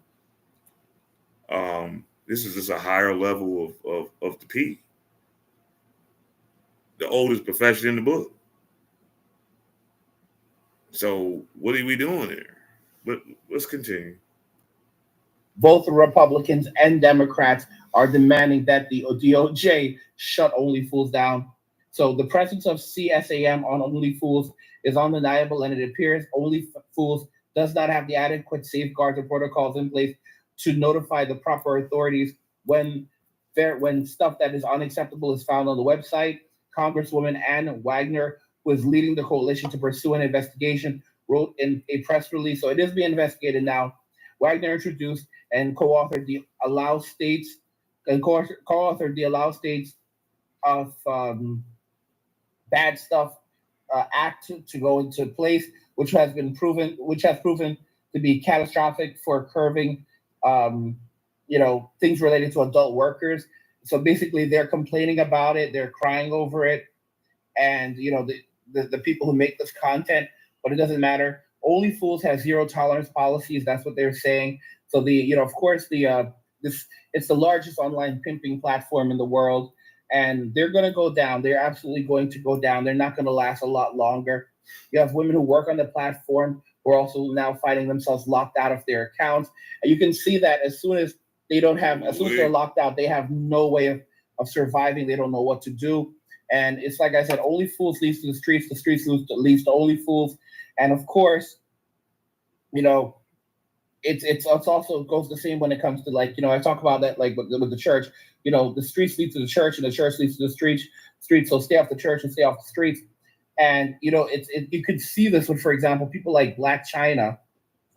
this is just a higher level of the P. The oldest profession in the book. So what are we doing there? But let's continue. Both the Republicans and Democrats are demanding that the DOJ shut OnlyFools down. So the presence of CSAM on OnlyFools is undeniable, and it appears OnlyFools does not have the adequate safeguards or protocols in place to notify the proper authorities when stuff that is unacceptable is found on the website. Congresswoman Ann Wagner, who is leading the coalition to pursue an investigation, wrote in a press release. So it is being investigated now. Wagner introduced and co-authored the Allow States of Bad Stuff Act to go into place, which has proven to be catastrophic for curbing things related to adult workers. So basically they're complaining about it, they're crying over it, and the people who make this content, but it doesn't matter. OnlyFools has zero tolerance policies. That's what they're saying. So it's the largest online pimping platform in the world, and they're going to go down. They're absolutely going to go down. They're not going to last a lot longer. You have women who work on the platform who are also now finding themselves locked out of their accounts, and you can see that as soon as they're locked out, they have no way of surviving. They don't know what to do. And it's like I said, OnlyFools leads to the streets leads to OnlyFools. And of course, it's also goes the same when it comes to I talk about that with the church. The streets lead to the church, and the church leads to the streets. So stay off the church and stay off the streets. And you could see this with, for example, people like Black China.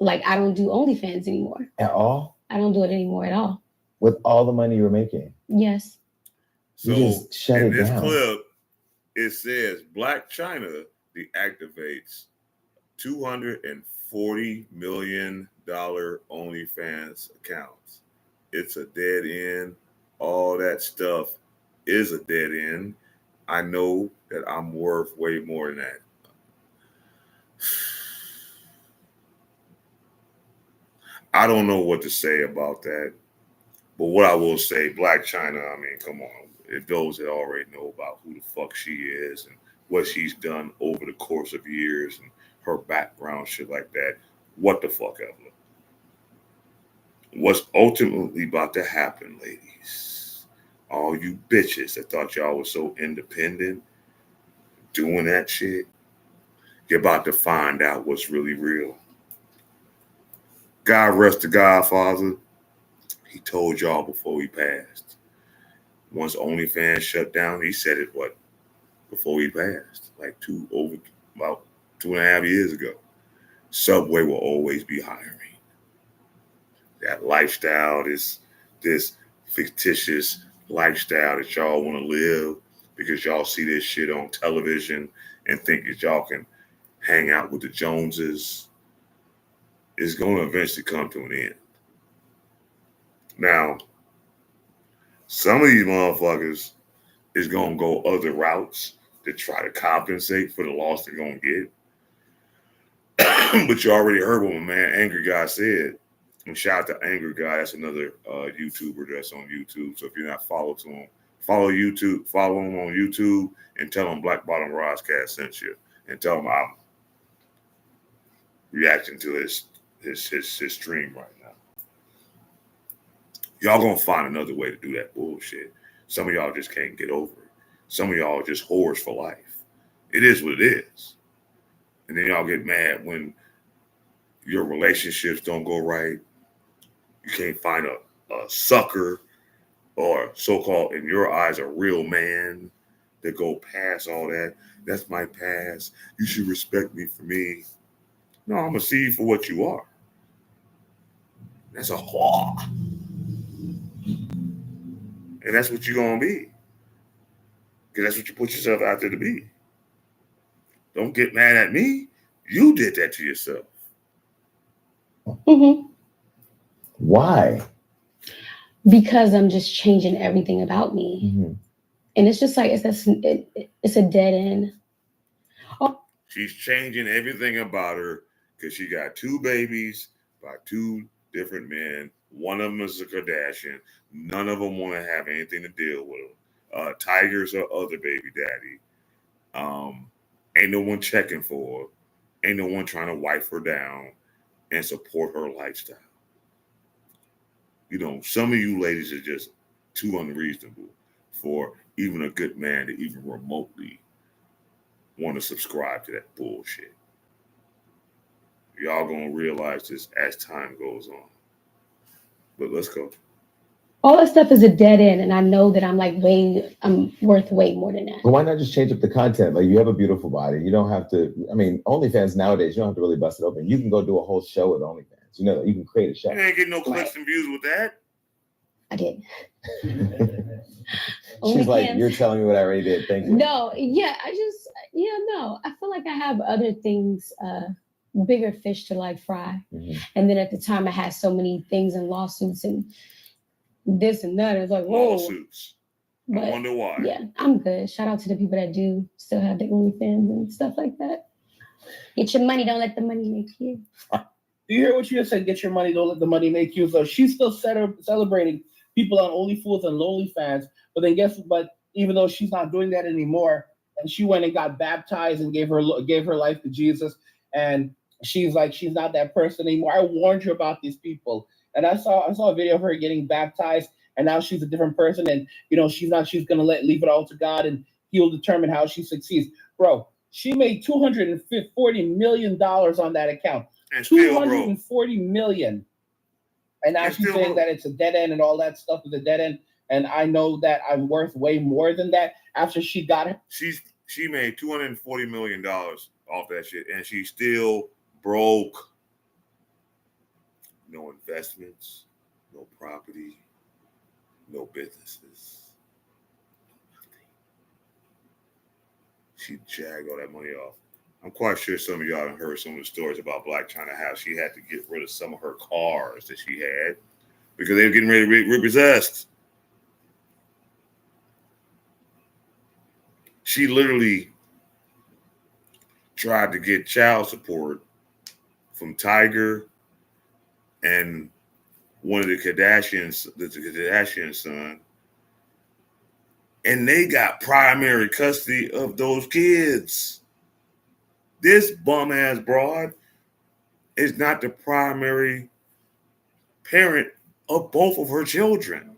I don't do OnlyFans anymore At all. I don't do it anymore at all. with all the money you were making. Yes. So You just shut in it this down. clip, it says Black China deactivates $240 million OnlyFans accounts. It's a dead end. All that stuff is a dead end. I know that I'm worth way more than that. I don't know what to say about that. But what I will say, Black China, I mean, come on. If those that already know about who the fuck she is and what she's done over the course of years and her background, shit like that, what the fuck ever. What's ultimately about to happen, ladies, all you bitches that thought y'all was so independent doing that shit, you're about to find out what's really real. God rest the Godfather. He told y'all before he passed. Once OnlyFans shut down, he said it, before he passed, like about 2.5 years ago. Subway will always be hiring. That lifestyle, this fictitious lifestyle that y'all want to live because y'all see this shit on television and think that y'all can hang out with the Joneses, is going to eventually come to an end. Now, some of these motherfuckers is going to go other routes to try to compensate for the loss they're going to get. But you already heard what my man Angry Guy said. And shout out to Angry Guy. That's another YouTuber that's on YouTube. So if you're not followed to him, follow him on YouTube and tell him Black Bottom Roscast sent you. And tell him I'm reacting to his stream right now. Y'all gonna find another way to do that bullshit. Some of y'all just can't get over it. Some of y'all are just whores for life. It is what it is. And then y'all get mad when your relationships don't go right. You can't find a sucker or so-called, in your eyes, a real man that go past all that. That's my past. You should respect me for me. No, I'm going to see you for what you are. That's a whore. And that's what you're going to be. Because that's what you put yourself out there to be. Don't get mad at me. You did that to yourself. Mm-hmm. Why? Because I'm just changing everything about me. Mm-hmm. And it's just like, it's a dead end. Oh. She's changing everything about her because she got 2 babies by 2 different men. One of them is a Kardashian. None of them want to have anything to deal with her. Tiger's her other baby daddy. Ain't no one checking for her. Ain't no one trying to wipe her down and support her lifestyle. You know, some of you ladies are just too unreasonable for even a good man to even remotely want to subscribe to that bullshit. Y'all gonna realize this as time goes on. But let's go. All that stuff is a dead end, and I know that I'm worth way more than that. But why not just change up the content? Like, you have a beautiful body. You don't have to, I mean, OnlyFans nowadays, you don't have to really bust it open. You can go do a whole show with OnlyFans. You know, you can create a show. You ain't getting no clicks and views with that. I did. She's like, you're telling me what I already did. Thank you. No, yeah, no. I feel like I have other things, bigger fish to fry. Mm-hmm. And then at the time I had so many things and lawsuits and this and that. It's like, whoa. Lawsuits. I wonder why. Yeah, I'm good. Shout out to the people that do still have the OnlyFans and stuff like that. Get your money, don't let the money make you. Do you hear what you just said? Get your money, don't let the money make you. So she's still celebrating people on OnlyFools and LonelyFans. But even though she's not doing that anymore, and she went and got baptized and gave her life to Jesus, and she's like, she's not that person anymore. I warned you about these people, and I saw a video of her getting baptized, and now she's a different person, and she's gonna leave it all to God, and He'll determine how she succeeds. Bro, she made $240 million on that account. And $240 million. And now she's saying that it's a dead end and all that stuff is a dead end. And I know that I'm worth way more than that after she got it. She made $240 million off that shit, and she's still broke. No investments, no property, no businesses. She jagged all that money off. I'm quite sure some of y'all have heard some of the stories about Blac Chyna, how she had to get rid of some of her cars that she had because they were getting ready to be repossessed. She literally tried to get child support from Tiger and one of the Kardashians, the Kardashian son, and they got primary custody of those kids. This bum-ass broad is not the primary parent of both of her children.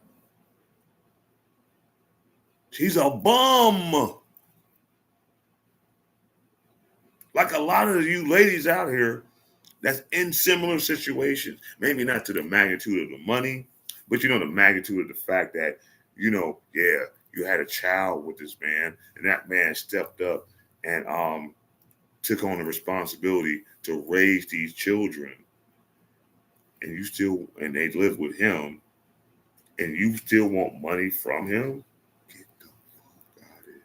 She's a bum. Like a lot of you ladies out here that's in similar situations, maybe not to the magnitude of the money, but you know the magnitude of the fact that, you know, yeah, you had a child with this man and that man stepped up and took on the responsibility to raise these children, and they live with him, and you still want money from him? Get the fuck out of here.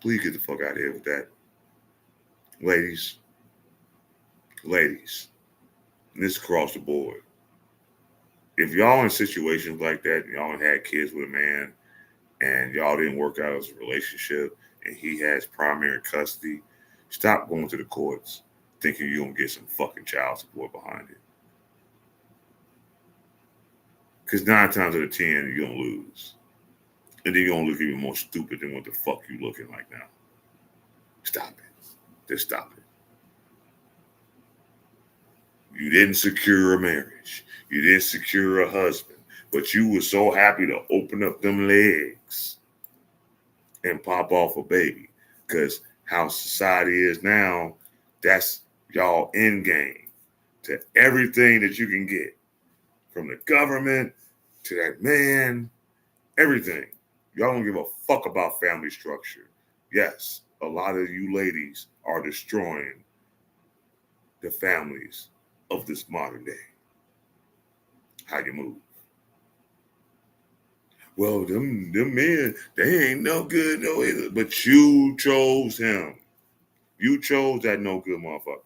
Please get the fuck out of here with that. Ladies, and this across the board. If y'all in situations like that, y'all had kids with a man, and y'all didn't work out as a relationship, and he has primary custody, stop going to the courts thinking you're going to get some fucking child support behind it. Because 9 times out of 10, you're going to lose. And then you're going to look even more stupid than what the fuck you looking like now. Stop it. Just stop it. You didn't secure a marriage. You didn't secure a husband. But you were so happy to open up them legs and pop off a baby. Because how society is now, that's y'all end game to everything that you can get. From the government to that man, everything. Y'all don't give a fuck about family structure. Yes, a lot of you ladies are destroying the families of this modern day. How you move? Well, them men, they ain't no good, no either. But you chose him. You chose that no good motherfucker.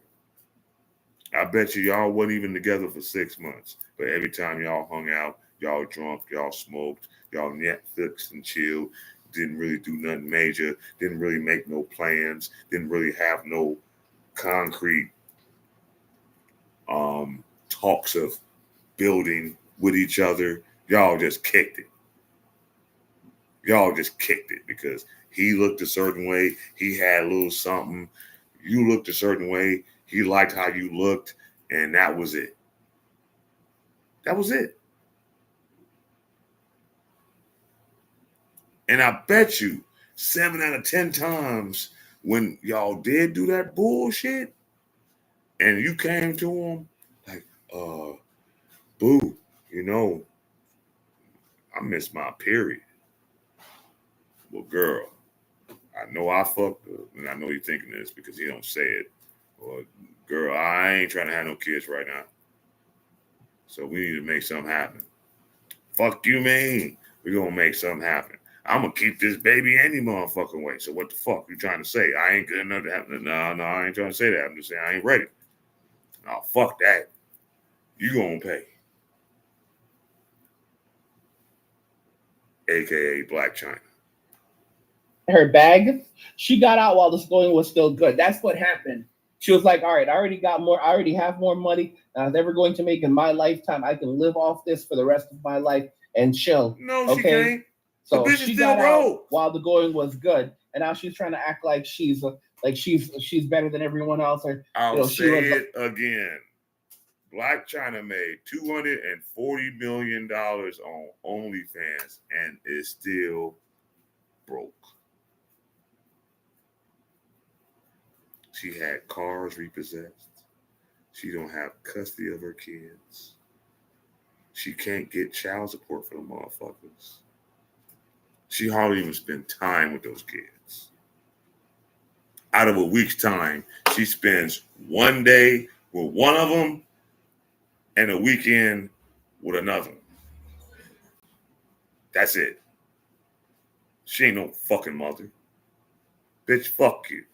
I bet you y'all wasn't even together for 6 months. But every time y'all hung out, y'all drunk, y'all smoked, y'all Netflix and chill, didn't really do nothing major, didn't really make no plans, didn't really have no concrete talks of building with each other. Y'all just kicked it. Y'all just kicked it because he looked a certain way. He had a little something. You looked a certain way. He liked how you looked, and that was it. That was it. And I bet you 7 out of 10 times when y'all did do that bullshit and you came to him like, boo, you know, I missed my period. Well, girl, I know I fucked up, and I know you're thinking this because he don't say it. Well, girl, I ain't trying to have no kids right now. So we need to make something happen. Fuck you, man. We're going to make something happen. I'm going to keep this baby any motherfucking way. So what the fuck you trying to say? I ain't good enough to have... No, I ain't trying to say that. I'm just saying I ain't ready. No, fuck that. You going to pay. AKA Blac Chyna. Her bag, she got out while this going was still good. That's what happened. She was like, all right, I already have more money than I was ever going to make in my lifetime. I can live off this for the rest of my life and chill. No, she can't. So the she got out while the going was good, and now she's trying to act like she's better than everyone else. Or I'll say it again. Blac Chyna made $240 million on OnlyFans and is still broke. She had cars repossessed. She don't have custody of her kids. She can't get child support for the motherfuckers. She hardly even spend time with those kids. Out of a week's time, she spends one day with one of them and a weekend with another. That's it. She ain't no fucking mother. Bitch, fuck you.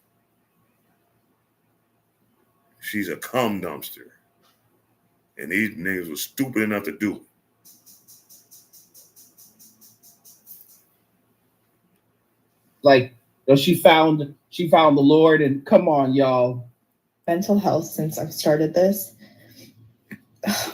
She's a cum dumpster. And these niggas was stupid enough to do it. Like, she found the Lord, and come on, y'all. Mental health since I've started this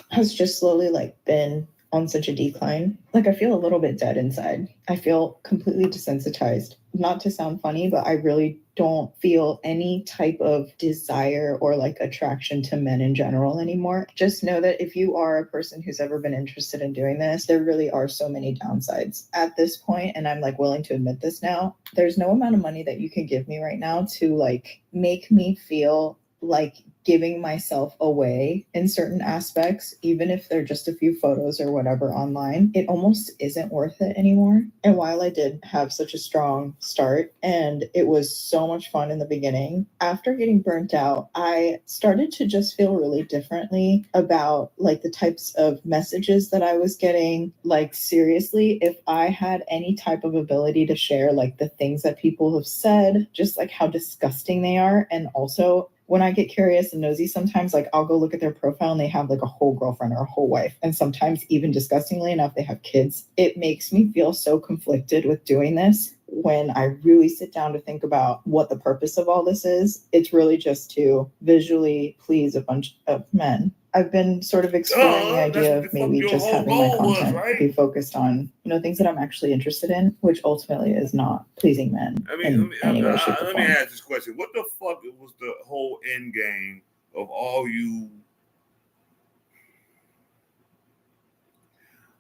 has just slowly been on such a decline. I feel a little bit dead inside. I feel completely desensitized. Not to sound funny, but I really don't feel any type of desire or attraction to men in general anymore. Just know that if you are a person who's ever been interested in doing this, there really are so many downsides at this point, and I'm willing to admit this now. There's no amount of money that you can give me right now to make me feel like giving myself away in certain aspects, even if they're just a few photos or whatever online. It almost isn't worth it anymore. And while I did have such a strong start and it was so much fun in the beginning, after getting burnt out, I started to just feel really differently about the types of messages that I was getting. Seriously, if I had any type of ability to share the things that people have said, just how disgusting they are, and also when I get curious and nosy, sometimes I'll go look at their profile and they have a whole girlfriend or a whole wife. And sometimes even disgustingly enough, they have kids. It makes me feel so conflicted with doing this. When I really sit down to think about what the purpose of all this is, it's really just to visually please a bunch of men. I've been sort of exploring the idea of maybe just having my content be focused on, things that I'm actually interested in, which ultimately is not pleasing men in any way, shape, or Let form. me ask this question. What the fuck was the whole end game of all you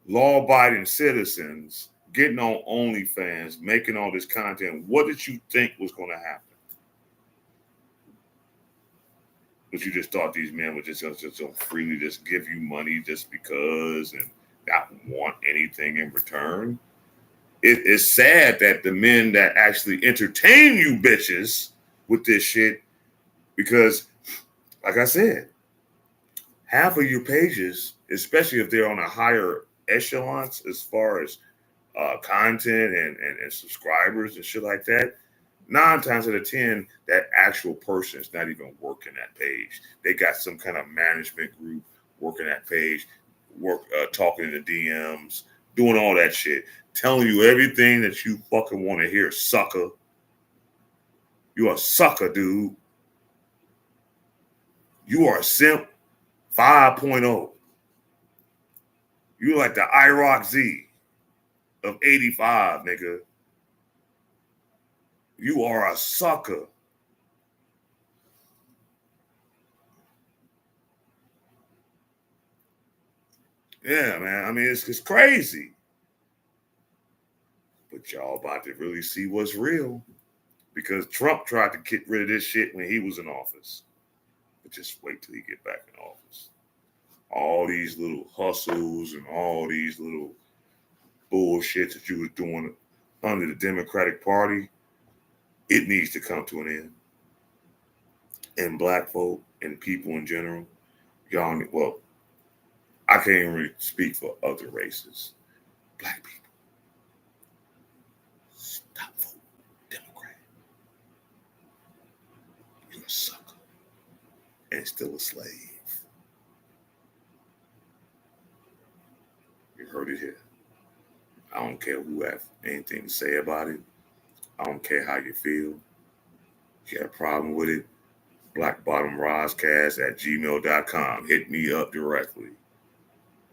law-abiding citizens getting on OnlyFans, making all this content? What did you think was going to happen? But you just thought these men would just freely just give you money just because and not want anything in return? It's sad that the men that actually entertain you bitches with this shit, because, like I said, half of your pages, especially if they're on a higher echelons as far as content and subscribers and shit like that, 9 times out of 10, that actual person is not even working that page. They got some kind of management group working that page, talking in the DMs, doing all that shit, telling you everything that you fucking want to hear, sucker. You a sucker, dude. You are a simp 5.0. You like the IROC Z of 85, nigga. You are a sucker. Yeah, man. I mean, it's crazy. But y'all about to really see what's real. Because Trump tried to get rid of this shit when he was in office. But just wait till he get back in office. All these little hustles and all these little bullshit that you was doing under the Democratic Party, it needs to come to an end. And black folk and people in general, y'all, well, I can't even really speak for other races. Black people, stop voting Democrat. You're a sucker and still a slave. You heard it here. I don't care who has anything to say about it. I don't care how you feel. If you got a problem with it, blackbottomroscast@gmail.com. Hit me up directly.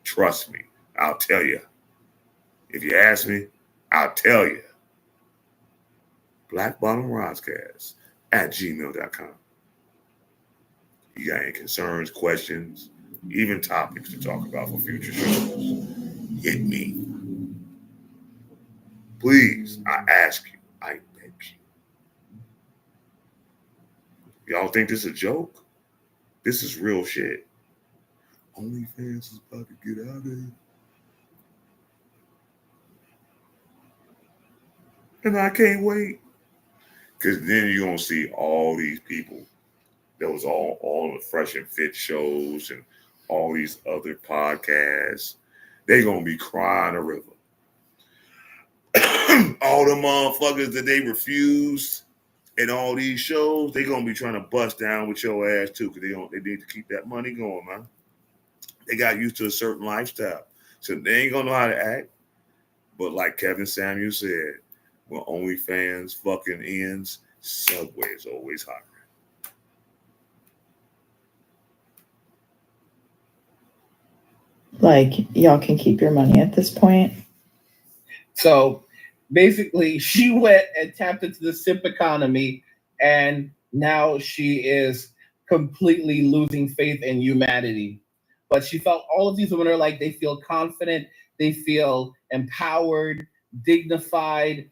Trust me, I'll tell you. If you ask me, I'll tell you. blackbottomroscast@gmail.com. You got any concerns, questions, even topics to talk about for future shows, hit me. Please, I ask you, I beg you. Y'all think this is a joke? This is real shit. OnlyFans is about to get out of here. And I can't wait. Because then you're going to see all these people that was all the Fresh and Fit shows and all these other podcasts. They're going to be crying a river. all the motherfuckers that they refuse in all these shows, they gonna be trying to bust down with your ass too, because they need to keep that money going, man. They got used to a certain lifestyle, so they ain't gonna know how to act. But like Kevin Samuel said, when OnlyFans fucking ends, Subway is always hot. Like, y'all can keep your money at this point. So basically, she went and tapped into the simp economy, and now she is completely losing faith in humanity. But she felt all of these women are like, they feel confident, they feel empowered, dignified.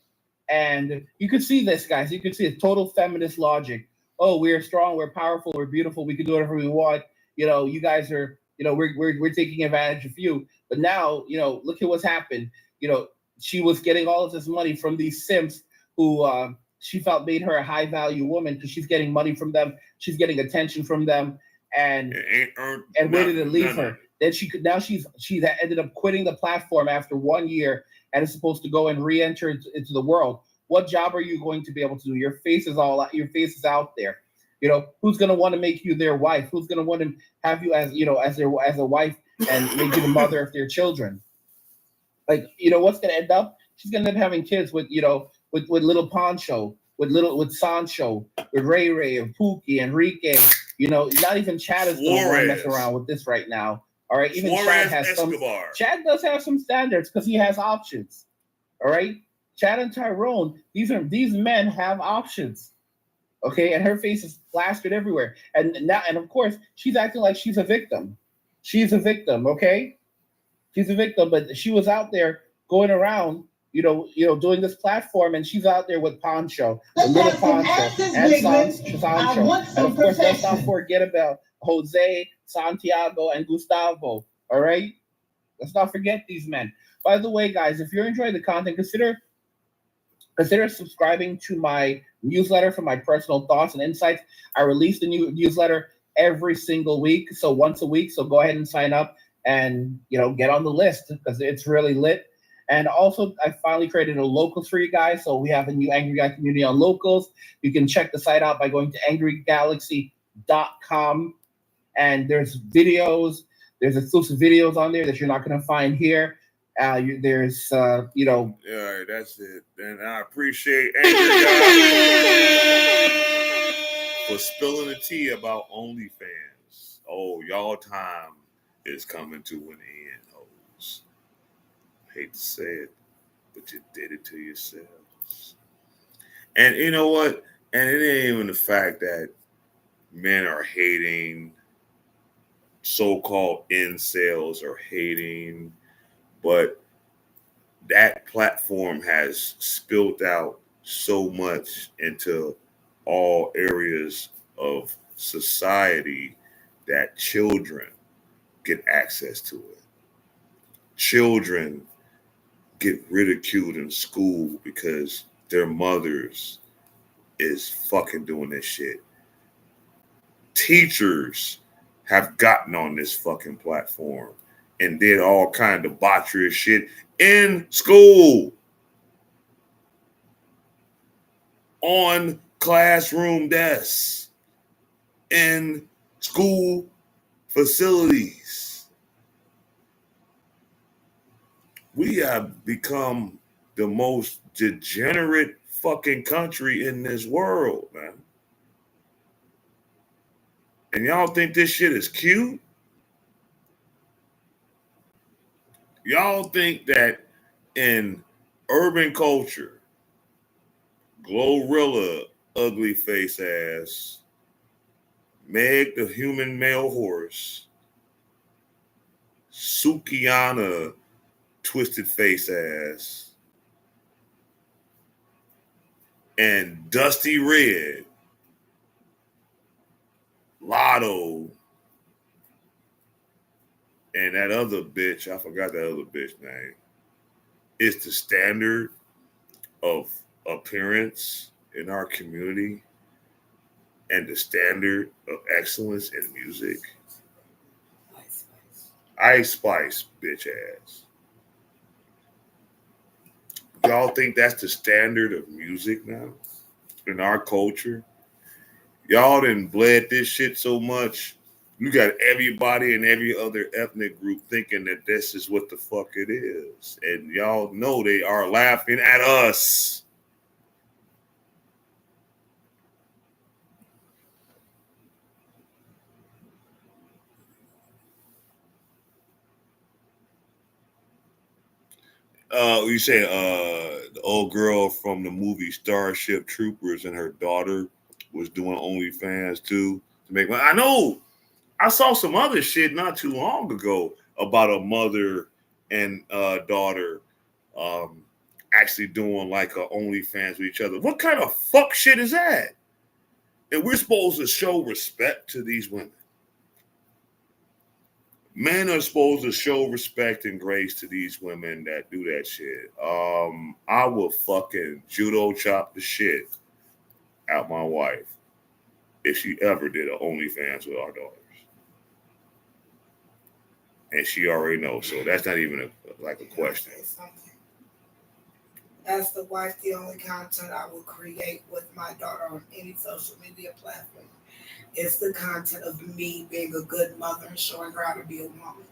And you could see this, guys. You could see a total feminist logic. Oh, we're strong, we're powerful, we're beautiful, we can do whatever we want. You know, you guys are, you know, we're taking advantage of you. But now, you know, look at what's happened. You know, she was getting all of this money from these simps who she felt made her a high value woman because she's getting money from them, she's getting attention from them, and where did it leave her? Then she's ended up quitting the platform after 1 year and is supposed to go and re-enter into the world. What job are you going to be able to do? Your face is out there. You know, who's going to want to make you their wife? Who's going to want to have you as, you know, as a wife and make you the mother of their children? Like, you know, what's going to end up? She's going to end up having kids with, you know, with little Poncho, with Sancho, with Ray Ray and Pookie, Enrique. You know, not even Chad is going to mess around with this right now. All right, even Chad has Escobar. Chad does have some standards because he has options. All right, Chad and Tyrone, these men have options. Okay, and her face is plastered everywhere, and of course she's acting like she's a victim. She's a victim. Okay, she's a victim, but she was out there going around, you know, doing this platform, and she's out there with Poncho, with little Poncho, and Sancho, and of course let's not forget about Jose, Santiago, and Gustavo. All right, let's not forget these men. By the way, guys, if you're enjoying the content, consider subscribing to my newsletter for my personal thoughts and insights. I release the new newsletter every single week, so once a week. So go ahead and sign up and, you know, get on the list because it's really lit. And also, I finally created a locals for you guys. So we have a new Angry Guy community on locals. You can check the site out by going to angrygalaxy.com. And there's videos, there's exclusive videos on there that you're not going to find here. There's, you know. All right, that's it. And I appreciate Angry Guy for spilling the tea about OnlyFans. Oh, y'all time is coming to an end, hoes. I hate to say it, but you did it to yourselves. And you know what? And it ain't even the fact that men are hating, so-called incels are hating, but that platform has spilled out so much into all areas of society that children get access to it. Children get ridiculed in school because their mothers is fucking doing this shit. Teachers have gotten on this fucking platform and did all kind of debaucherous shit in school, on classroom desks, in school facilities. We have become the most degenerate fucking country in this world, man. And y'all think this shit is cute? Y'all think that in urban culture, Glorilla, ugly face ass, Meg the human male horse, Sukiana, twisted face ass, and Dusty Red, Lotto, and that other bitch, I forgot that other bitch name. It's the standard of appearance in our community and the standard of excellence in music. Ice Spice, bitch ass. Y'all think that's the standard of music now in our culture? Y'all done bled this shit so much. You got everybody in every other ethnic group thinking that this is what the fuck it is. And y'all know they are laughing at us. You say the old girl from the movie Starship Troopers and her daughter was doing OnlyFans too to make money. I know. I saw some other shit not too long ago about a mother and daughter actually doing like a OnlyFans with each other. What kind of fuck shit is that? And we're supposed to show respect to these women. Men are supposed to show respect and grace to these women that do that shit. I will fucking judo chop the shit out my wife if she ever did a OnlyFans with our daughters. And she already knows, so that's not even a question. As the wife, the only content I will create with my daughter on any social media platform is the content of me being a good mother and showing her how to be a woman.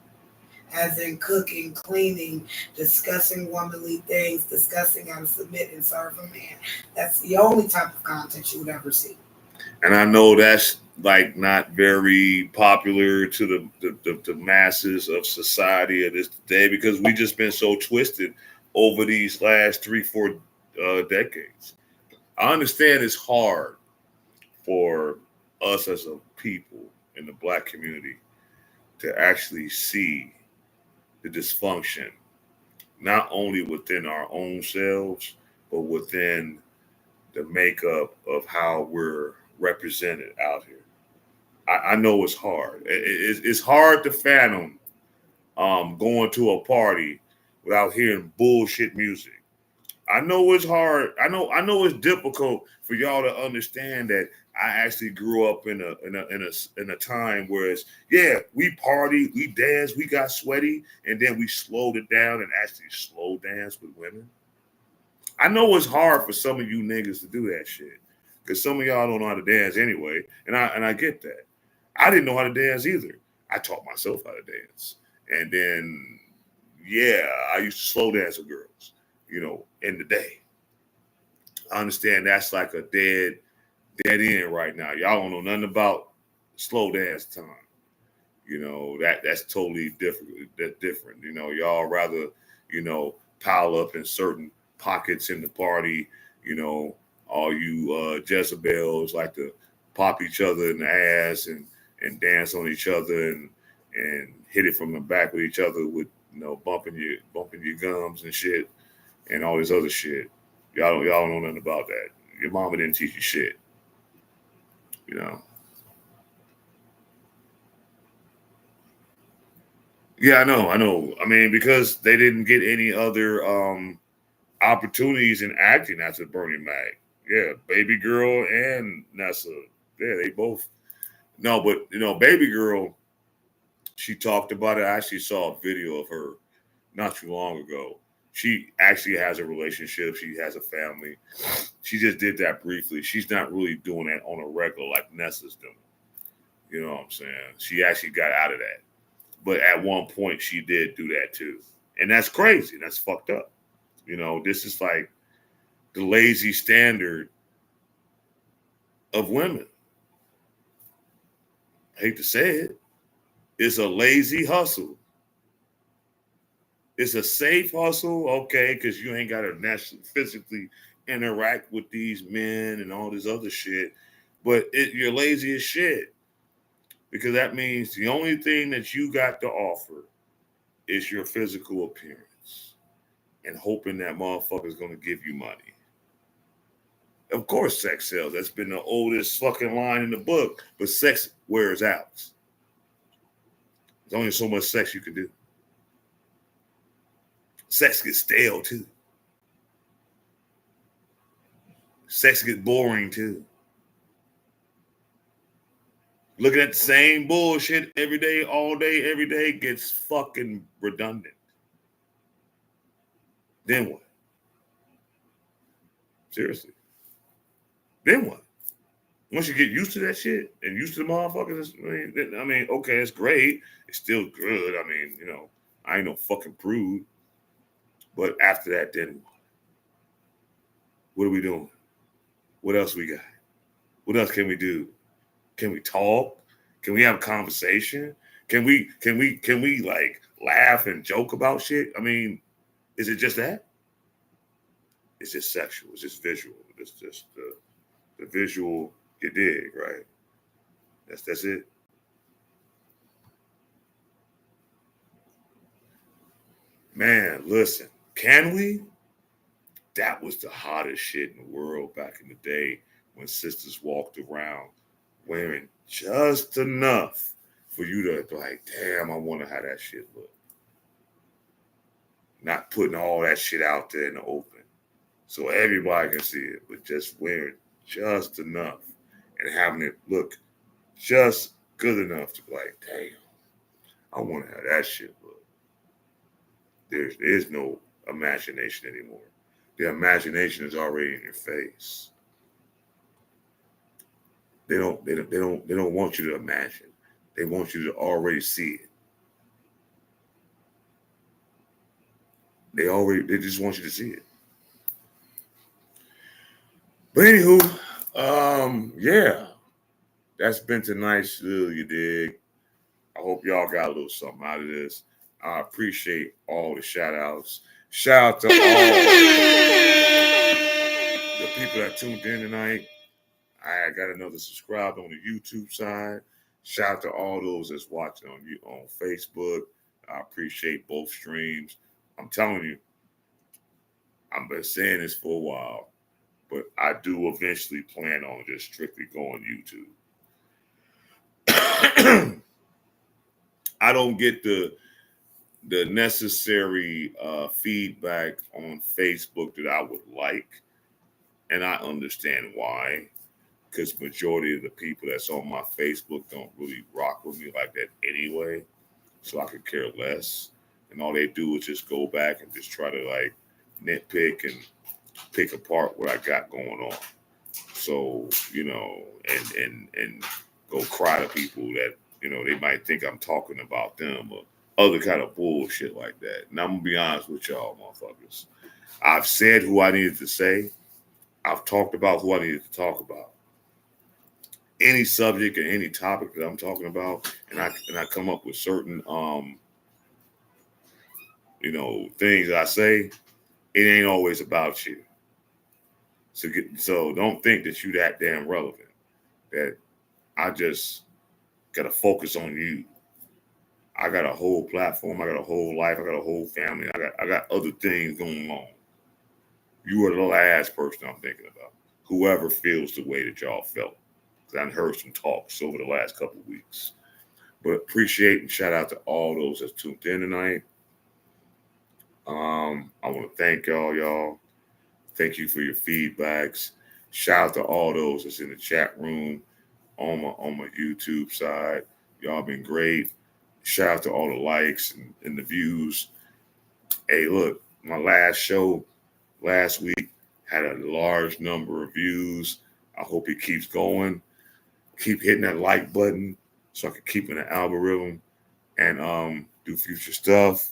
As in cooking, cleaning, discussing womanly things, discussing how to submit and serve a man. That's the only type of content you would ever see. And I know that's like not very popular to the masses of society of this day because we just been so twisted over these last 3-4 decades. I understand it's hard for us as a people in the Black community to actually see the dysfunction, not only within our own selves, but within the makeup of how we're represented out here. I know it's hard. It's hard to fathom going to a party without hearing bullshit music. I know it's hard. I know it's difficult for y'all to understand that I actually grew up in a time where it's we party, we dance, we got sweaty, and then we slowed it down and actually slow dance with women. I know it's hard for some of you niggas to do that shit because some of y'all don't know how to dance anyway, and I get that. I didn't know how to dance either. I taught myself how to dance, and then I used to slow dance with girls, in the day. I understand that's like a dead end right now. Y'all don't know nothing about slow dance time. That's totally different. Y'all rather, pile up in certain pockets in the party. All you Jezebels like to pop each other in the ass and dance on each other and hit it from the back with each other with bumping your gums and shit and all this other shit. Y'all don't know nothing about that. Your mama didn't teach you shit. Yeah, I know. I mean, because they didn't get any other opportunities in acting after Bernie Mac. Yeah, Baby Girl and Nessa. Yeah, they both. No, but Baby Girl, she talked about it. I actually saw a video of her not too long ago. She actually has a relationship. She has a family. She just did that briefly. She's not really doing that on a regular like Nessa's doing. You know what I'm saying? She actually got out of that. But at one point, she did do that too. And that's crazy. That's fucked up. This is like the lazy standard of women. I hate to say it. It's a lazy hustle. It's a safe hustle, okay, because you ain't got to physically interact with these men and all this other shit. But you're lazy as shit. Because that means the only thing that you got to offer is your physical appearance and hoping that motherfucker's going to give you money. Of course, sex sells. That's been the oldest fucking line in the book. But sex wears out. There's only so much sex you can do. Sex gets stale too. Sex gets boring too. Looking at the same bullshit every day, all day, every day gets fucking redundant. Then what? Seriously. Then what? Once you get used to that shit and used to the motherfuckers, I mean, okay, it's great. It's still good. I mean, you know, I ain't no fucking prude. But after that, then what are we doing? What else we got? What else can we do? Can we talk? Can we have a conversation? Can we like laugh and joke about shit? I mean, is it just that? It's just sexual. It's just visual. It's just the visual. You dig, right? That's it. Man, listen, can we? That was the hottest shit in the world back in the day when sisters walked around wearing just enough for you to be like, damn, I wonder how that shit look. Not putting all that shit out there in the open so everybody can see it, but just wearing just enough and having it look just good enough to be like, damn, I wonder how that shit look. There is no imagination anymore. The imagination is already in your face. They don't want you to imagine. They want you to already see it. They just want you to see it. But anywho, yeah, that's been tonight's little, you dig. I hope y'all got a little something out of this. I appreciate all the shout outs. Shout out to all the people that tuned in tonight. I got another subscribe on the YouTube side. Shout out to all those that's watching on Facebook. I appreciate both streams. I'm telling you, I've been saying this for a while, but I do eventually plan on just strictly going YouTube. I don't get the necessary feedback on Facebook that I would like, and I understand why, because majority of the people that's on my Facebook don't really rock with me like that anyway, so I could care less, and all they do is just go back and just try to like nitpick and pick apart what I got going on. So, you know, and go cry to people that, you know, they might think I'm talking about them or other kind of bullshit like that. And I'm going to be honest with y'all, motherfuckers. I've said who I needed to say. I've talked about who I needed to talk about. Any subject or any topic that I'm talking about, and I come up with certain, you know, things I say, it ain't always about you. So don't think that you that damn relevant. That I just got to focus on you. I got a whole platform. I got a whole life. I got a whole family. I got other things going on. You are the last person I'm thinking about. Whoever feels the way that y'all felt. Because I've heard some talks over the last couple of weeks. But appreciate and shout out to all those that's tuned in tonight. I want to thank y'all. Thank you for your feedbacks. Shout out to all those that's in the chat room on my YouTube side. Y'all been great. Shout out to all the likes and the views. Hey, look, my last show last week had a large number of views. I hope it keeps going. Keep hitting that like button so I can keep in the algorithm and do future stuff.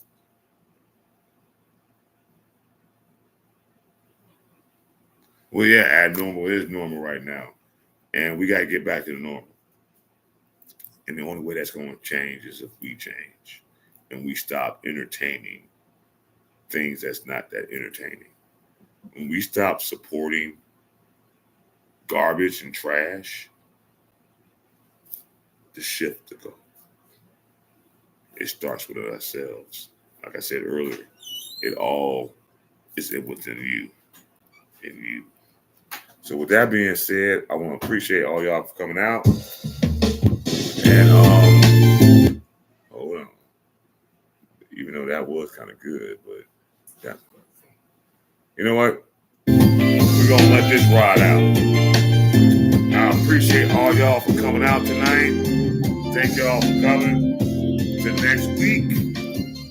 Well, yeah, abnormal is normal right now. And we got to get back to the normal. And the only way that's going to change is if we change. And we stop entertaining things that's not that entertaining. When we stop supporting garbage and trash, the shift to go. It starts with ourselves. Like I said earlier, it all is within you. In you. So with that being said, I want to appreciate all y'all for coming out. And hold on. Even though that was kind of good, but that, you know what? We're gonna let this ride out. I appreciate all y'all for coming out tonight. Thank y'all for coming. Till next week,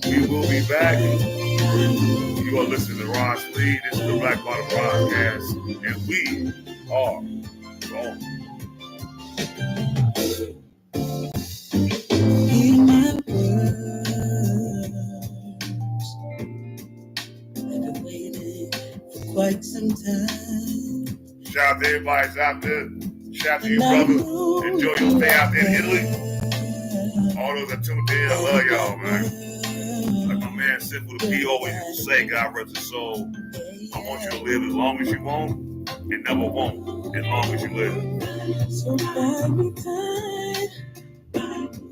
we will be back. You are listening to Ron Speed. This is the Black Bottom Podcast, and we are gone. Hear my words. I've been waiting for quite some time. Shout out to everybody that's out there. Shout out to you, brother. Enjoy your stay out there in Italy. All those that tuned in, I love y'all, man. Like my man Simple the P always used to say, God rest his soul. I want you to live as long as you want and never won't as long as you live. So buy me time.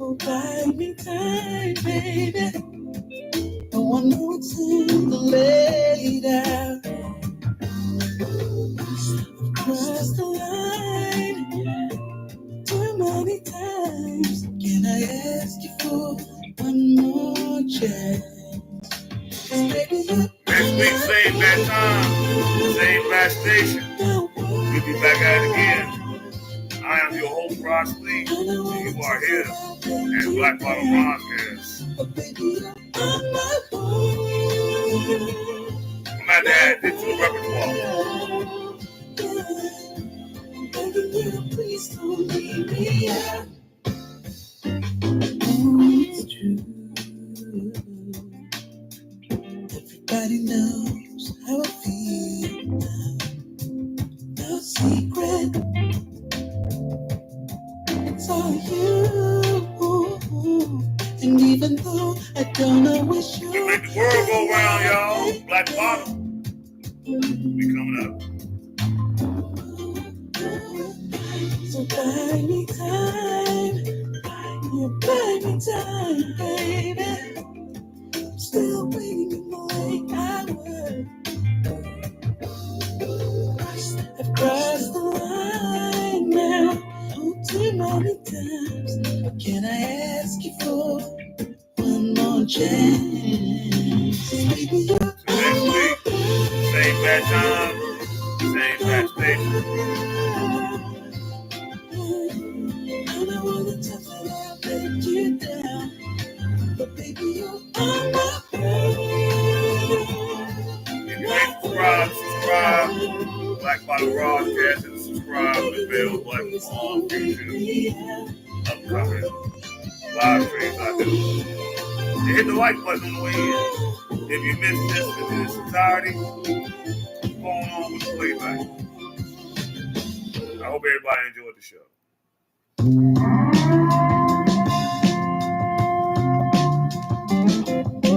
Oh, buy me time, baby. Oh, I know it's in the later. Cross the line too many times. Can I ask you for one more chance? Next week, same bad time, same bad station. We'll be back at it again. I am your host, Rod Speed, and you are here at Black Bottom Podcast. I'm at to add this to the repertoire. Please don't leave me out. It's true. Everybody knows how I feel now. No secret. It's all you. And even though I don't always show. We make the world go round, y'all. Black Bottom. We coming up. So buy me time. You buy me time, baby. I'm still waiting in the late hours. I've crossed the line now. Oh, too many times. Can I ask you for one more chance? Baby, you're next week, same bad time, same bad station. I don't wanna touch it, I'll break you down. But baby, you're on my If you ain't subscribe. Black Bottom Broadcast and subscribe to the bell button for all future upcoming live streams I do. And hit the like button on the way in. If you missed this in its entirety, what's going on with the playback? I hope everybody enjoyed the show.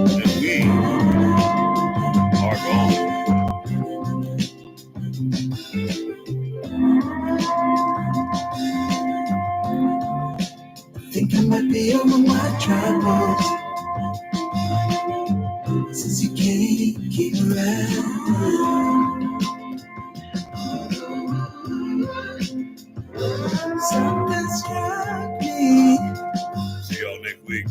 And we are gone. I think I might be over my troubles since you can't keep around. Something struck me. See y'all next week.